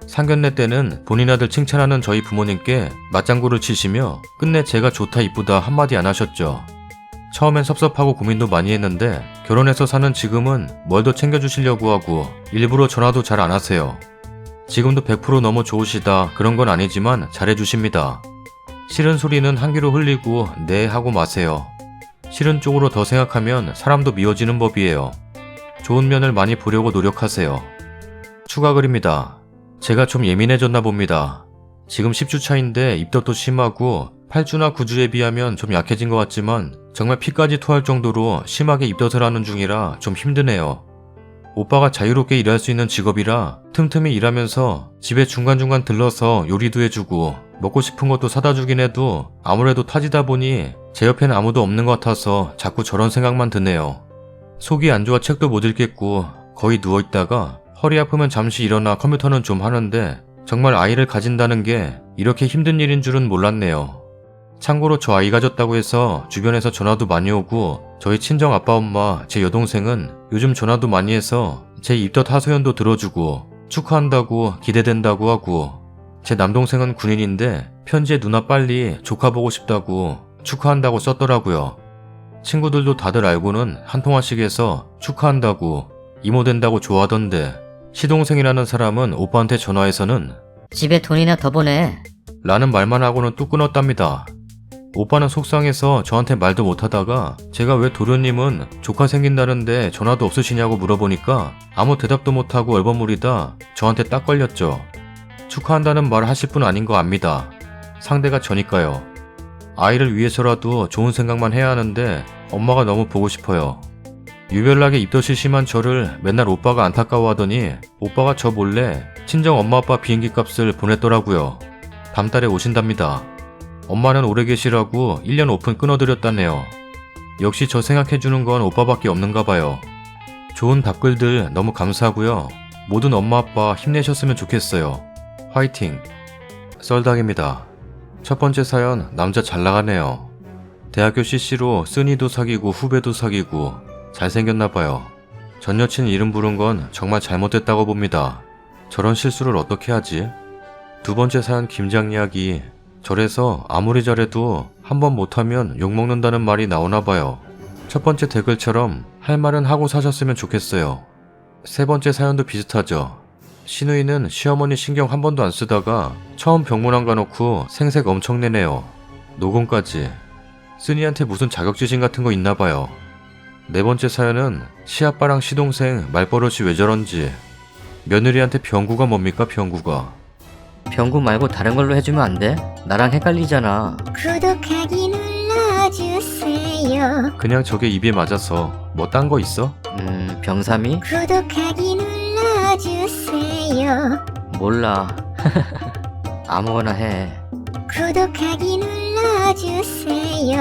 상견례 때는 본인 아들 칭찬하는 저희 부모님께 맞장구를 치시며 끝내 제가 좋다 이쁘다 한마디 안 하셨죠. 처음엔 섭섭하고 고민도 많이 했는데 결혼해서 사는 지금은 뭘 더 챙겨주시려고 하고 일부러 전화도 잘 안 하세요. 지금도 100% 너무 좋으시다 그런 건 아니지만 잘해주십니다. 싫은 소리는 한 귀로 흘리고 네 하고 마세요. 싫은 쪽으로 더 생각하면 사람도 미워지는 법이에요. 좋은 면을 많이 보려고 노력하세요. 추가 글입니다. 제가 좀 예민해졌나 봅니다. 지금 10주 차인데 입덧도 심하고 8주나 9주에 비하면 좀 약해진 것 같지만 정말 피까지 토할 정도로 심하게 입덧을 하는 중이라 좀 힘드네요. 오빠가 자유롭게 일할 수 있는 직업이라 틈틈이 일하면서 집에 중간중간 들러서 요리도 해주고 먹고 싶은 것도 사다 주긴 해도 아무래도 타지다 보니 제 옆에는 아무도 없는 것 같아서 자꾸 저런 생각만 드네요. 속이 안 좋아 책도 못 읽겠고 거의 누워있다가 허리 아프면 잠시 일어나 컴퓨터는 좀 하는데 정말 아이를 가진다는 게 이렇게 힘든 일인 줄은 몰랐네요. 참고로 저 아이 가졌다고 해서 주변에서 전화도 많이 오고 저희 친정 아빠 엄마 제 여동생은 요즘 전화도 많이 해서 제 입덧 하소연도 들어주고 축하한다고 기대된다고 하고 제 남동생은 군인인데 편지에 누나 빨리 조카 보고 싶다고 축하한다고 썼더라고요. 친구들도 다들 알고는 한 통화씩 해서 축하한다고 이모 된다고 좋아하던데 시동생이라는 사람은 오빠한테 전화해서는 집에 돈이나 더 보내. 라는 말만 하고는 뚝 끊었답니다. 오빠는 속상해서 저한테 말도 못하다가 제가 왜 도련님은 조카 생긴다는데 전화도 없으시냐고 물어보니까 아무 대답도 못하고 얼버무리다 저한테 딱 걸렸죠. 축하한다는 말 하실 분 아닌 거 압니다. 상대가 저니까요. 아이를 위해서라도 좋은 생각만 해야 하는데 엄마가 너무 보고 싶어요. 유별나게 입덧이 심한 저를 맨날 오빠가 안타까워하더니 오빠가 저 몰래 친정 엄마 아빠 비행기 값을 보냈더라고요. 다음 달에 오신답니다. 엄마는 오래 계시라고 1년 오픈 끊어드렸다네요. 역시 저 생각해주는 건 오빠밖에 없는가 봐요. 좋은 답글들 너무 감사하고요. 모든 엄마 아빠 힘내셨으면 좋겠어요. 화이팅! 썰닭입니다. 첫 번째 사연, 남자 잘 나가네요. 대학교 CC로 쓴이도 사귀고 후배도 사귀고 잘생겼나봐요. 전 여친 이름 부른 건 정말 잘못됐다고 봅니다. 저런 실수를 어떻게 하지? 두 번째 사연 김장 이야기. 절에서 아무리 잘해도 한 번 못하면 욕먹는다는 말이 나오나봐요. 첫 번째 댓글처럼 할 말은 하고 사셨으면 좋겠어요. 세 번째 사연도 비슷하죠. 신우이는 시어머니 신경 한 번도 안 쓰다가 처음 병문안 가놓고 생색 엄청 내네요. 녹음까지. 쓴이한테 무슨 자격지심 같은 거 있나봐요. 네 번째 사연은 시아빠랑 시동생 말버릇이 왜 저런지. 며느리한테 병구가 뭡니까 병구가. 병구 말고 다른 걸로 해주면 안 돼? 나랑 헷갈리잖아. 구독하기 눌러주세요. 그냥 저게 입에 맞아서. 뭐 딴 거 있어? 병삼이? 구독하기 눌러주세요. 몰라. 아무거나 해. 구독하기 눌러주세요.